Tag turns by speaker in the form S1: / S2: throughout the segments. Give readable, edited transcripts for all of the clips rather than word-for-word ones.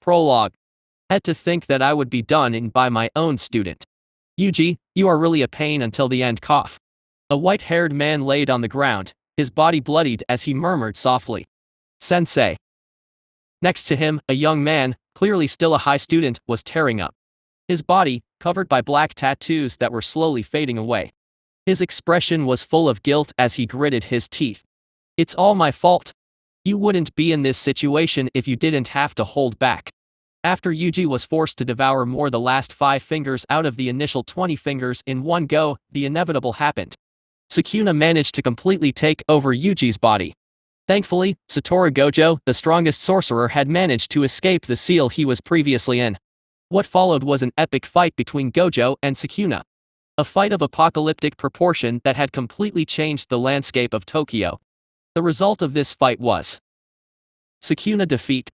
S1: Prologue. Had to think that I would be done in by my own student. Yuji, you are really a pain until the end. Cough. A white-haired man laid on the ground, his body bloodied as he murmured softly. Sensei. Next to him, a young man, clearly still a high student, was tearing up. His body, covered by black tattoos that were slowly fading away. His expression was full of guilt as he gritted his teeth. It's all my fault. You wouldn't be in this situation if you didn't have to hold back. After Yuji was forced to devour more the last 5 fingers out of the initial 20 fingers in one go, the inevitable happened. Sukuna managed to completely take over Yuji's body. Thankfully, SATORU Gojo, the strongest sorcerer, had managed to escape the seal he was previously in. What followed was an epic fight between Gojo and Sukuna. A fight of apocalyptic proportion that had completely changed the landscape of Tokyo. The result of this fight was Sukuna defeat.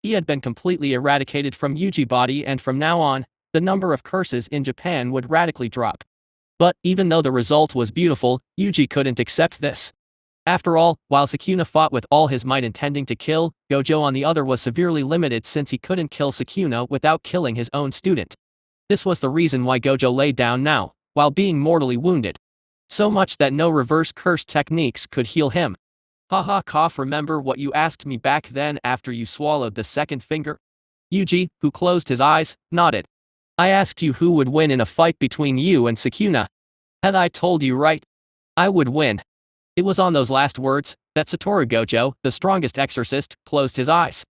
S1: He had been completely eradicated from Yuji's body, and from now on, the number of curses in Japan would radically drop. But, even though the result was beautiful, Yuji couldn't accept this. After all, while Sukuna fought with all his might intending to kill, Gojo on the other was severely limited since he couldn't kill Sukuna without killing his own student. This was the reason why Gojo lay down now, while being mortally wounded. So much that no reverse curse techniques could heal him. Haha, cough. Remember what you asked me back then after you swallowed the second finger? Yuji, who closed his eyes, nodded. I asked you who would win in a fight between you and Sukuna. Had I told you right? I would win. It was on those last words that SATORU Gojo, the strongest exorcist, closed his eyes.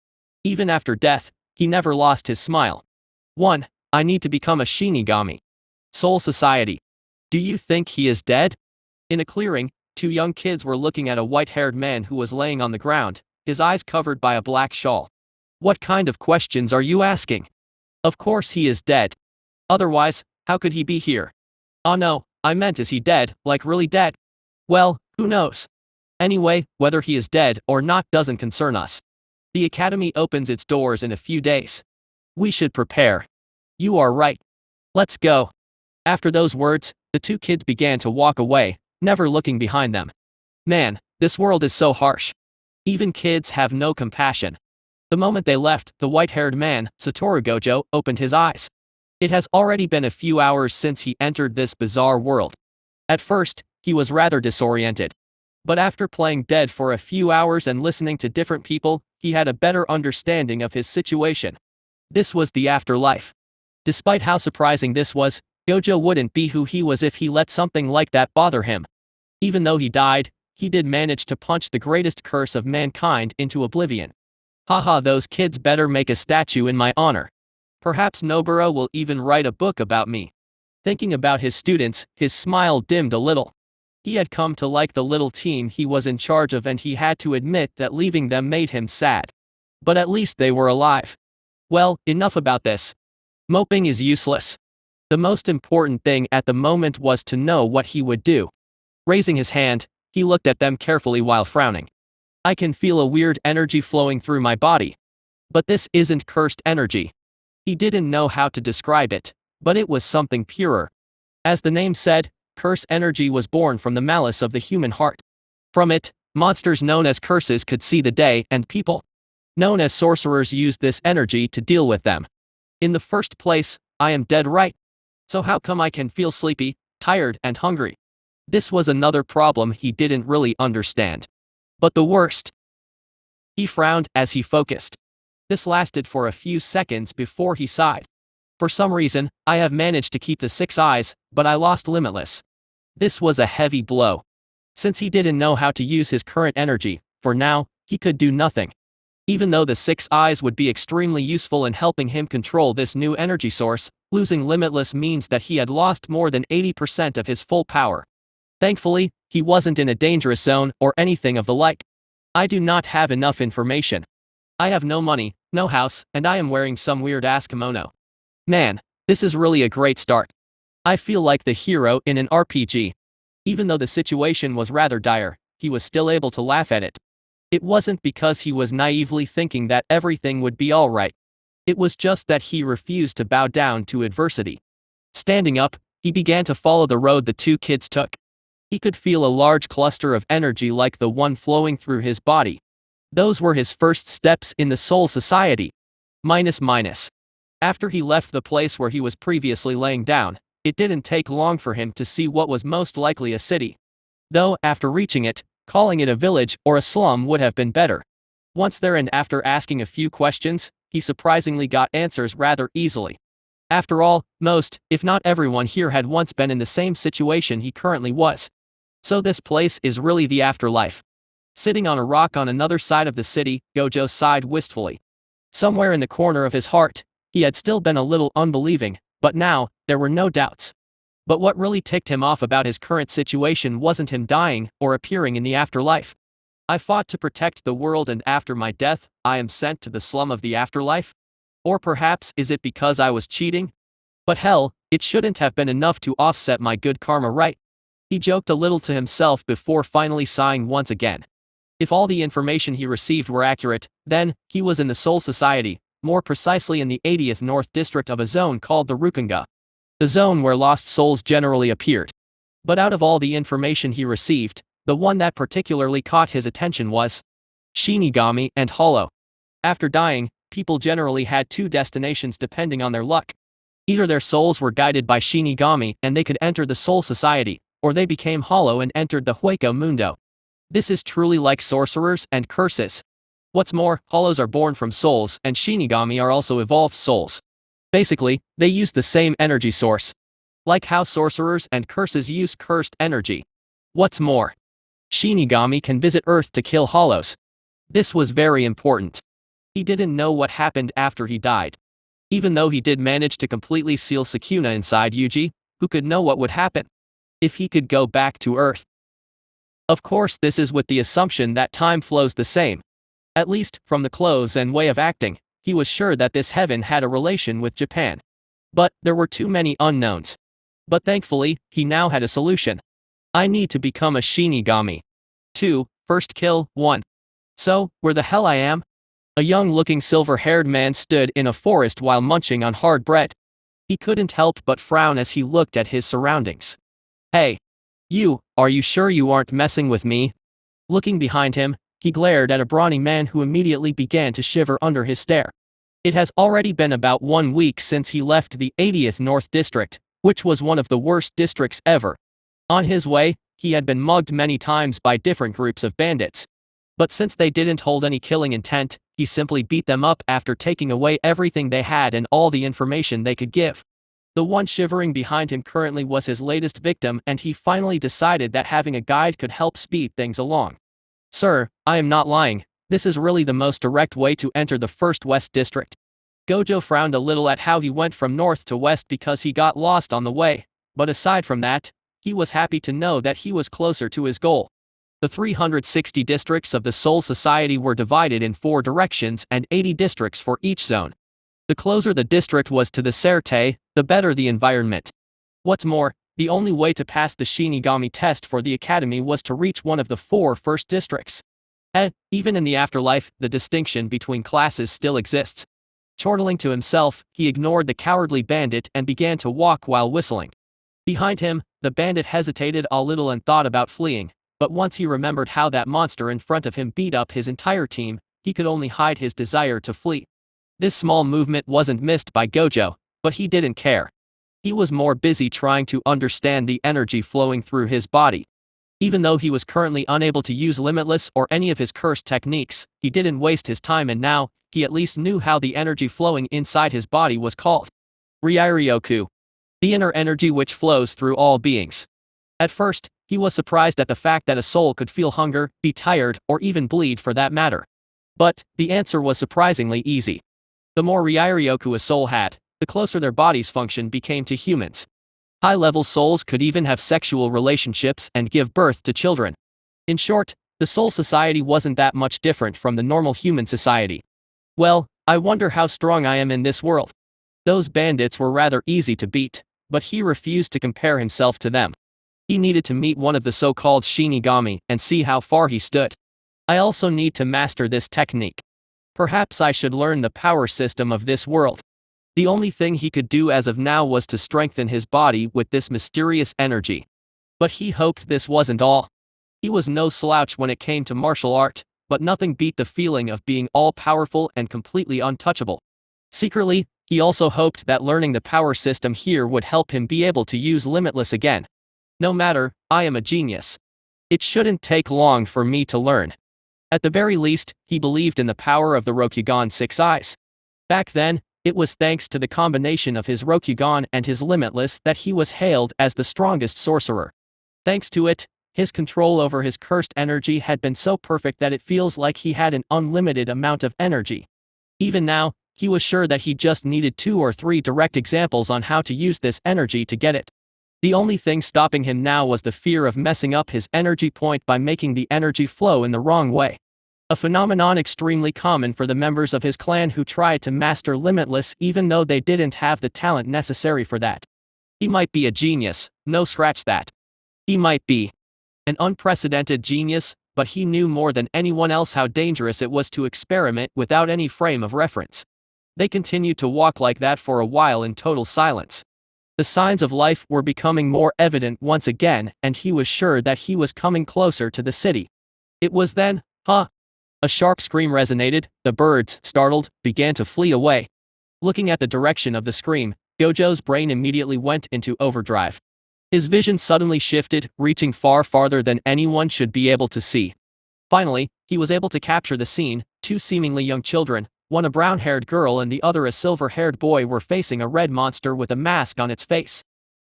S1: Even after death, he never lost his smile. 1. I need to become a Shinigami. Soul Society. Do you think he is dead? In a clearing, 2 young kids were looking at a white-haired man who was laying on the ground, his eyes covered by a black shawl. What kind of questions are you asking? Of course he is dead. Otherwise, how could he be here? Oh no, I meant is he dead, like really dead? Well, who knows? Anyway, whether he is dead or not doesn't concern us. The academy opens its doors in a few days. We should prepare. You are right. Let's go. After those words, the 2 kids began to walk away, never looking behind them. Man, this world is so harsh. Even kids have no compassion. The moment they left, the white-haired man, SATORU Gojo, opened his eyes. It has already been a few hours since he entered this bizarre world. At first, he was rather disoriented. But after playing dead for a few hours and listening to different people, he had a better understanding of his situation. This was the afterlife. Despite how surprising this was, Gojo wouldn't be who he was if he let something like that bother him. Even though he died, he did manage to punch the greatest curse of mankind into oblivion. Haha, those kids better make a statue in my honor. Perhaps Noburo will even write a book about me. Thinking about his students, his smile dimmed a little. He had come to like the little team he was in charge of, and he had to admit that leaving them made him sad. But at least they were alive. Well, enough about this. Moping is useless. The most important thing at the moment was to know what he would do. Raising his hand, he looked at them carefully while frowning. I can feel a weird energy flowing through my body. But this isn't cursed energy. He didn't know how to describe it, but it was something purer. As the name said, curse energy was born from the malice of the human heart. From it, monsters known as curses could see the day, and people known as sorcerers used this energy to deal with them. In the first place, I am dead, right? So how come I can feel sleepy, tired, and hungry? This was another problem he didn't really understand. But the worst. He frowned as he focused. This lasted for a few seconds before he sighed. For some reason, I have managed to keep the 6 eyes, but I lost Limitless. This was a heavy blow. Since he didn't know how to use his current energy, for now, he could do nothing. Even though the 6 eyes would be extremely useful in helping him control this new energy source, losing Limitless means that he had lost more than 80% of his full power. Thankfully, he wasn't in a dangerous zone or anything of the like. I do not have enough information. I have no money, no house, and I am wearing some weird-ass kimono. Man, this is really a great start. I feel like the hero in an RPG. Even though the situation was rather dire, he was still able to laugh at it. It wasn't because he was naively thinking that everything would be alright. It was just that he refused to bow down to adversity. Standing up, he began to follow the road the 2 kids took. He could feel a large cluster of energy like the one flowing through his body. Those were his first steps in the Soul Society. Minus minus. After he left the place where he was previously laying down, it didn't take long for him to see what was most likely a city. Though, after reaching it, calling it a village or a slum would have been better. Once there and after asking a few questions, he surprisingly got answers rather easily. After all, most, if not everyone here had once been in the same situation he currently was. So this place is really the afterlife. Sitting on a rock on another side of the city, Gojo sighed wistfully. Somewhere in the corner of his heart, he had still been a little unbelieving, but now, there were no doubts. But what really ticked him off about his current situation wasn't him dying or appearing in the afterlife. I fought to protect the world and after my death, I am sent to the slum of the afterlife? Or perhaps is it because I was cheating? But hell, it shouldn't have been enough to offset my good karma, right? He joked a little to himself before finally sighing once again. If all the information he received were accurate, then, he was in the Soul Society, more precisely in the 80th North District of a zone called the Rukunga. The zone where lost souls generally appeared. But out of all the information he received, the one that particularly caught his attention was Shinigami and Hollow. After dying, people generally had two destinations depending on their luck. Either their souls were guided by Shinigami and they could enter the Soul Society, or they became hollow and entered the Hueco Mundo. This is truly like sorcerers and curses. What's more, hollows are born from souls and Shinigami are also evolved souls. Basically, they use the same energy source. Like how sorcerers and curses use cursed energy. What's more, Shinigami can visit Earth to kill hollows. This was very important. He didn't know what happened after he died. Even though he did manage to completely seal Sukuna inside Yuji, who could know what would happen if he could go back to Earth. Of course, this is with the assumption that time flows the same. At least, from the clothes and way of acting, he was sure that this heaven had a relation with Japan. But there were too many unknowns. But thankfully, he now had a solution. I need to become a Shinigami. 2. First kill, 1. So, where the hell I am? A young-looking silver-haired man stood in a forest while munching on hard bread. He couldn't help but frown as he looked at his surroundings. Hey. Are you sure you aren't messing with me? Looking behind him, he glared at a brawny man who immediately began to shiver under his stare. It has already been about 1 week since he left the 80th North District, which was one of the worst districts ever. On his way, he had been mugged many times by different groups of bandits. But since they didn't hold any killing intent, he simply beat them up after taking away everything they had and all the information they could give. The one shivering behind him currently was his latest victim, and he finally decided that having a guide could help speed things along. Sir, I am not lying, this is really the most direct way to enter the First West District. Gojo frowned a little at how he went from north to west because he got lost on the way, but aside from that, he was happy to know that he was closer to his goal. The 360 districts of the Soul Society were divided in 4 directions and 80 districts for each zone. The closer the district was to the Serte, the better the environment. What's more, the only way to pass the Shinigami test for the academy was to reach one of the 4 first districts. Even in the afterlife, the distinction between classes still exists. Chortling to himself, he ignored the cowardly bandit and began to walk while whistling. Behind him, the bandit hesitated a little and thought about fleeing, but once he remembered how that monster in front of him beat up his entire team, he could only hide his desire to flee. This small movement wasn't missed by Gojo, but he didn't care. He was more busy trying to understand the energy flowing through his body. Even though he was currently unable to use Limitless or any of his cursed techniques, he didn't waste his time, and now, he at least knew how the energy flowing inside his body was called. Ryairyoku. The inner energy which flows through all beings. At first, he was surprised at the fact that a soul could feel hunger, be tired, or even bleed for that matter. But, the answer was surprisingly easy. The more Ryairyoku a soul had, the closer their body's function became to humans. High-level souls could even have sexual relationships and give birth to children. In short, the Soul Society wasn't that much different from the normal human society. Well, I wonder how strong I am in this world. Those bandits were rather easy to beat, but he refused to compare himself to them. He needed to meet one of the so-called Shinigami and see how far he stood. I also need to master this technique. Perhaps I should learn the power system of this world. The only thing he could do as of now was to strengthen his body with this mysterious energy. But he hoped this wasn't all. He was no slouch when it came to martial art, but nothing beat the feeling of being all-powerful and completely untouchable. Secretly, he also hoped that learning the power system here would help him be able to use Limitless again. No matter, I am a genius. It shouldn't take long for me to learn. At the very least, he believed in the power of the Rokugan Six Eyes. Back then, it was thanks to the combination of his Rokugan and his Limitless that he was hailed as the strongest sorcerer. Thanks to it, his control over his cursed energy had been so perfect that it feels like he had an unlimited amount of energy. Even now, he was sure that he just needed 2 or 3 direct examples on how to use this energy to get it. The only thing stopping him now was the fear of messing up his energy point by making the energy flow in the wrong way. A phenomenon extremely common for the members of his clan who tried to master Limitless even though they didn't have the talent necessary for that. He might be a genius, no scratch that. He might be an unprecedented genius, but he knew more than anyone else how dangerous it was to experiment without any frame of reference. They continued to walk like that for a while in total silence. The signs of life were becoming more evident once again, and he was sure that he was coming closer to the city. It was then, huh? A sharp scream resonated, the birds, startled, began to flee away. Looking at the direction of the scream, Gojo's brain immediately went into overdrive. His vision suddenly shifted, reaching far farther than anyone should be able to see. Finally, he was able to capture the scene. 2 seemingly young children, one a brown-haired girl and the other a silver-haired boy, were facing a red monster with a mask on its face.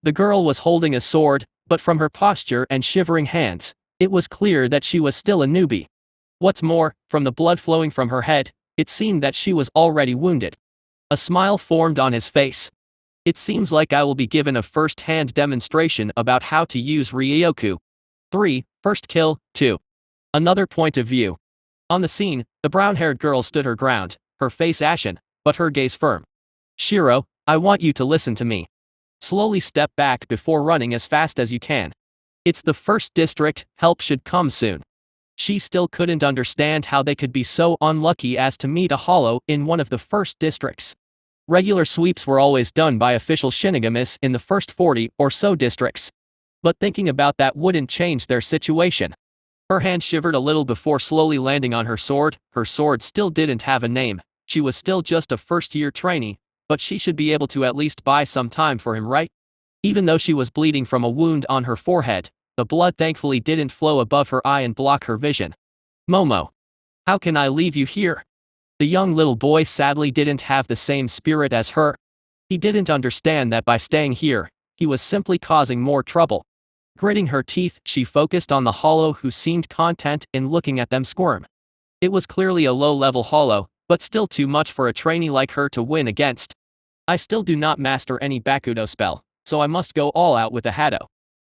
S1: The girl was holding a sword, but from her posture and shivering hands, it was clear that she was still a newbie. What's more, from the blood flowing from her head, it seemed that she was already wounded. A smile formed on his face. It seems like I will be given a first-hand demonstration about how to use Ryoku. 3. First kill, 2. Another point of view. On the scene, the brown-haired girl stood her ground, her face ashen, but her gaze firm. Shiro, I want you to listen to me. Slowly step back before running as fast as you can. It's the first district, help should come soon. She still couldn't understand how they could be so unlucky as to meet a hollow in one of the first districts. Regular sweeps were always done by official shinigamis in the first 40 or so districts. But thinking about that wouldn't change their situation. Her hand shivered a little before slowly landing on her sword. Her sword still didn't have a name. She was still just a first-year trainee, but she should be able to at least buy some time for him, right? Even though she was bleeding from a wound on her forehead, the blood thankfully didn't flow above her eye and block her vision. Momo. How can I leave you here? The young little boy sadly didn't have the same spirit as her. He didn't understand that by staying here, he was simply causing more trouble. Gritting her teeth, she focused on the hollow who seemed content in looking at them squirm. It was clearly a low-level hollow, but still too much for a trainee like her to win against. I still do not master any Bakudo spell, so I must go all out with the Hado.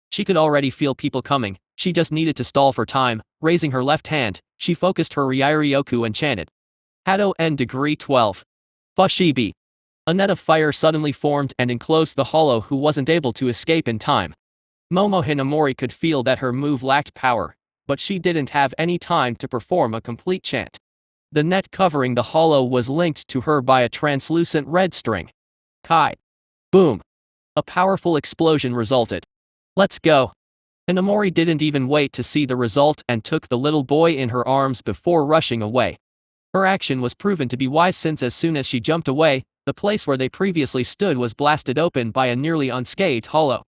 S1: She could already feel people coming, she just needed to stall for time. Raising her left hand, she focused her Ryoku and chanted. Hado N degree 12. Fushibi. A net of fire suddenly formed and enclosed the hollow who wasn't able to escape in time. Momo Hinamori could feel that her move lacked power, but she didn't have any time to perform a complete chant. The net covering the hollow was linked to her by a translucent red string. Kai. Boom. A powerful explosion resulted. Let's go. Hinamori didn't even wait to see the result and took the little boy in her arms before rushing away. Her action was proven to be wise since as soon as she jumped away, the place where they previously stood was blasted open by a nearly unscathed hollow.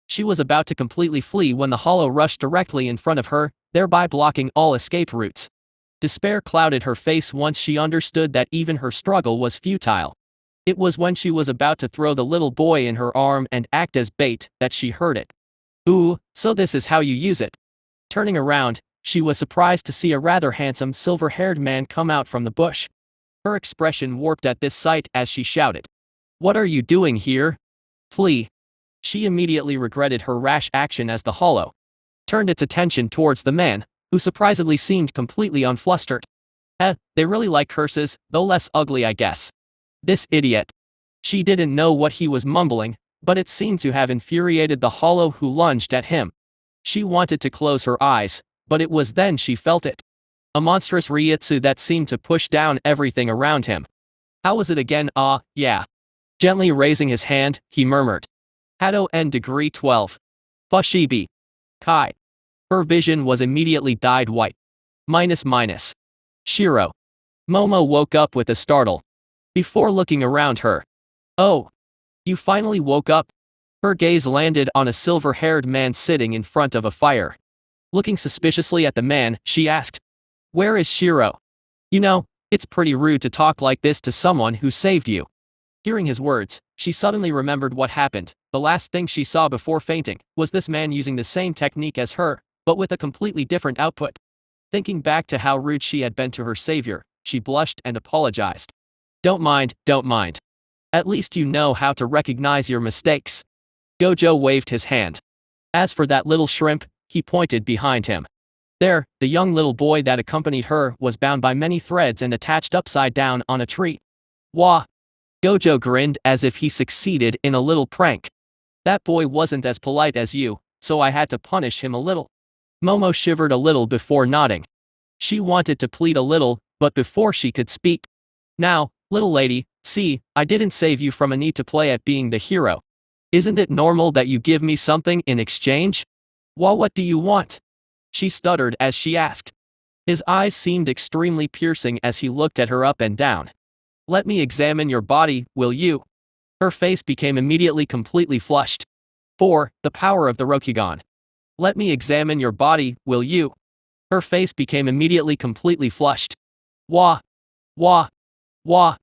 S1: She was about to completely flee when the hollow rushed directly in front of her, thereby blocking all escape routes. Despair clouded her face once she understood that even her struggle was futile. It was when she was about to throw the little boy in her arm and act as bait that she heard it. Ooh, so this is how you use it. Turning around, she was surprised to see a rather handsome silver-haired man come out from the bush. Her expression warped at this sight as she shouted. What are you doing here? Flee. She immediately regretted her rash action as the hollow turned its attention towards the man, who surprisingly seemed completely unflustered. They really like curses, though less ugly I guess. This idiot. She didn't know what he was mumbling, but it seemed to have infuriated the hollow who lunged at him. She wanted to close her eyes, but it was then she felt it. A monstrous Ryutsu that seemed to push down everything around him. How was it again? Yeah. Gently raising his hand, he murmured. Hado N degree 12. Fushibi. Kai. Her vision was immediately dyed white. Minus. Shiro. Momo woke up with a startle. before looking around her. Oh, you finally woke up? Her gaze landed on a silver-haired man sitting in front of a fire. Looking suspiciously at the man, she asked, "Where is Shiro?" "You know, it's pretty rude to talk like this to someone who saved you." Hearing his words, she suddenly remembered what happened. The last thing she saw before fainting was this man using the same technique as her, but with a completely different output. Thinking back to how rude she had been to her savior, she blushed and apologized. Don't mind. At least you know how to recognize your mistakes." Gojo waved his hand. As for that little shrimp, he pointed behind him. There, the young little boy that accompanied her was bound by many threads and attached upside down on a tree. Wah! Gojo grinned as if he succeeded in a little prank. "That boy wasn't as polite as you, so I had to punish him a little." Momo shivered a little before nodding. She wanted to plead a little, but before she could speak. "Now, little lady, see, I didn't save you from a need to play at being the hero. Isn't it normal that you give me something in exchange? Well, what do you want?" She stuttered as she asked. His eyes seemed extremely piercing as he looked at her up and down. "Let me examine your body, will you?" Her face became immediately completely flushed. 4. The power of the Rokugan. "Let me examine your body, will you?" Her face became immediately completely flushed. Wah! Wah! Wah!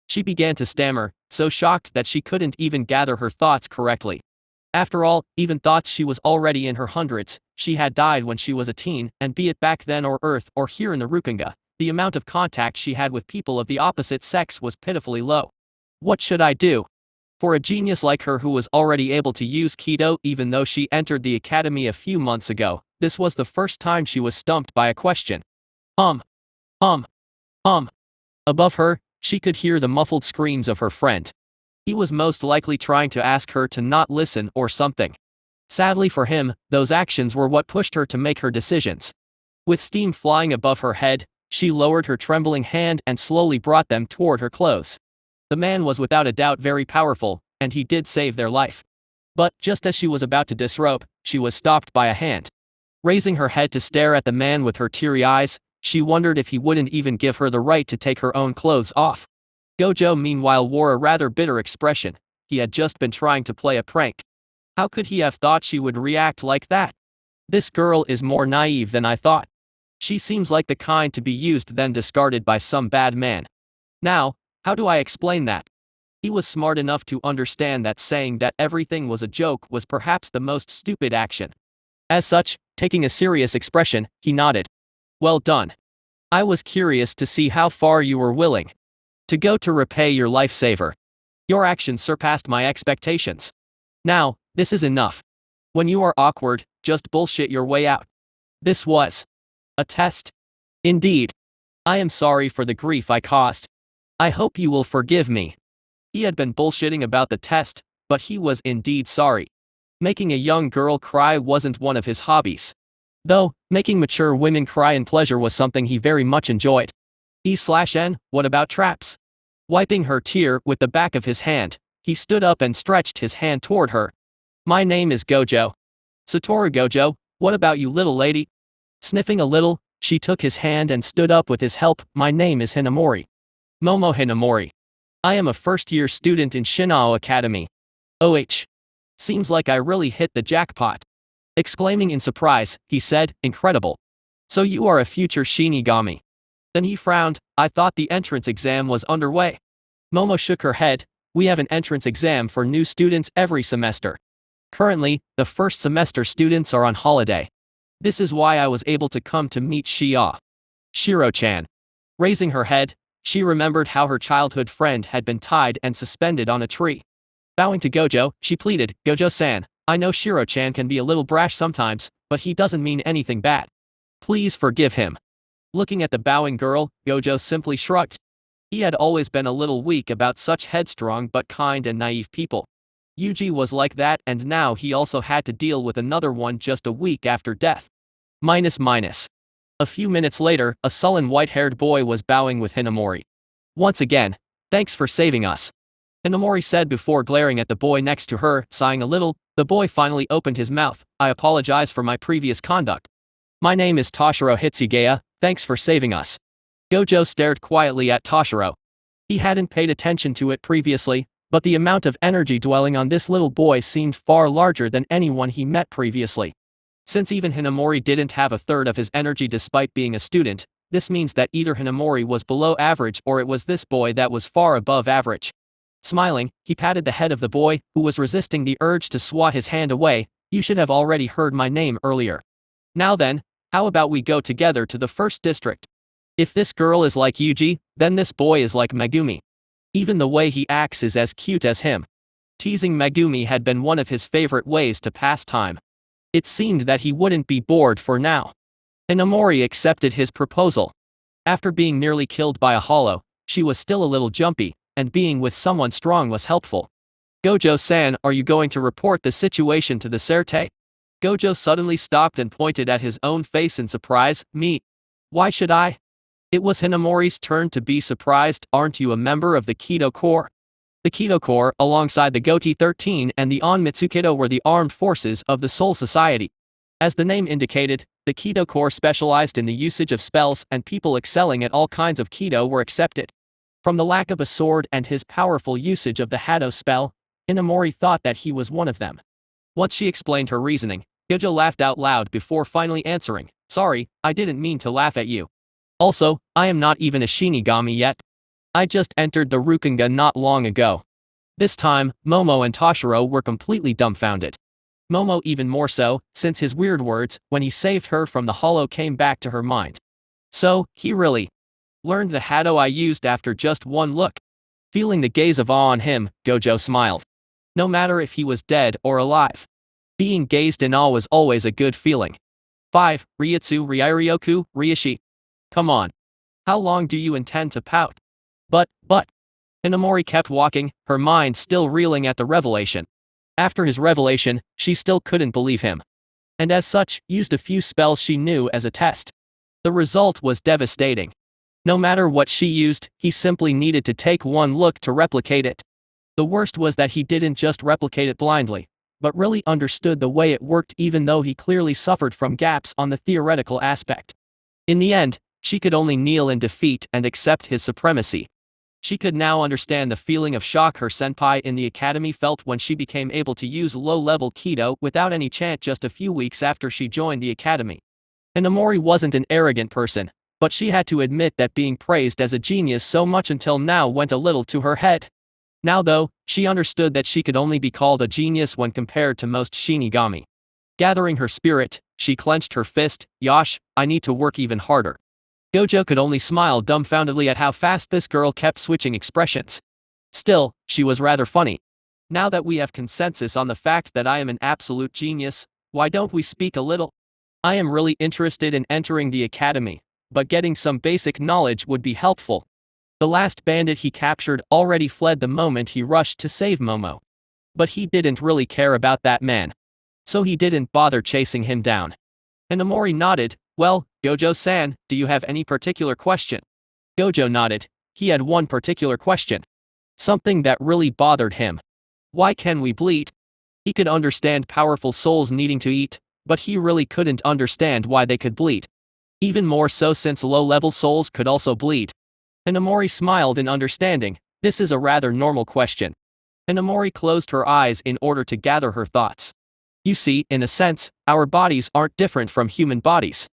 S1: She began to stammer, so shocked that she couldn't even gather her thoughts correctly. After all, even thoughts she was already in her hundreds, she had died when she was a teen, and be it back then or Earth or here in the Rukanga, the amount of contact she had with people of the opposite sex was pitifully low. What should I do? For a genius like her who was already able to use Kido even though she entered the academy a few months ago, this was the first time she was stumped by a question. Hum. Above her, she could hear the muffled screams of her friend. He was most likely trying to ask her to not listen or something. Sadly for him, those actions were what pushed her to make her decisions. With steam flying above her head, she lowered her trembling hand and slowly brought them toward her clothes. The man was without a doubt very powerful, and he did save their life. But, just as she was about to disrobe, she was stopped by a hand. Raising her head to stare at the man with her teary eyes, she wondered if he wouldn't even give her the right to take her own clothes off. Gojo meanwhile wore a rather bitter expression. He had just been trying to play a prank. How could he have thought she would react like that? This girl is more naive than I thought. She seems like the kind to be used then discarded by some bad man. Now, how do I explain that? He was smart enough to understand that saying that everything was a joke was perhaps the most stupid action. As such, taking a serious expression, he nodded. Well done. I was curious to see how far you were willing to go to repay your lifesaver. Your actions surpassed my expectations. Now, this is enough. When you are awkward, just bullshit your way out. This was a test. Indeed. I am sorry for the grief I caused. I hope you will forgive me. He had been bullshitting about the test, but he was indeed sorry. Making a young girl cry wasn't one of his hobbies. Though, making mature women cry in pleasure was something he very much enjoyed. E/N, what about traps? Wiping her tear with the back of his hand, he stood up and stretched his hand toward her. My name is Gojo. SATORU Gojo, what about you, little lady? Sniffing a little, she took his hand and stood up with his help. My name is Hinamori. Momo Hinamori. I am a first-year student in Shinao Academy. OH. Seems like I really hit the jackpot. Exclaiming in surprise, he said, incredible. So you are a future Shinigami. Then he frowned. I thought the entrance exam was underway. Momo shook her head. We have an entrance exam for new students every semester. Currently, the first semester students are on holiday. This is why I was able to come to meet Shiro-chan. Raising her head, she remembered how her childhood friend had been tied and suspended on a tree. Bowing to Gojo, she pleaded, Gojo-san, I know Shiro-chan can be a little brash sometimes, but he doesn't mean anything bad. Please forgive him. Looking at the bowing girl, Gojo simply shrugged. He had always been a little weak about such headstrong but kind and naive people. Yuji was like that, and now he also had to deal with another one just a week after death. A few minutes later, a sullen white-haired boy was bowing with Hinamori. Once again, thanks for saving us. Hinamori said before glaring at the boy next to her, sighing a little. The boy finally opened his mouth. I apologize for my previous conduct. My name is Toshiro Hitsugeya, thanks for saving us. Gojo stared quietly at Toshiro. He hadn't paid attention to it previously, but the amount of energy dwelling on this little boy seemed far larger than anyone he met previously. Since even Hinamori didn't have a third of his energy despite being a student, this means that either Hinamori was below average or it was this boy that was far above average. Smiling, he patted the head of the boy, who was resisting the urge to swat his hand away. You should have already heard my name earlier. Now then, how about we go together to the first district? If this girl is like Yuji, then this boy is like Megumi. Even the way he acts is as cute as him. Teasing Megumi had been one of his favorite ways to pass time. It seemed that he wouldn't be bored for now. Hinamori accepted his proposal. After being nearly killed by a hollow, she was still a little jumpy, and being with someone strong was helpful. Gojo-san, are you going to report the situation to the Serte? Gojo suddenly stopped and pointed at his own face in surprise. Me? Why should I? It was Hinamori's turn to be surprised. Aren't you a member of the Kido Corps? The Kido Corps, alongside the Goti 13 and the On Mitsukido, were the armed forces of the Soul Society. As the name indicated, the Kido Corps specialized in the usage of spells, and people excelling at all kinds of Kido were accepted. From the lack of a sword and his powerful usage of the Hado spell, Hinamori thought that he was one of them. Once she explained her reasoning, Gojo laughed out loud before finally answering, "Sorry, I didn't mean to laugh at you. Also, I am not even a Shinigami yet. I just entered the Rukenga not long ago." This time, Momo and Toshiro were completely dumbfounded. Momo even more so, since his weird words, when he saved her from the hollow, came back to her mind. So, he really learned the Hado I used after just one look. Feeling the gaze of awe on him, Gojo smiled. No matter if he was dead or alive, being gazed in awe was always a good feeling. 5. Ryutsu Ryairyoku Ryishi. Come on. How long do you intend to pout? But. Hinamori kept walking, her mind still reeling at the revelation. After his revelation, she still couldn't believe him. And as such, used a few spells she knew as a test. The result was devastating. No matter what she used, he simply needed to take one look to replicate it. The worst was that he didn't just replicate it blindly, but really understood the way it worked, even though he clearly suffered from gaps on the theoretical aspect. In the end, she could only kneel in defeat and accept his supremacy. She could now understand the feeling of shock her senpai in the academy felt when she became able to use low-level Kido without any chant just a few weeks after she joined the academy. Hinamori wasn't an arrogant person, but she had to admit that being praised as a genius so much until now went a little to her head. Now though, she understood that she could only be called a genius when compared to most Shinigami. Gathering her spirit, she clenched her fist. Yosh, I need to work even harder. Gojo could only smile dumbfoundedly at how fast this girl kept switching expressions. Still, she was rather funny. Now that we have consensus on the fact that I am an absolute genius, why don't we speak a little? I am really interested in entering the academy, but getting some basic knowledge would be helpful. The last bandit he captured already fled the moment he rushed to save Momo. But he didn't really care about that man. So he didn't bother chasing him down. Hinamori nodded. Well, Gojo-san, do you have any particular question? Gojo nodded. He had one particular question. Something that really bothered him. Why can we bleed? He could understand powerful souls needing to eat, but he really couldn't understand why they could bleed. Even more so since low-level souls could also bleed. Hinamori smiled in understanding. This is a rather normal question. Hinamori closed her eyes in order to gather her thoughts. You see, in a sense, our bodies aren't different from human bodies.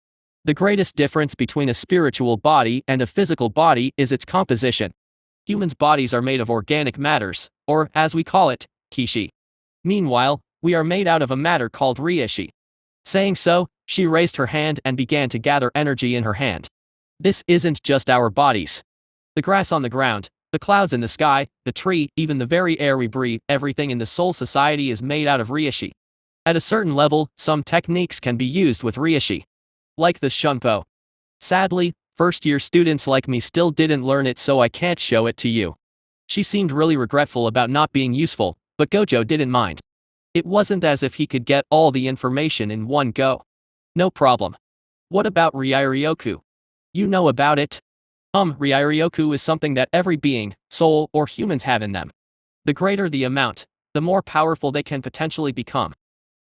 S1: The greatest difference between a spiritual body and a physical body is its composition. Humans' bodies are made of organic matters, or, as we call it, kishi. Meanwhile, we are made out of a matter called ryishi. Saying so, she raised her hand and began to gather energy in her hand. This isn't just our bodies. The grass on the ground, the clouds in the sky, the tree, even the very air we breathe, everything in the Soul Society is made out of ryishi. At a certain level, some techniques can be used with ryishi. Like the shunpo. Sadly, first-year students like me still didn't learn it, so I can't show it to you. She seemed really regretful about not being useful, but Gojo didn't mind. It wasn't as if he could get all the information in one go. No problem. What about Ryairyoku? You know about it? Ryairyoku is something that every being, soul, or humans have in them. The greater the amount, the more powerful they can potentially become.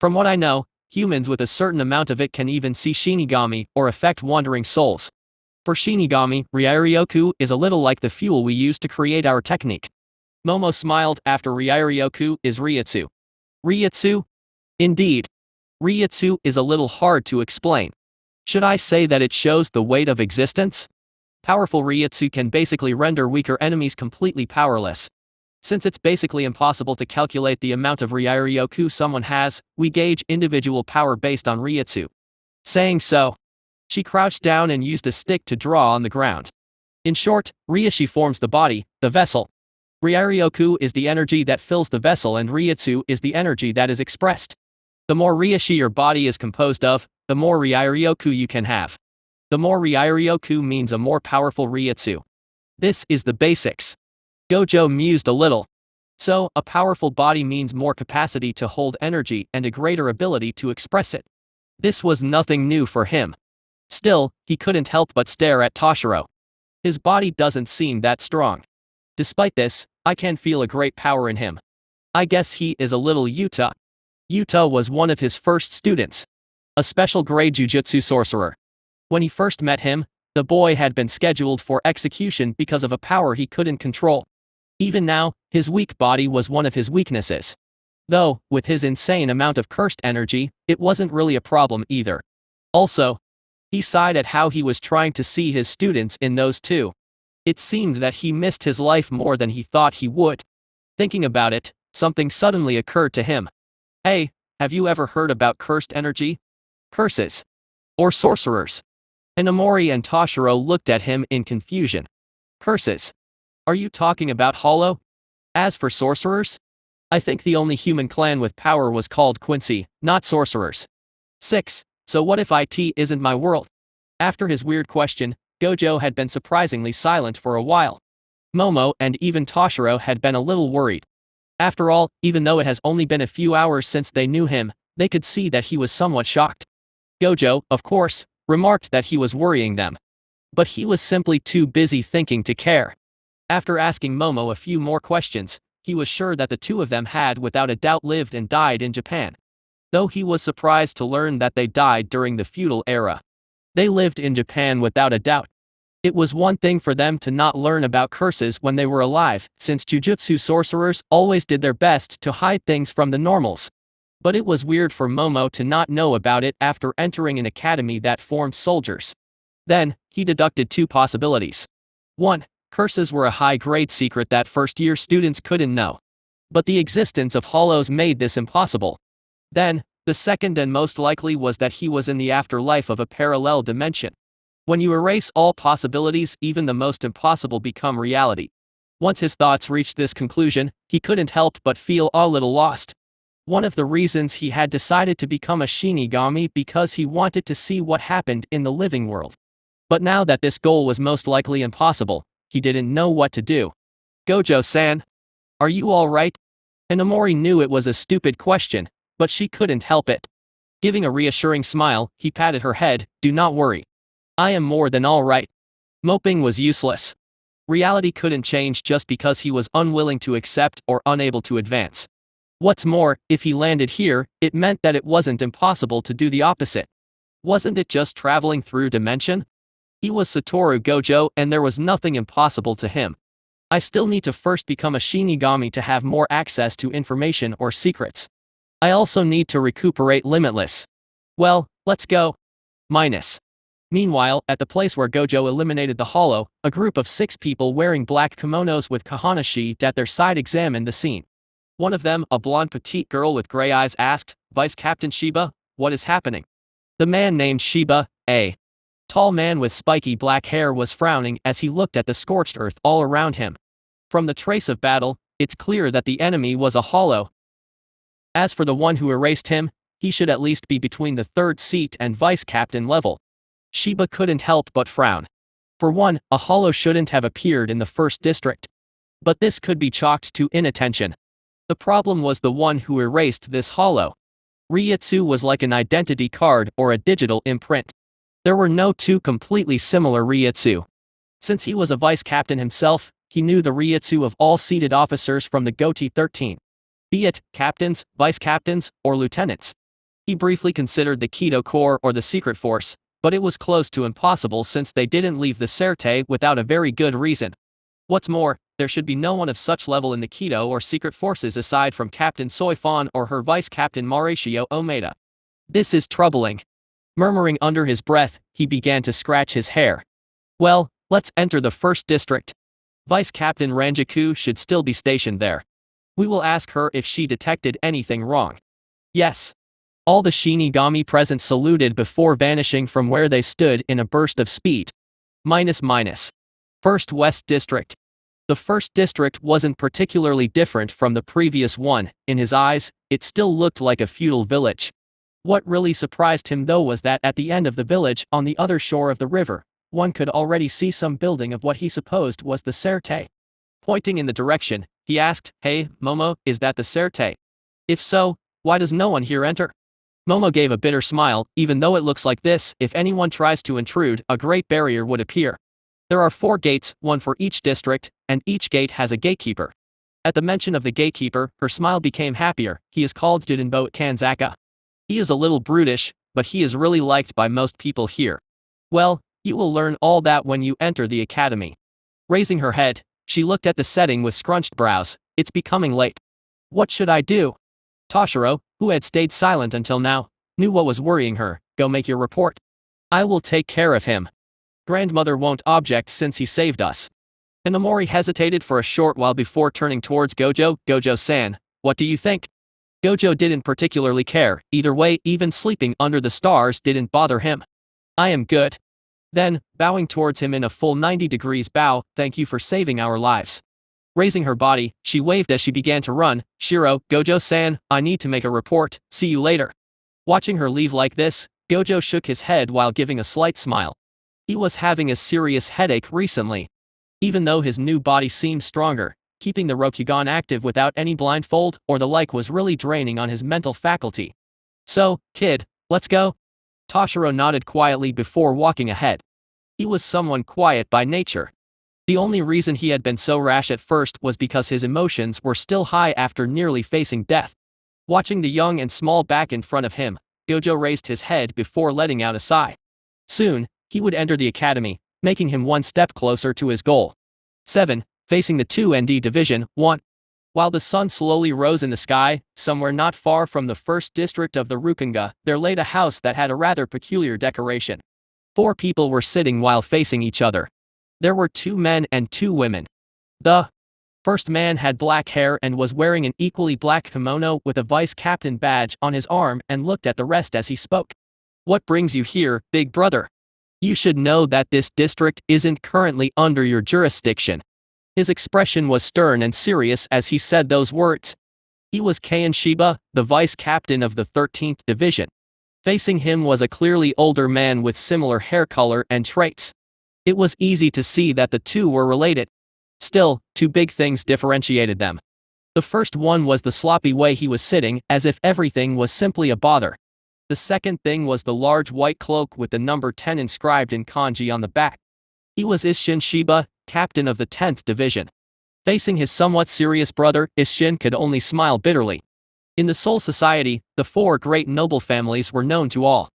S1: From what I know, humans with a certain amount of it can even see Shinigami or affect wandering souls. For Shinigami, Ryairyoku is a little like the fuel we use to create our technique. Momo smiled. After Ryairyoku is Ryutsu. Ryutsu? Indeed. Ryutsu is a little hard to explain. Should I say that it shows the weight of existence? Powerful Ryutsu can basically render weaker enemies completely powerless. Since it's basically impossible to calculate the amount of Ryairyoku someone has, we gauge individual power based on Ryutsu. Saying so, she crouched down and used a stick to draw on the ground. In short, Ryashi forms the body, the vessel. Ryairyoku is the energy that fills the vessel and Ryutsu is the energy that is expressed. The more Ryashi your body is composed of, the more Ryairyoku you can have. The more Ryairyoku means a more powerful Ryutsu. This is the basics. Gojo mused a little. So, a powerful body means more capacity to hold energy and a greater ability to express it. This was nothing new for him. Still, he couldn't help but stare at Toshiro. His body doesn't seem that strong. Despite this, I can feel a great power in him. I guess he is a little Yuta. Yuta was one of his first students. A special grade jujutsu sorcerer. When he first met him, the boy had been scheduled for execution because of a power he couldn't control. Even now, his weak body was one of his weaknesses. Though, with his insane amount of cursed energy, it wasn't really a problem either. Also, he sighed at how he was trying to see his students in those two. It seemed that he missed his life more than he thought he would. Thinking about it, something suddenly occurred to him. Hey, have you ever heard about cursed energy? Curses. Or sorcerers? Inamori and Toshiro looked at him in confusion. Curses. Are you talking about Hollow? As for sorcerers? I think the only human clan with power was called Quincy, not sorcerers. 6. So what if IT isn't my world? After his weird question, Gojo had been surprisingly silent for a while. Momo and even Toshiro had been a little worried. After all, even though it has only been a few hours since they knew him, they could see that he was somewhat shocked. Gojo, of course, remarked that he was worrying them. But he was simply too busy thinking to care. After asking Momo a few more questions, he was sure that the two of them had without a doubt lived and died in Japan. Though he was surprised to learn that they died during the feudal era. They lived in Japan without a doubt. It was one thing for them to not learn about curses when they were alive, since jujutsu sorcerers always did their best to hide things from the normals. But it was weird for Momo to not know about it after entering an academy that formed soldiers. Then, he deducted two possibilities. 1. Curses were a high-grade secret that first-year students couldn't know. But the existence of hollows made this impossible. Then, the second and most likely was that he was in the afterlife of a parallel dimension. When you erase all possibilities, even the most impossible become reality. Once his thoughts reached this conclusion, he couldn't help but feel a little lost. One of the reasons he had decided to become a Shinigami because he wanted to see what happened in the living world. But now that this goal was most likely impossible, he didn't know what to do. Gojo-san? Are you alright? Inamori knew it was a stupid question, but she couldn't help it. Giving a reassuring smile, he patted her head. Do not worry. I am more than alright. Moping was useless. Reality couldn't change just because he was unwilling to accept or unable to advance. What's more, if he landed here, it meant that it wasn't impossible to do the opposite. Wasn't it just traveling through dimension? He was SATORU Gojo and there was nothing impossible to him. I still need to first become a Shinigami to have more access to information or secrets. I also need to recuperate Limitless. Well, let's go. Minus. Meanwhile, at the place where Gojo eliminated the Hollow, a group of 6 people wearing black kimonos with kahanashi at their side examined the scene. One of them, a blonde petite girl with gray eyes, asked, Vice Captain Shiba, what is happening? The man named Shiba, a tall man with spiky black hair, was frowning as he looked at the scorched earth all around him. From the trace of battle, it's clear that the enemy was a Hollow. As for the one who erased him, he should at least be between the 3rd seat and vice captain level. Shiba couldn't help but frown. For one, a Hollow shouldn't have appeared in the 1st district. But this could be chalked to inattention. The problem was the one who erased this Hollow. Ryutsu was like an identity card or a digital imprint. There were no two completely similar Ryutsu. Since he was a vice captain himself, he knew the Ryutsu of all seated officers from the Goti 13. Be it captains, vice captains, or lieutenants. He briefly considered the Kido Corps or the Secret Force, But it was close to impossible since they didn't leave the Serte without a very good reason. What's more, there should be no one of such level in the Keto or secret forces aside from Captain Soifon or her vice-captain Mauricio Omeda. This is troubling. Murmuring under his breath, he began to scratch his hair. Well, let's enter the first district. Vice-Captain Ranjaku should still be stationed there. We will ask her if she detected anything wrong. Yes. All the Shinigami present saluted before vanishing from where they stood in a burst of speed. First West District. The first district wasn't particularly different from the previous one. In his eyes, it still looked like a feudal village. What really surprised him though was that at the end of the village, on the other shore of the river, one could already see some building of what he supposed was the Serte. Pointing in the direction, he asked, "Hey, Momo, is that the Serte? If so, why does no one here enter?" Momo gave a bitter smile. Even though it looks like this, if anyone tries to intrude, a great barrier would appear. There are 4 gates, one for each district, and each gate has a gatekeeper. At the mention of the gatekeeper, her smile became happier. He is called Judinbo Kanzaka. He is a little brutish, but he is really liked by most people here. Well, you will learn all that when you enter the academy. Raising her head, she looked at the setting with scrunched brows. It's becoming late. What should I do? Toshiro, who had stayed silent until now, knew what was worrying her. Go make your report. I will take care of him. Grandmother won't object since he saved us. Inamori hesitated for a short while before turning towards Gojo. Gojo-san, what do you think? Gojo didn't particularly care. Either way, even sleeping under the stars didn't bother him. I am good. Then, bowing towards him in a full 90 degrees bow, thank you for saving our lives. Raising her body, she waved as she began to run. Shiro, Gojo-san, I need to make a report. See you later. Watching her leave like this, Gojo shook his head while giving a slight smile. He was having a serious headache recently. Even though his new body seemed stronger, keeping the Rokugan active without any blindfold or the like was really draining on his mental faculty. So, kid, let's go? Toshiro nodded quietly before walking ahead. He was someone quiet by nature. The only reason he had been so rash at first was because his emotions were still high after nearly facing death. Watching the young and small back in front of him, Gojo raised his head before letting out a sigh. Soon, he would enter the academy, making him one step closer to his goal. 7. Facing the 2ND Division, 1. While the sun slowly rose in the sky, somewhere not far from the first district of the Rukunga, there laid a house that had a rather peculiar decoration. 4 people were sitting while facing each other. There were 2 men and 2 women. The first man had black hair and was wearing an equally black kimono with a vice-captain badge on his arm and looked at the rest as he spoke. What brings you here, big brother? You should know that this district isn't currently under your jurisdiction. His expression was stern and serious as he said those words. He was Keion Shiba, the vice-captain of the 13th Division. Facing him was a clearly older man with similar hair color and traits. It was easy to see that the two were related. Still, 2 big things differentiated them. The first one was the sloppy way he was sitting, as if everything was simply a bother. The second thing was the large white cloak with the number 10 inscribed in kanji on the back. He was Isshin Shiba, captain of the 10th Division. Facing his somewhat serious brother, Isshin could only smile bitterly. In the Soul Society, the 4 great noble families were known to all.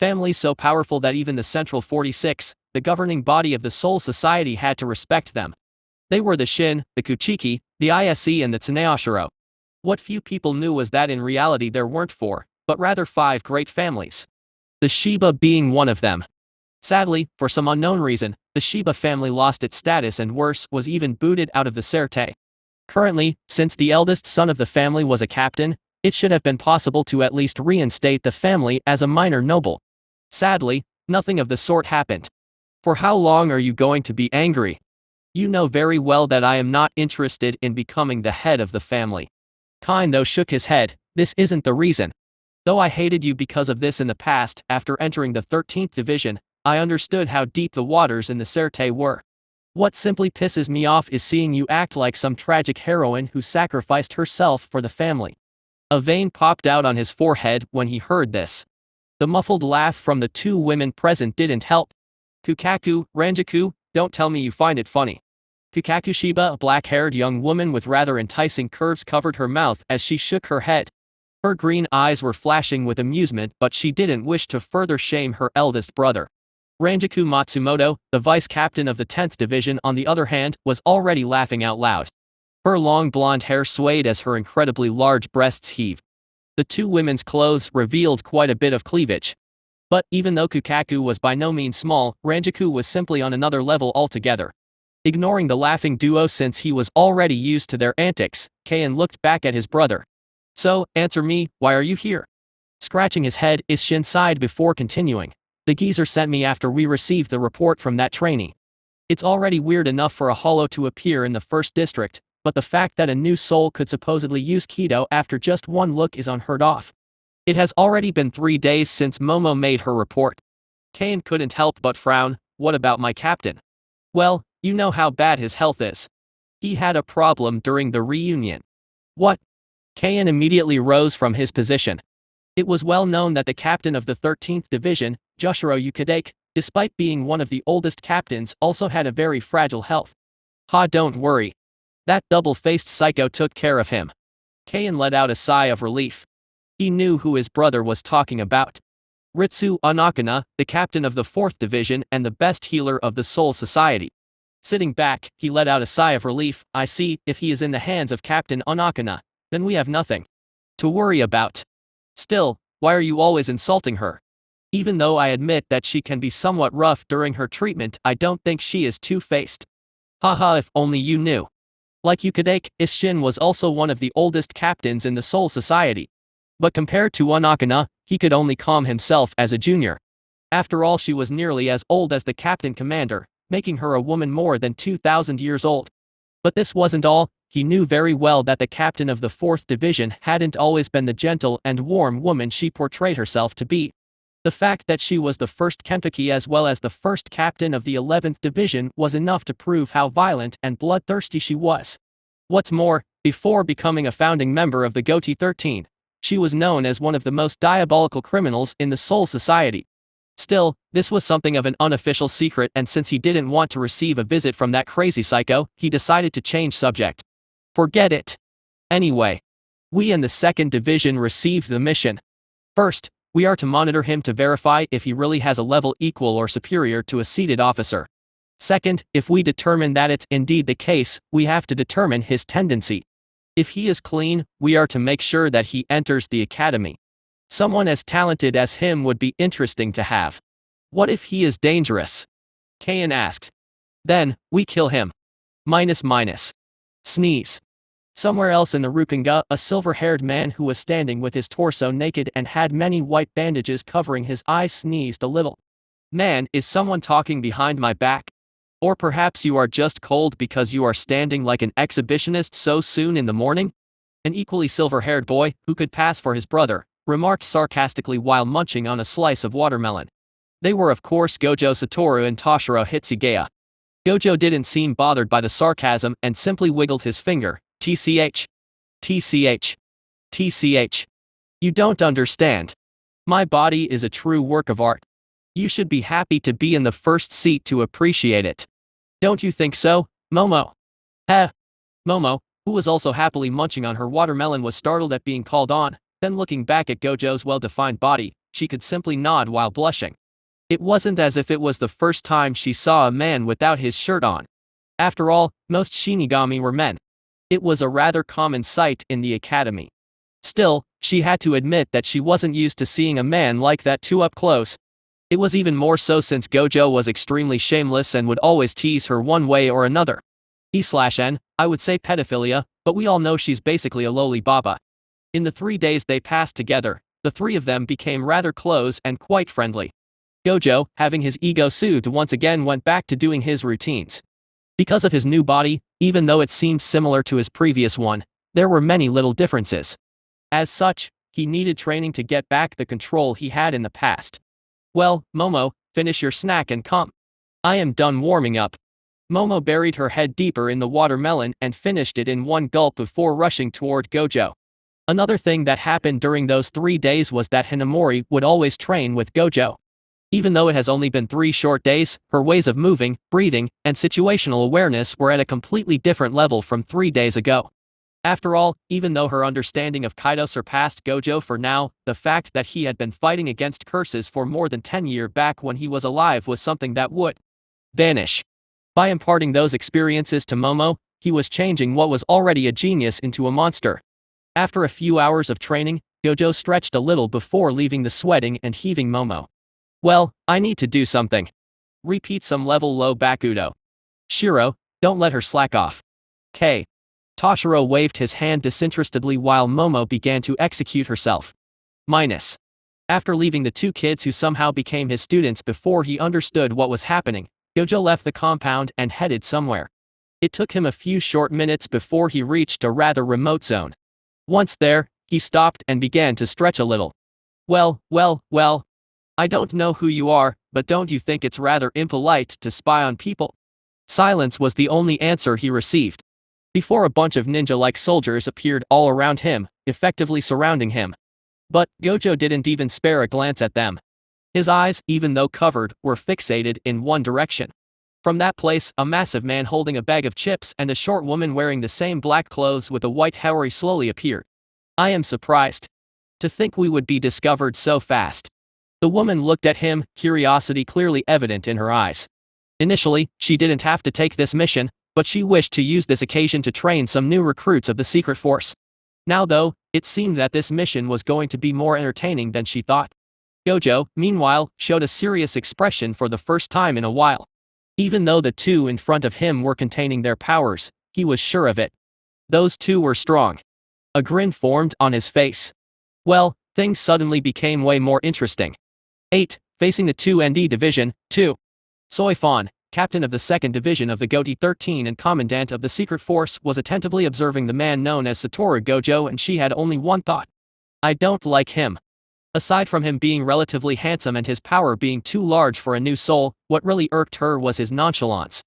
S1: Families so powerful that even the Central 46, the governing body of the Soul Society, had to respect them. They were the Shin, the Kuchiki, the ISE and the Tsuneoshiro. What few people knew was that in reality there weren't 4, but rather 5 great families. The Shiba being one of them. Sadly, for some unknown reason, the Shiba family lost its status and worse, was even booted out of the Serte. Currently, since the eldest son of the family was a captain, it should have been possible to at least reinstate the family as a minor noble. Sadly, nothing of the sort happened. For how long are you going to be angry? You know very well that I am not interested in becoming the head of the family. Kaindo shook his head. This isn't the reason. Though I hated you because of this in the past, after entering the 13th Division, I understood how deep the waters in the Serte were. What simply pisses me off is seeing you act like some tragic heroine who sacrificed herself for the family. A vein popped out on his forehead when he heard this. The muffled laugh from the 2 women present didn't help. Kukaku, Ranjaku, don't tell me you find it funny. Kukaku Shiba, a black-haired young woman with rather enticing curves, covered her mouth as she shook her head. Her green eyes were flashing with amusement, but she didn't wish to further shame her eldest brother. Ranjaku Matsumoto, the vice captain of the 10th Division on the other hand, was already laughing out loud. Her long blonde hair swayed as her incredibly large breasts heaved. The two women's clothes revealed quite a bit of cleavage. But even though Kukaku was by no means small, Ranjaku was simply on another level altogether. Ignoring the laughing duo since he was already used to their antics, Keian looked back at his brother. So, answer me, why are you here? Scratching his head, Isshin sighed before continuing. The geezer sent me after we received the report from that trainee. It's already weird enough for a hollow to appear in the first district, but the fact that a new soul could supposedly use Kido after just one look is unheard of. It has already been 3 days since Momo made her report. Keian couldn't help but frown. What about my captain? Well, you know how bad his health is. He had a problem during the reunion. What? Keian immediately rose from his position. It was well known that the captain of the 13th Division, Joshiro Yukidake, despite being one of the oldest captains, also had a very fragile health. Don't worry. That double-faced psycho took care of him. Keian let out a sigh of relief. He knew who his brother was talking about. Ritsu Onakana, the captain of the 4th Division and the best healer of the Soul Society. Sitting back, he let out a sigh of relief. I see, if he is in the hands of Captain Onakana, then we have nothing to worry about. Still, why are you always insulting her? Even though I admit that she can be somewhat rough during her treatment, I don't think she is two-faced. Haha, if only you knew. Like Yukidake, Isshin was also one of the oldest captains in the Soul Society. But compared to Onakana, he could only calm himself as a junior. After all, she was nearly as old as the captain commander, making her a woman more than 2,000 years old. But this wasn't all. He knew very well that the captain of the 4th Division hadn't always been the gentle and warm woman she portrayed herself to be. The fact that she was the first Kentucky as well as the first captain of the 11th Division was enough to prove how violent and bloodthirsty she was. What's more, before becoming a founding member of the Goti 13, she was known as one of the most diabolical criminals in the Soul Society. Still, this was something of an unofficial secret, and since he didn't want to receive a visit from that crazy psycho, he decided to change subject. Forget it. Anyway, we in the 2nd Division received the mission. First, we are to monitor him to verify if he really has a level equal or superior to a seated officer. Second, if we determine that it's indeed the case, we have to determine his tendency. If he is clean, we are to make sure that he enters the academy. Someone as talented as him would be interesting to have. What if he is dangerous? Keian asked. Then, we kill him. Minus. Sneeze. Somewhere else in the Rukanga, a silver-haired man who was standing with his torso naked and had many white bandages covering his eyes sneezed a little. Man, is someone talking behind my back? Or perhaps you are just cold because you are standing like an exhibitionist so soon in the morning? An equally silver-haired boy, who could pass for his brother, remarked sarcastically while munching on a slice of watermelon. They were of course Gojo SATORU and Toshiro Hitsugaya. Gojo didn't seem bothered by the sarcasm and simply wiggled his finger. TCH. You don't understand. My body is a true work of art. You should be happy to be in the first seat to appreciate it. Don't you think so, Momo? Momo, who was also happily munching on her watermelon, was startled at being called on, then looking back at Gojo's well-defined body, she could simply nod while blushing. It wasn't as if it was the first time she saw a man without his shirt on. After all, most Shinigami were men. It was a rather common sight in the academy. Still, she had to admit that she wasn't used to seeing a man like that too up close. It was even more so since Gojo was extremely shameless and would always tease her one way or another. E/N, I would say pedophilia, but we all know she's basically a lowly baba. In the 3 days they passed together, the three of them became rather close and quite friendly. Gojo, having his ego soothed once again, went back to doing his routines. Because of his new body, even though it seemed similar to his previous one, there were many little differences. As such, he needed training to get back the control he had in the past. Well, Momo, finish your snack and come. I am done warming up. Momo buried her head deeper in the watermelon and finished it in one gulp before rushing toward Gojo. Another thing that happened during those 3 days was that Hinamori would always train with Gojo. Even though it has only been 3 short days, her ways of moving, breathing, and situational awareness were at a completely different level from 3 days ago. After all, even though her understanding of Kaido surpassed Gojo for now, the fact that he had been fighting against curses for more than 10 years back when he was alive was something that would vanish. By imparting those experiences to Momo, he was changing what was already a genius into a monster. After a few hours of training, Gojo stretched a little before leaving the sweating and heaving Momo. Well, I need to do something. Repeat some level low Bakudo. Shiro, don't let her slack off. K. Toshiro waved his hand disinterestedly while Momo began to execute herself. Minus. After leaving the two kids who somehow became his students before he understood what was happening, Gojo left the compound and headed somewhere. It took him a few short minutes before he reached a rather remote zone. Once there, he stopped and began to stretch a little. Well, I don't know who you are, but don't you think it's rather impolite to spy on people? Silence was the only answer he received. Before a bunch of ninja-like soldiers appeared all around him, effectively surrounding him. But Gojo didn't even spare a glance at them. His eyes, even though covered, were fixated in one direction. From that place, a massive man holding a bag of chips and a short woman wearing the same black clothes with a white haori slowly appeared. I am surprised. To think we would be discovered so fast. The woman looked at him, curiosity clearly evident in her eyes. Initially, she didn't have to take this mission, but she wished to use this occasion to train some new recruits of the secret force. Now though, it seemed that this mission was going to be more entertaining than she thought. Gojo, meanwhile, showed a serious expression for the first time in a while. Even though the two in front of him were containing their powers, he was sure of it. Those two were strong. A grin formed on his face. Well, things suddenly became way more interesting. 8. Facing the 2ND Division, 2. Soifon, captain of the 2nd Division of the Goti 13 and commandant of the secret force, was attentively observing the man known as SATORU Gojo, and she had only one thought. I don't like him. Aside from him being relatively handsome and his power being too large for a new soul, what really irked her was his nonchalance.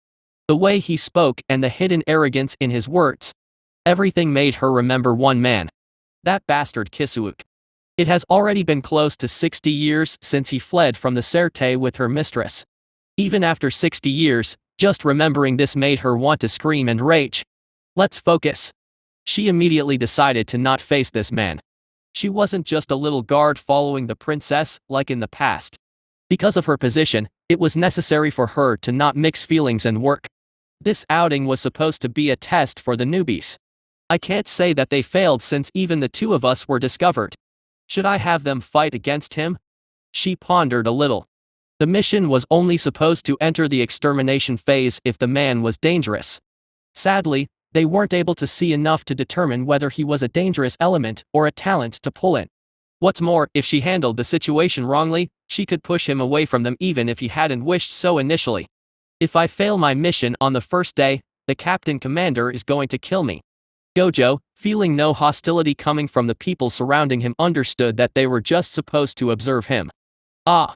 S1: The way he spoke and the hidden arrogance in his words. Everything made her remember one man. That bastard Kisuke. It has already been close to 60 years since he fled from the Serte with her mistress. Even after 60 years, just remembering this made her want to scream and rage. Let's focus. She immediately decided to not face this man. She wasn't just a little guard following the princess, like in the past. Because of her position, it was necessary for her to not mix feelings and work. This outing was supposed to be a test for the newbies. I can't say that they failed since even the two of us were discovered. Should I have them fight against him? She pondered a little. The mission was only supposed to enter the extermination phase if the man was dangerous. Sadly, they weren't able to see enough to determine whether he was a dangerous element or a talent to pull in. What's more, if she handled the situation wrongly, she could push him away from them even if he hadn't wished so initially. If I fail my mission on the first day, the captain commander is going to kill me. Gojo, feeling no hostility coming from the people surrounding him, understood that they were just supposed to observe him. Ah.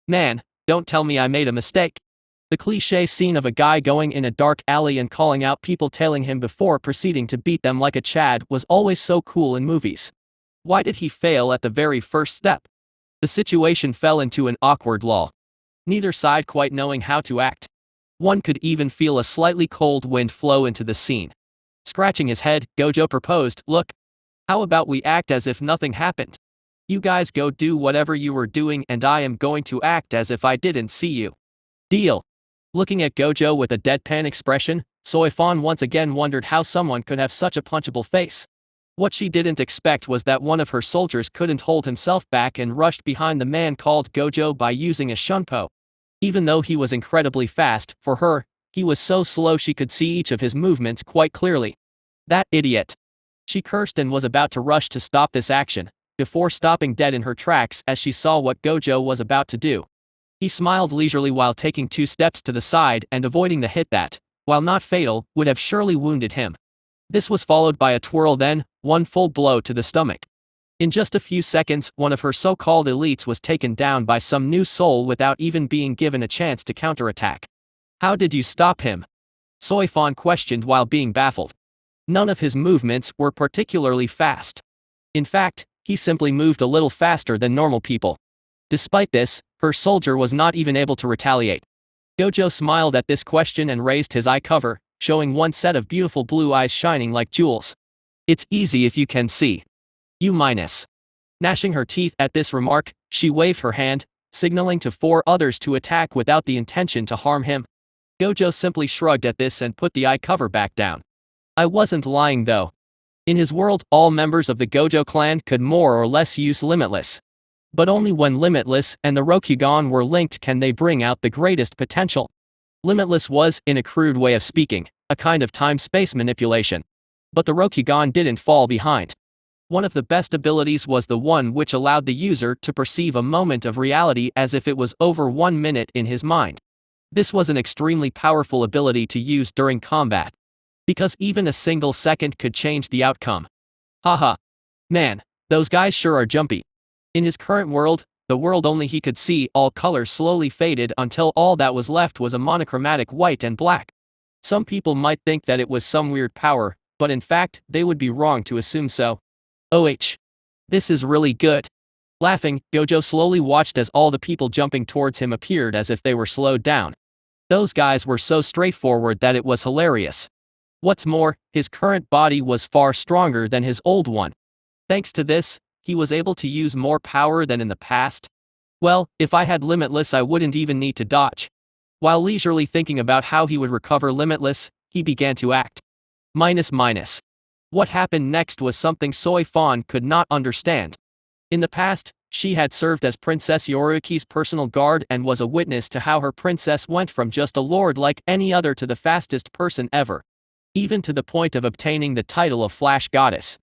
S1: Man, don't tell me I made a mistake. The cliché scene of a guy going in a dark alley and calling out people tailing him before proceeding to beat them like a Chad was always so cool in movies. Why did he fail at the very first step? The situation fell into an awkward lull. Neither side quite knowing how to act. One could even feel a slightly cold wind flow into the scene. Scratching his head, Gojo proposed, look. How about we act as if nothing happened? You guys go do whatever you were doing and I am going to act as if I didn't see you. Deal. Looking at Gojo with a deadpan expression, Soifon once again wondered how someone could have such a punchable face. What she didn't expect was that one of her soldiers couldn't hold himself back and rushed behind the man called Gojo by using a shunpo. Even though he was incredibly fast, for her, he was so slow she could see each of his movements quite clearly. That idiot. She cursed and was about to rush to stop this action, before stopping dead in her tracks as she saw what Gojo was about to do. He smiled leisurely while taking 2 steps to the side and avoiding the hit that, while not fatal, would have surely wounded him. This was followed by a twirl, then, one full blow to the stomach. In just a few seconds, one of her so-called elites was taken down by some new soul without even being given a chance to counterattack. How did you stop him? Soifon questioned while being baffled. None of his movements were particularly fast. In fact, he simply moved a little faster than normal people. Despite this, her soldier was not even able to retaliate. Gojo smiled at this question and raised his eye cover, showing one set of beautiful blue eyes shining like jewels. It's easy if you can see. You minus. Gnashing her teeth at this remark, she waved her hand, signaling to 4 others to attack without the intention to harm him. Gojo simply shrugged at this and put the eye cover back down. I wasn't lying though. In his world, all members of the Gojo clan could more or less use Limitless. But only when Limitless and the Rokugan were linked can they bring out the greatest potential. Limitless was, in a crude way of speaking, a kind of time-space manipulation. But the Rokugan didn't fall behind. One of the best abilities was the one which allowed the user to perceive a moment of reality as if it was over 1 minute in his mind. This was an extremely powerful ability to use during combat. Because even a single second could change the outcome. Haha. Man, those guys sure are jumpy. In his current world, the world only he could see, all colors slowly faded until all that was left was a monochromatic white and black. Some people might think that it was some weird power, but in fact, they would be wrong to assume so. This is really good. Laughing, Gojo slowly watched as all the people jumping towards him appeared as if they were slowed down. Those guys were so straightforward that it was hilarious. What's more, his current body was far stronger than his old one. Thanks to this, he was able to use more power than in the past. Well, if I had Limitless I wouldn't even need to dodge. While leisurely thinking about how he would recover Limitless, he began to act. Minus. What happened next was something Soy Fawn could not understand. In the past, she had served as Princess Yoruiki's personal guard and was a witness to how her princess went from just a lord like any other to the fastest person ever. Even to the point of obtaining the title of Flash Goddess.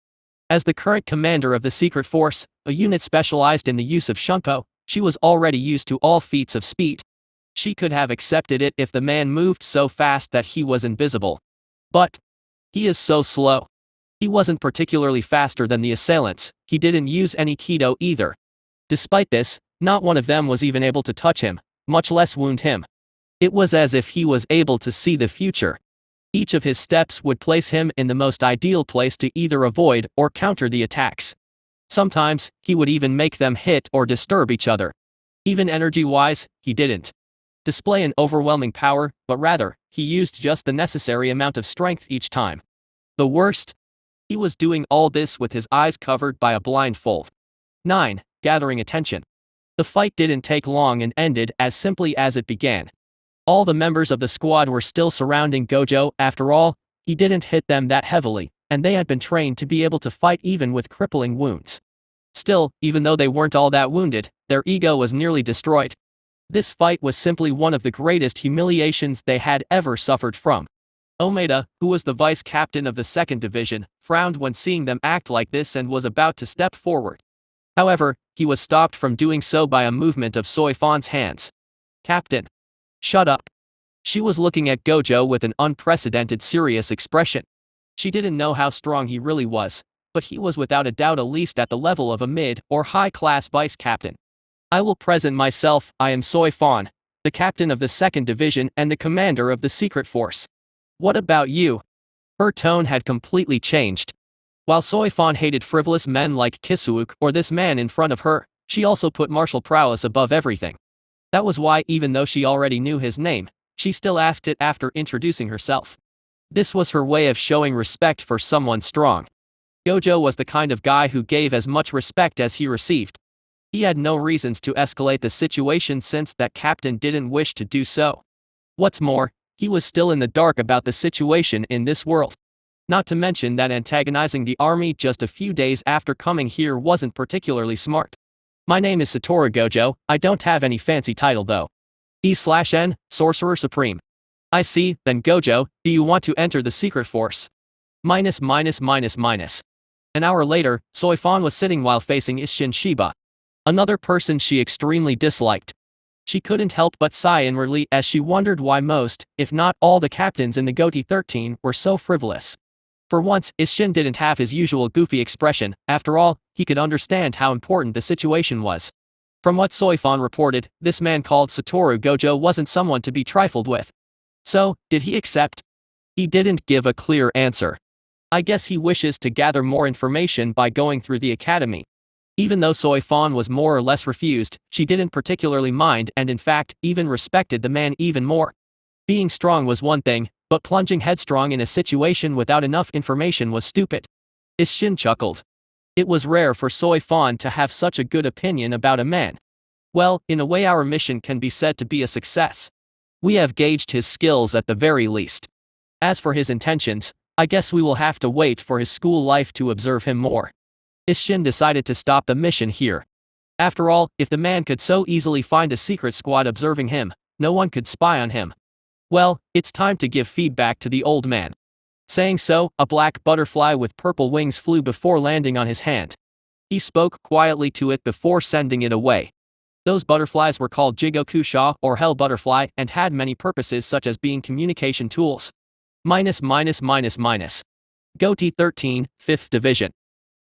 S1: As the current commander of the Secret Force, a unit specialized in the use of Shunpo, she was already used to all feats of speed. She could have accepted it if the man moved so fast that he was invisible. But he is so slow. He wasn't particularly faster than the assailants, he didn't use any Kido either. Despite this, not one of them was even able to touch him, much less wound him. It was as if he was able to see the future. Each of his steps would place him in the most ideal place to either avoid or counter the attacks. Sometimes, he would even make them hit or disturb each other. Even energy-wise, he didn't display an overwhelming power, but rather, he used just the necessary amount of strength each time. The worst? He was doing all this with his eyes covered by a blindfold. 9. Gathering attention. The fight didn't take long and ended as simply as it began. All the members of the squad were still surrounding Gojo. After all, he didn't hit them that heavily, and they had been trained to be able to fight even with crippling wounds. Still, even though they weren't all that wounded, their ego was nearly destroyed. This fight was simply one of the greatest humiliations they had ever suffered from. Omeda, who was the vice captain of the 2nd Division, frowned when seeing them act like this and was about to step forward. However, he was stopped from doing so by a movement of Soy Fawn's hands. Captain. Shut up. She was looking at Gojo with an unprecedented serious expression. She didn't know how strong he really was, but he was without a doubt at least at the level of a mid or high-class vice captain. I will present myself, I am Soy Fawn, the captain of the 2nd Division and the commander of the Secret Force. What about you? Her tone had completely changed. While Soy Fawn hated frivolous men like Kisuke or this man in front of her, she also put martial prowess above everything. That was why, even though she already knew his name, she still asked it after introducing herself. This was her way of showing respect for someone strong. Gojo was the kind of guy who gave as much respect as he received. He had no reasons to escalate the situation since that captain didn't wish to do so. What's more, he was still in the dark about the situation in this world. Not to mention that antagonizing the army just a few days after coming here wasn't particularly smart. My name is SATORU Gojo, I don't have any fancy title though. E/N, Sorcerer Supreme. I see, then Gojo, do you want to enter the Secret Force? Minus. An hour later, Soy Fawn was sitting while facing Isshin Shiba. Another person she extremely disliked. She couldn't help but sigh inwardly as she wondered why most, if not all the captains in the Goti 13 were so frivolous. For once, Isshin didn't have his usual goofy expression. After all, he could understand how important the situation was. From what Soy Fawn reported, this man called SATORU Gojo wasn't someone to be trifled with. So, did he accept? He didn't give a clear answer. I guess he wishes to gather more information by going through the academy. Even though Soy Fawn was more or less refused, she didn't particularly mind and in fact, even respected the man even more. Being strong was one thing, but plunging headstrong in a situation without enough information was stupid. Isshin chuckled. It was rare for Soy Fawn to have such a good opinion about a man. Well, in a way our mission can be said to be a success. We have gauged his skills at the very least. As for his intentions, I guess we will have to wait for his school life to observe him more. Isshin decided to stop the mission here. After all, if the man could so easily find a secret squad observing him, no one could spy on him. Well, it's time to give feedback to the old man. Saying so, a black butterfly with purple wings flew before landing on his hand. He spoke quietly to it before sending it away. Those butterflies were called Jigokusha or Hell Butterfly and had many purposes such as being communication tools. Goti 13, 5th Division.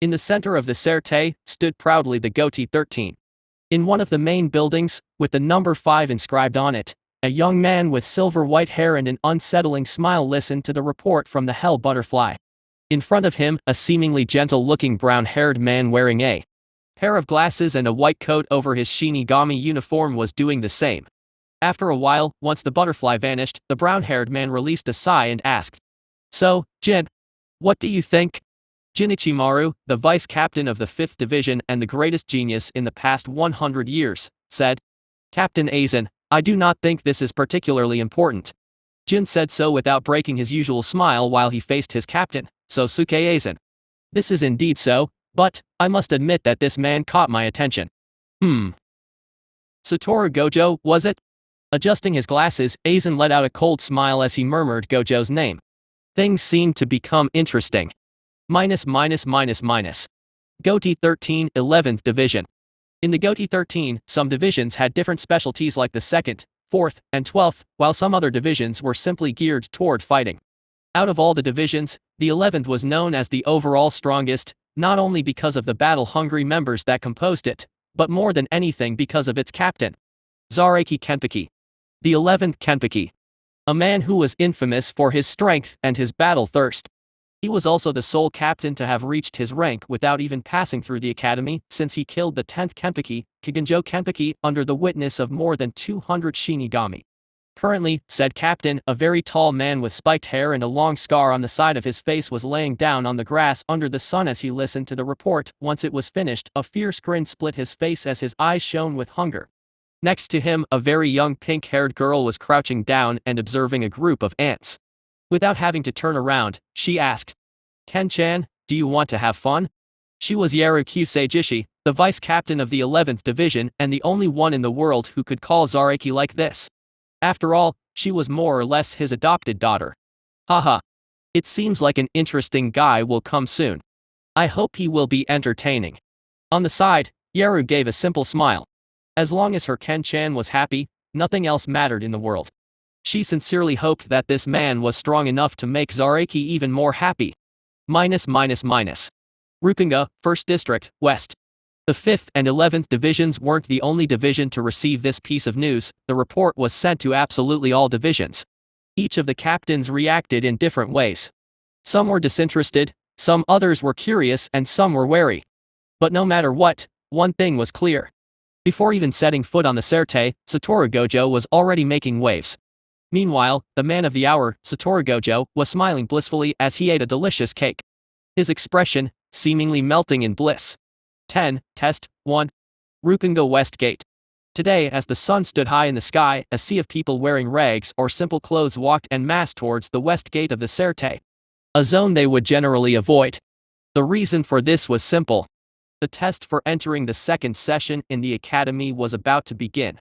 S1: In the center of the Serte, stood proudly the Goti 13. In one of the main buildings, with the number 5 inscribed on it, a young man with silver-white hair and an unsettling smile listened to the report from the Hell Butterfly. In front of him, a seemingly gentle-looking brown-haired man wearing a pair of glasses and a white coat over his Shinigami uniform was doing the same. After a while, once the butterfly vanished, the brown-haired man released a sigh and asked, "So, Jin, what do you think?" Jinichimaru, the vice captain of the 5th Division and the greatest genius in the past 100 years, said, "Captain Aizen, I do not think this is particularly important." Jin said so without breaking his usual smile while he faced his captain, Sosuke Aizen. "This is indeed so, but I must admit that this man caught my attention." "SATORU Gojo, was it?" Adjusting his glasses, Aizen let out a cold smile as he murmured Gojo's name. Things seemed to become interesting. Goti 13, 11th Division. In the Goti 13, some divisions had different specialties like the 2nd, 4th, and 12th, while some other divisions were simply geared toward fighting. Out of all the divisions, the 11th was known as the overall strongest, not only because of the battle-hungry members that composed it, but more than anything because of its captain, Zareki Kenpeki. The 11th Kenpeki. A man who was infamous for his strength and his battle thirst. He was also the sole captain to have reached his rank without even passing through the academy, since he killed the 10th Kenpeki, Kigenjo Kenpeki, under the witness of more than 200 Shinigami. Currently, said captain, a very tall man with spiked hair and a long scar on the side of his face, was laying down on the grass under the sun as he listened to the report. Once it was finished, a fierce grin split his face as his eyes shone with hunger. Next to him, a very young pink-haired girl was crouching down and observing a group of ants. Without having to turn around, she asked, "Ken-chan, do you want to have fun?" She was Yaru Kuseijishi, the vice captain of the 11th Division and the only one in the world who could call Zareki like this. After all, she was more or less his adopted daughter. Haha. It seems like an interesting guy will come soon. I hope he will be entertaining. On the side, Yaru gave a simple smile. As long as her Ken-chan was happy, nothing else mattered in the world. She sincerely hoped that this man was strong enough to make Zareki even more happy. Rukunga, 1st District, West. The 5th and 11th Divisions weren't the only division to receive this piece of news. The report was sent to absolutely all divisions. Each of the captains reacted in different ways. Some were disinterested, some others were curious, and some were wary. But no matter what, one thing was clear. Before even setting foot on the Serte, SATORU Gojo was already making waves. Meanwhile, the man of the hour, SATORU Gojo, was smiling blissfully as he ate a delicious cake. His expression, seemingly melting in bliss. 10, Test, 1. Rukunga West Gate. Today, as the sun stood high in the sky, a sea of people wearing rags or simple clothes walked en masse towards the west gate of the Serte. A zone they would generally avoid. The reason for this was simple. The test for entering the second session in the academy was about to begin.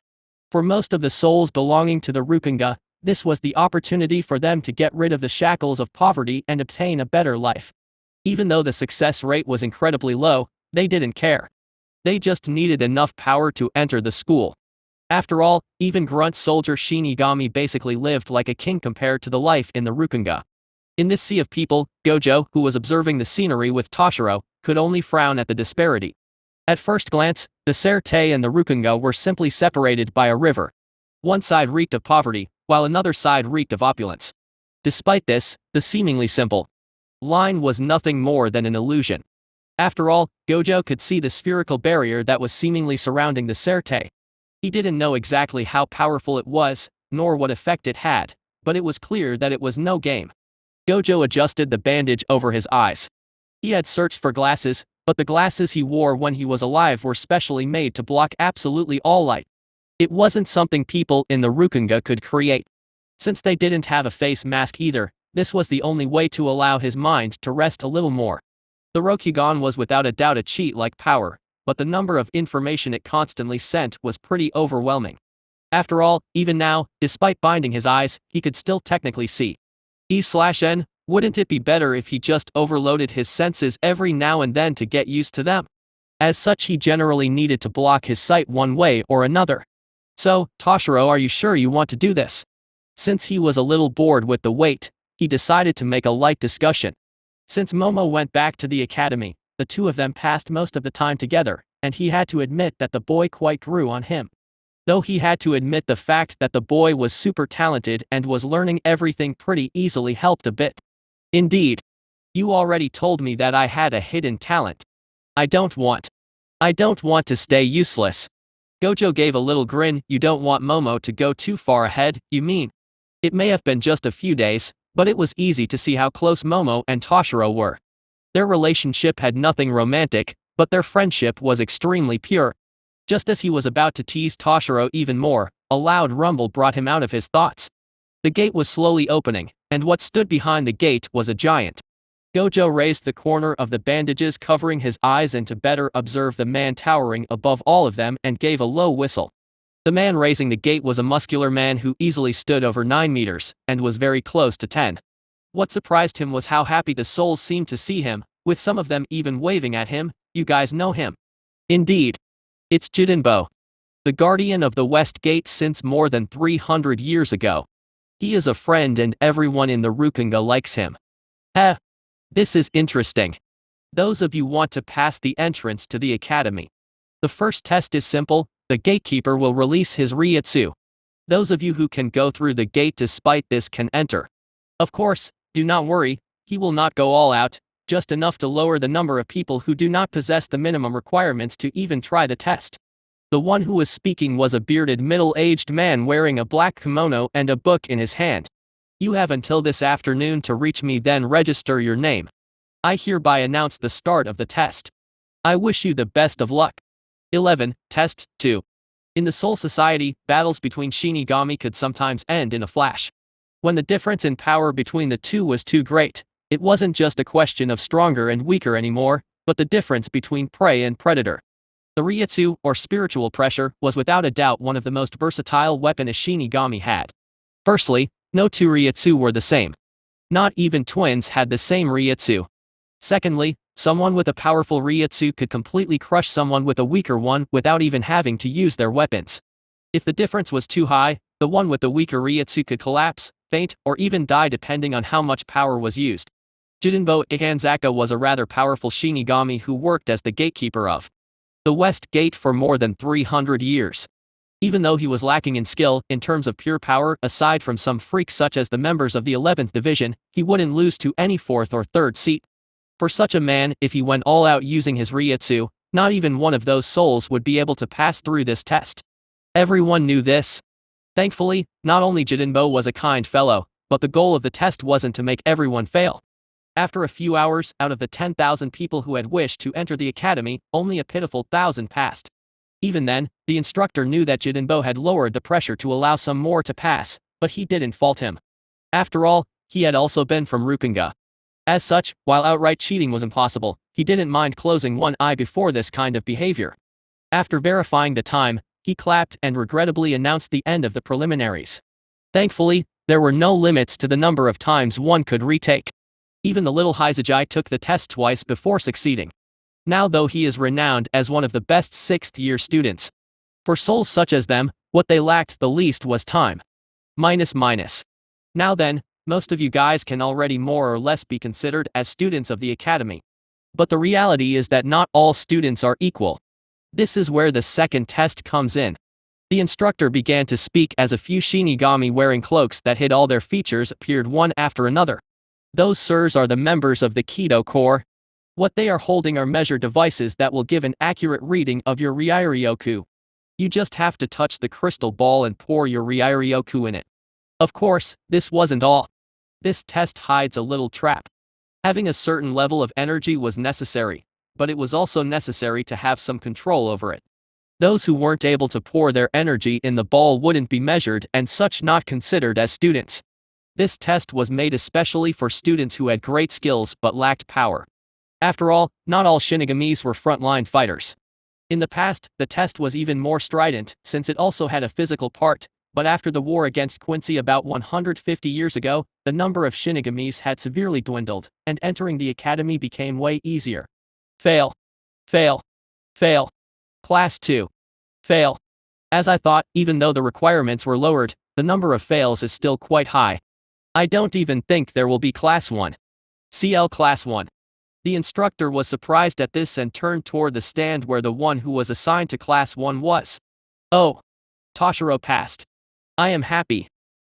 S1: For most of the souls belonging to the Rukunga, this was the opportunity for them to get rid of the shackles of poverty and obtain a better life. Even though the success rate was incredibly low, they didn't care. They just needed enough power to enter the school. After all, even grunt soldier Shinigami basically lived like a king compared to the life in the Rukunga. In this sea of people, Gojo, who was observing the scenery with Toshiro, could only frown at the disparity. At first glance, the Serte and the Rukunga were simply separated by a river. One side reeked of poverty, while another side reeked of opulence. Despite this, the seemingly simple line was nothing more than an illusion. After all, Gojo could see the spherical barrier that was seemingly surrounding the Serte. He didn't know exactly how powerful it was, nor what effect it had, but it was clear that it was no game. Gojo adjusted the bandage over his eyes. He had searched for glasses, but the glasses he wore when he was alive were specially made to block absolutely all light. It wasn't something people in the Rukunga could create. Since they didn't have a face mask either, this was the only way to allow his mind to rest a little more. The Rokugan was without a doubt a cheat-like power, but the number of information it constantly sent was pretty overwhelming. After all, even now, despite binding his eyes, he could still technically see. E/N, wouldn't it be better if he just overloaded his senses every now and then to get used to them? As such, he generally needed to block his sight one way or another. So, Toshiro, are you sure you want to do this? Since he was a little bored with the wait, he decided to make a light discussion. Since Momo went back to the academy, the two of them passed most of the time together, and he had to admit that the boy quite grew on him. Though he had to admit the fact that the boy was super talented and was learning everything pretty easily helped a bit. Indeed. You already told me that I had a hidden talent. I don't want to stay useless. Gojo gave a little grin. You don't want Momo to go too far ahead, you mean? It may have been just a few days, but it was easy to see how close Momo and Toshiro were. Their relationship had nothing romantic, but their friendship was extremely pure. Just as he was about to tease Toshiro even more, a loud rumble brought him out of his thoughts. The gate was slowly opening, and what stood behind the gate was a giant. Gojo raised the corner of the bandages covering his eyes and to better observe the man towering above all of them and gave a low whistle. The man raising the gate was a muscular man who easily stood over 9 meters, and was very close to 10. What surprised him was how happy the souls seemed to see him, with some of them even waving at him. You guys know him. Indeed. It's Jidenbo, the guardian of the West Gate since more than 300 years ago. He is a friend and everyone in the Rukunga likes him. This is interesting. Those of you want to pass the entrance to the academy. The first test is simple. The gatekeeper will release his Ryutsu. Those of you who can go through the gate despite this can enter. Of course, do not worry, he will not go all out, just enough to lower the number of people who do not possess the minimum requirements to even try the test. The one who was speaking was a bearded middle-aged man wearing a black kimono and a book in his hand. You have until this afternoon to reach me, then register your name. I hereby announce the start of the test. I wish you the best of luck. 11. Test 2. In the Soul Society, battles between Shinigami could sometimes end in a flash. When the difference in power between the two was too great, it wasn't just a question of stronger and weaker anymore, but the difference between prey and predator. The Ryutsu, or spiritual pressure, was without a doubt one of the most versatile weapons a Shinigami had. Firstly, no two Ryutsu were the same. Not even twins had the same Ryutsu. Secondly, someone with a powerful Ryutsu could completely crush someone with a weaker one without even having to use their weapons. If the difference was too high, the one with the weaker Ryutsu could collapse, faint, or even die depending on how much power was used. Jidenbo Ikanzaka was a rather powerful Shinigami who worked as the gatekeeper of the West Gate for more than 300 years. Even though he was lacking in skill, in terms of pure power, aside from some freaks such as the members of the 11th Division, he wouldn't lose to any 4th or 3rd seat. For such a man, if he went all out using his Ryutsu, not even one of those souls would be able to pass through this test. Everyone knew this. Thankfully, not only Jidenbo was a kind fellow, but the goal of the test wasn't to make everyone fail. After a few hours, out of the 10,000 people who had wished to enter the academy, only a pitiful 1,000 passed. Even then, the instructor knew that Jidenbo had lowered the pressure to allow some more to pass, but he didn't fault him. After all, he had also been from Rukunga. As such, while outright cheating was impossible, he didn't mind closing one eye before this kind of behavior. After verifying the time, he clapped and regrettably announced the end of the preliminaries. Thankfully, there were no limits to the number of times one could retake. Even the little Hizajai took the test twice before succeeding. Now though he is renowned as one of the best 6th-year students. For souls such as them, what they lacked the least was time. Now then, most of you guys can already more or less be considered as students of the academy. But the reality is that not all students are equal. This is where the second test comes in. The instructor began to speak as a few Shinigami wearing cloaks that hid all their features appeared one after another. Those sirs are the members of the Kido Corps. What they are holding are measure devices that will give an accurate reading of your Ryairyoku. You just have to touch the crystal ball and pour your Ryairyoku in it. Of course, this wasn't all. This test hides a little trap. Having a certain level of energy was necessary, but it was also necessary to have some control over it. Those who weren't able to pour their energy in the ball wouldn't be measured and such not considered as students. This test was made especially for students who had great skills but lacked power. After all, not all Shinigamis were frontline fighters. In the past, the test was even more strident, since it also had a physical part, but after the war against Quincy about 150 years ago, the number of Shinigamis had severely dwindled, and entering the academy became way easier. Fail. Fail. Fail. Class 2. Fail. As I thought, even though the requirements were lowered, the number of fails is still quite high. I don't even think there will be Class 1. CL Class 1. The instructor was surprised at this and turned toward the stand where the one who was assigned to Class 1 was. Oh. Toshiro passed. I am happy.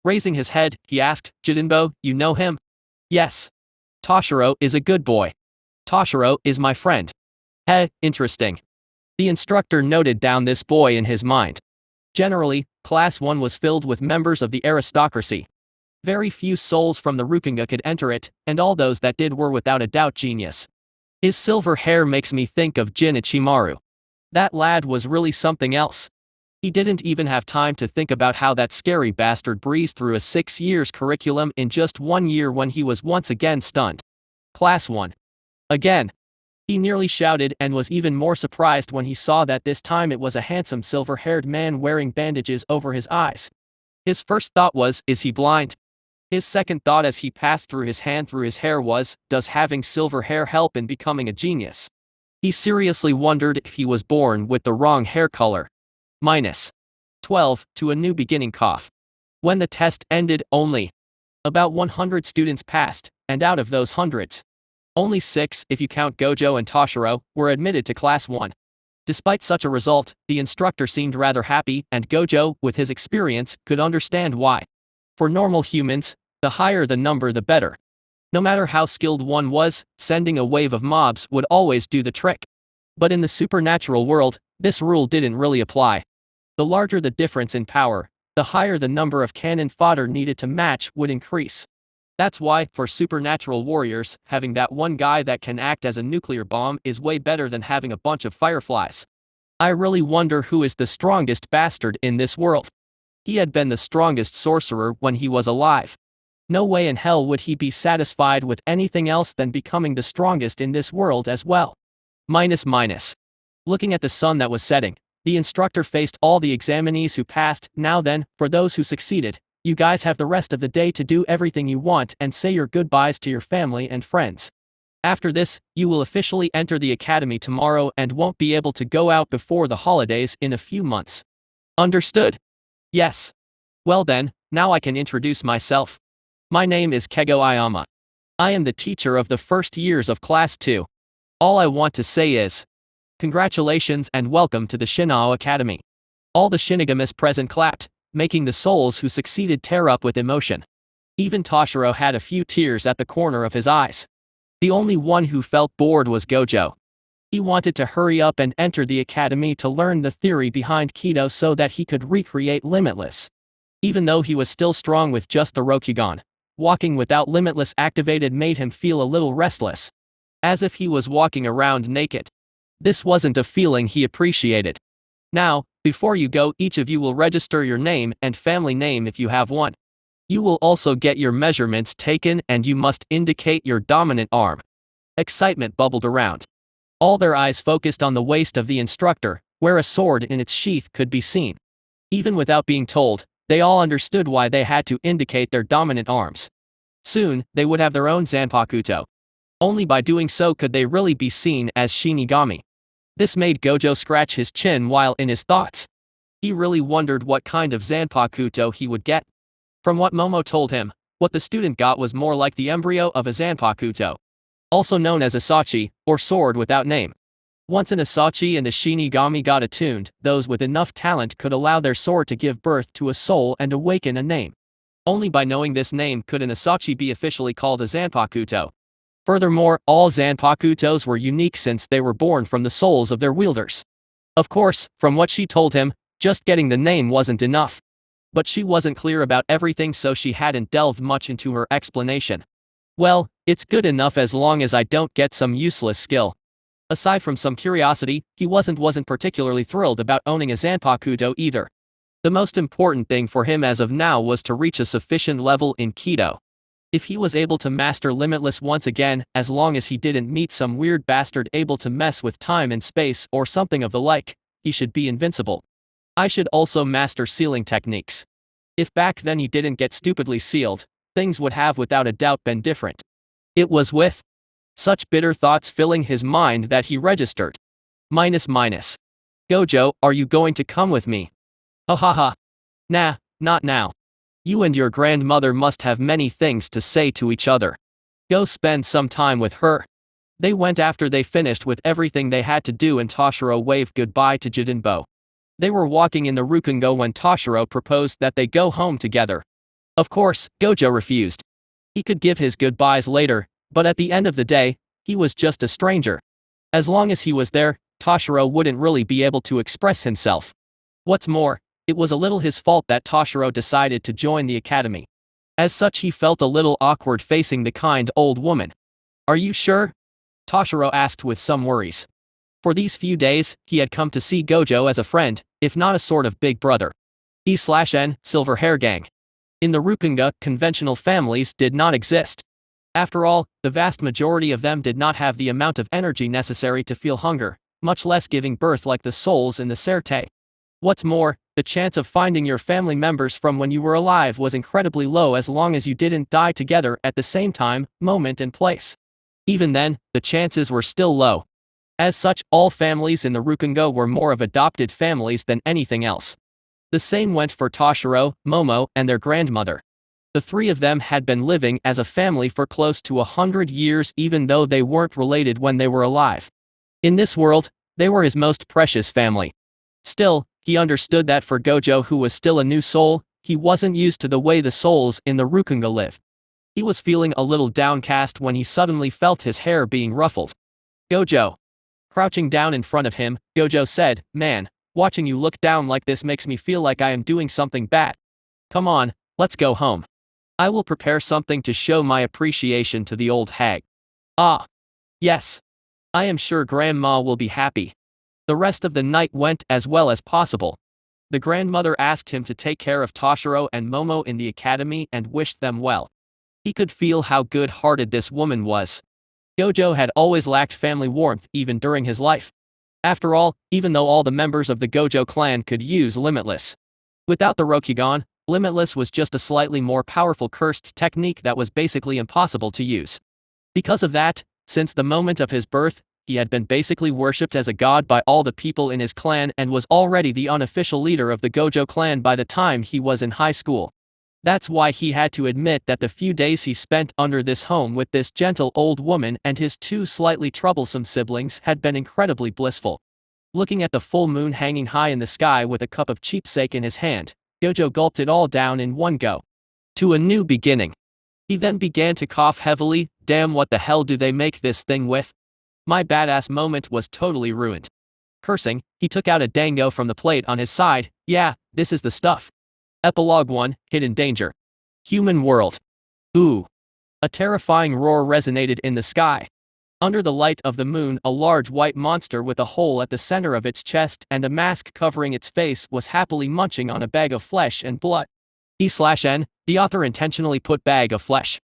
S1: Raising his head, he asked, Jidinbo, you know him? Yes. Toshiro is a good boy. Toshiro is my friend. Interesting. The instructor noted down this boy in his mind. Generally, Class 1 was filled with members of the aristocracy. Very few souls from the Rukinga could enter it, and all those that did were without a doubt genius. His silver hair makes me think of Jin Ichimaru. That lad was really something else. He didn't even have time to think about how that scary bastard breezed through a 6 years curriculum in just 1 year when he was once again stunned. Class 1. Again. He nearly shouted and was even more surprised when he saw that this time it was a handsome silver-haired man wearing bandages over his eyes. His first thought was, is he blind? His second thought as he passed through his hand through his hair was, does having silver hair help in becoming a genius? He seriously wondered if he was born with the wrong hair color. -12 to a new beginning cough. When the test ended, only about 100 students passed, and out of those hundreds, only 6, if you count Gojo and Toshiro, were admitted to Class 1. Despite such a result, the instructor seemed rather happy, and Gojo, with his experience, could understand why. For normal humans, the higher the number the better. No matter how skilled one was, sending a wave of mobs would always do the trick. But in the supernatural world, this rule didn't really apply. The larger the difference in power, the higher the number of cannon fodder needed to match would increase. That's why, for supernatural warriors, having that one guy that can act as a nuclear bomb is way better than having a bunch of fireflies. I really wonder who is the strongest bastard in this world. He had been the strongest sorcerer when he was alive. No way in hell would he be satisfied with anything else than becoming the strongest in this world as well. Looking at the sun that was setting, the instructor faced all the examinees who passed. Now then, for those who succeeded, you guys have the rest of the day to do everything you want and say your goodbyes to your family and friends. After this, you will officially enter the academy tomorrow and won't be able to go out before the holidays in a few months. Understood? Yes. Well then, now I can introduce myself. My name is Kego Ayama. I am the teacher of the first years of Class 2. All I want to say is, congratulations and welcome to the Shinao Academy. All the Shinigamis present clapped, making the souls who succeeded tear up with emotion. Even Toshiro had a few tears at the corner of his eyes. The only one who felt bored was Gojo. He wanted to hurry up and enter the academy to learn the theory behind Kido so that he could recreate Limitless. Even though he was still strong with just the Rokugan, walking without Limitless activated made him feel a little restless. As if he was walking around naked. This wasn't a feeling he appreciated. Now, before you go, each of you will register your name and family name if you have one. You will also get your measurements taken and you must indicate your dominant arm. Excitement bubbled around. All their eyes focused on the waist of the instructor, where a sword in its sheath could be seen. Even without being told, they all understood why they had to indicate their dominant arms. Soon, they would have their own Zanpakuto. Only by doing so could they really be seen as Shinigami. This made Gojo scratch his chin while in his thoughts. He really wondered what kind of Zanpakuto he would get. From what Momo told him, what the student got was more like the embryo of a Zanpakuto. Also known as Asachi, or sword without name. Once an Asachi and a Shinigami got attuned, those with enough talent could allow their sword to give birth to a soul and awaken a name. Only by knowing this name could an Asachi be officially called a Zanpakuto. Furthermore, all Zanpakutos were unique since they were born from the souls of their wielders. Of course, from what she told him, just getting the name wasn't enough. But she wasn't clear about everything, so she hadn't delved much into her explanation. Well, it's good enough as long as I don't get some useless skill. Aside from some curiosity, he wasn't particularly thrilled about owning a Zanpakuto either. The most important thing for him as of now was to reach a sufficient level in Kido. If he was able to master Limitless once again, as long as he didn't meet some weird bastard able to mess with time and space or something of the like, he should be invincible. I should also master sealing techniques. If back then he didn't get stupidly sealed, things would have without a doubt been different. It was with such bitter thoughts filling his mind that he registered. Gojo, are you going to come with me? Ha ha ha. Nah, not now. You and your grandmother must have many things to say to each other. Go spend some time with her. They went after they finished with everything they had to do and Toshiro waved goodbye to Jidinbo. They were walking in the Rukungo when Toshiro proposed that they go home together. Of course, Gojo refused. He could give his goodbyes later, but at the end of the day, he was just a stranger. As long as he was there, Toshiro wouldn't really be able to express himself. What's more, it was a little his fault that Toshiro decided to join the academy. As such, he felt a little awkward facing the kind old woman. Are you sure? Toshiro asked with some worries. For these few days, he had come to see Gojo as a friend, if not a sort of big brother. E/N, Silver Hair Gang. In the Rukunga, conventional families did not exist. After all, the vast majority of them did not have the amount of energy necessary to feel hunger, much less giving birth like the souls in the Serte. What's more, the chance of finding your family members from when you were alive was incredibly low as long as you didn't die together at the same time, moment and place. Even then, the chances were still low. As such, all families in the Rukungo were more of adopted families than anything else. The same went for Toshiro, Momo, and their grandmother. The three of them had been living as a family for close to 100 years even though they weren't related when they were alive. In this world, they were his most precious family. Still, he understood that for Gojo, who was still a new soul, he wasn't used to the way the souls in the Rukunga live. He was feeling a little downcast when he suddenly felt his hair being ruffled. Gojo. Crouching down in front of him, Gojo said, "Man, watching you look down like this makes me feel like I am doing something bad. Come on, let's go home. I will prepare something to show my appreciation to the old hag." Ah. Yes. I am sure Grandma will be happy. The rest of the night went as well as possible. The grandmother asked him to take care of Toshiro and Momo in the academy and wished them well. He could feel how good-hearted this woman was. Gojo had always lacked family warmth even during his life. After all, even though all the members of the Gojo clan could use Limitless. Without the Rokugan, Limitless was just a slightly more powerful cursed technique that was basically impossible to use. Because of that, since the moment of his birth, he had been basically worshipped as a god by all the people in his clan and was already the unofficial leader of the Gojo clan by the time he was in high school. That's why he had to admit that the few days he spent under this home with this gentle old woman and his two slightly troublesome siblings had been incredibly blissful. Looking at the full moon hanging high in the sky with a cup of cheapsake in his hand, Gojo gulped it all down in one go. To a new beginning. He then began to cough heavily. Damn, what the hell do they make this thing with? My badass moment was totally ruined. Cursing, he took out a dango from the plate on his side. Yeah, this is the stuff. Epilogue 1, Hidden Danger. Human world. Ooh. A terrifying roar resonated in the sky. Under the light of the moon, a large white monster with a hole at the center of its chest and a mask covering its face was happily munching on a bag of flesh and blood. E/N, the author intentionally put bag of flesh.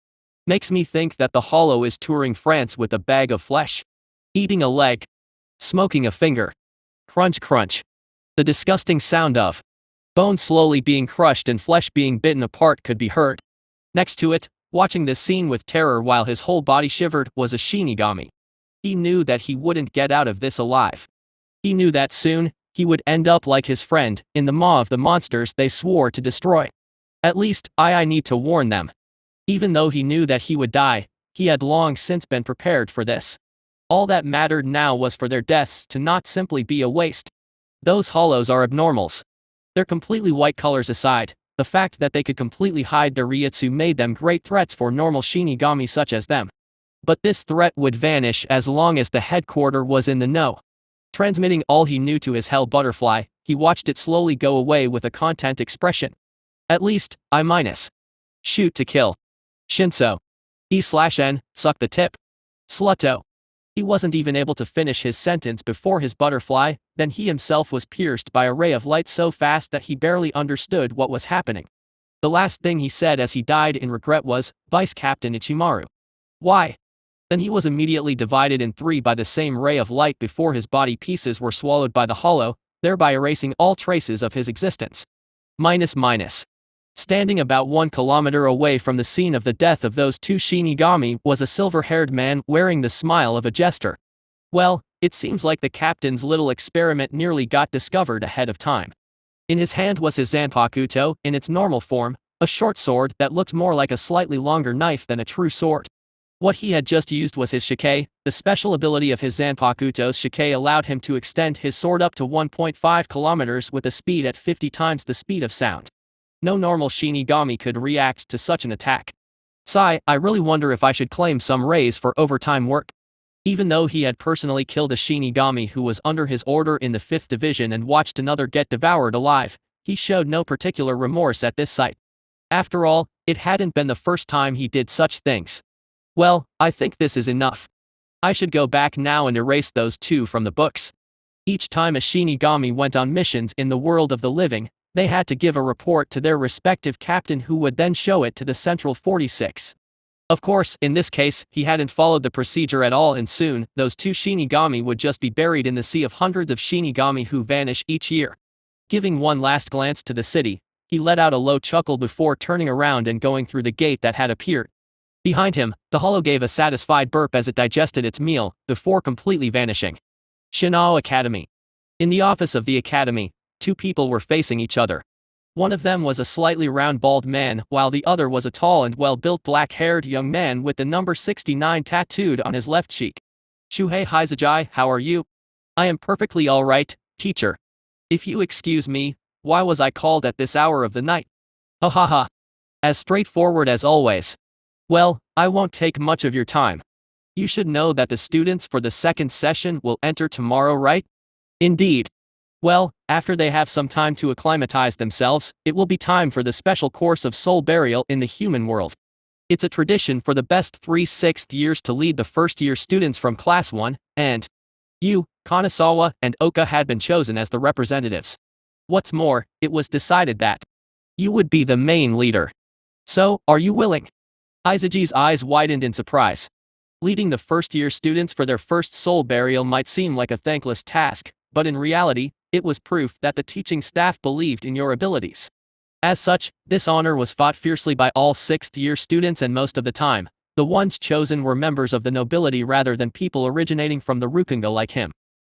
S1: Makes me think that the Hollow is touring France with a bag of flesh. Eating a leg. Smoking a finger. Crunch crunch. The disgusting sound of bone slowly being crushed and flesh being bitten apart could be heard. Next to it, watching this scene with terror while his whole body shivered, was a Shinigami. He knew that he wouldn't get out of this alive. He knew that soon, he would end up like his friend, in the maw of the monsters they swore to destroy. At least, I need to warn them. Even though he knew that he would die, he had long since been prepared for this. All that mattered now was for their deaths to not simply be a waste. Those hollows are abnormals. Their completely white colors aside, the fact that they could completely hide their Ryutsu made them great threats for normal Shinigami such as them. But this threat would vanish as long as the headquarter was in the know. Transmitting all he knew to his hell butterfly, he watched it slowly go away with a content expression. At least, I-. Shoot to kill. Shinso. E/N, suck the tip. Slutto. He wasn't even able to finish his sentence before his butterfly, then he himself was pierced by a ray of light so fast that he barely understood what was happening. The last thing he said as he died in regret was, "Vice Captain Ichimaru." Why? Then he was immediately divided in three by the same ray of light before his body pieces were swallowed by the hollow, thereby erasing all traces of his existence. Standing about 1 kilometer away from the scene of the death of those two Shinigami was a silver-haired man wearing the smile of a jester. Well, it seems like the captain's little experiment nearly got discovered ahead of time. In his hand was his Zanpakuto, in its normal form, a short sword that looked more like a slightly longer knife than a true sword. What he had just used was his shike. The special ability of his Zanpakuto's shike allowed him to extend his sword up to 1.5 kilometers with a speed at 50 times the speed of sound. No normal Shinigami could react to such an attack. Sigh, I really wonder if I should claim some raise for overtime work. Even though he had personally killed a Shinigami who was under his order in the 5th division and watched another get devoured alive, he showed no particular remorse at this sight. After all, it hadn't been the first time he did such things. Well, I think this is enough. I should go back now and erase those two from the books. Each time a Shinigami went on missions in the world of the living, they had to give a report to their respective captain who would then show it to the Central 46. Of course, in this case, he hadn't followed the procedure at all, and soon, those two Shinigami would just be buried in the sea of hundreds of Shinigami who vanish each year. Giving one last glance to the city, he let out a low chuckle before turning around and going through the gate that had appeared. Behind him, the hollow gave a satisfied burp as it digested its meal, before completely vanishing. Shinao Academy. In the office of the academy, two people were facing each other. One of them was a slightly round bald man, while the other was a tall and well-built black-haired young man with the number 69 tattooed on his left cheek. Shuhei Haizajai, how are you? I am perfectly alright, teacher. If you excuse me, why was I called at this hour of the night? Ha ha ha. As straightforward as always. Well, I won't take much of your time. You should know that the students for the second session will enter tomorrow, right? Indeed. Well, after they have some time to acclimatize themselves, it will be time for the special course of soul burial in the human world. It's a tradition for the best 3 6th years to lead the first-year students from Class 1, and you, Kanazawa, and Oka had been chosen as the representatives. What's more, it was decided that you would be the main leader. So, are you willing? Izaji's eyes widened in surprise. Leading the first-year students for their first soul burial might seem like a thankless task, but in reality, it was proof that the teaching staff believed in your abilities. As such, this honor was fought fiercely by all 6th-year students, and most of the time, the ones chosen were members of the nobility rather than people originating from the Rukunga like him.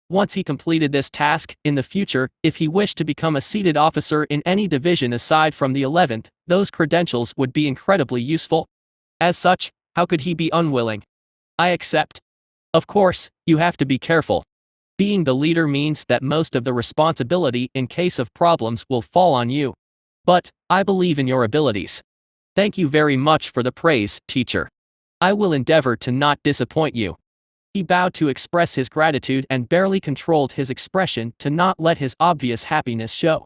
S1: Once he completed this task, in the future, if he wished to become a seated officer in any division aside from the 11th, those credentials would be incredibly useful. As such, how could he be unwilling? I accept. Of course, you have to be careful. Being the leader means that most of the responsibility in case of problems will fall on you. But, I believe in your abilities. Thank you very much for the praise, teacher. I will endeavor to not disappoint you. He bowed to express his gratitude and barely controlled his expression to not let his obvious happiness show.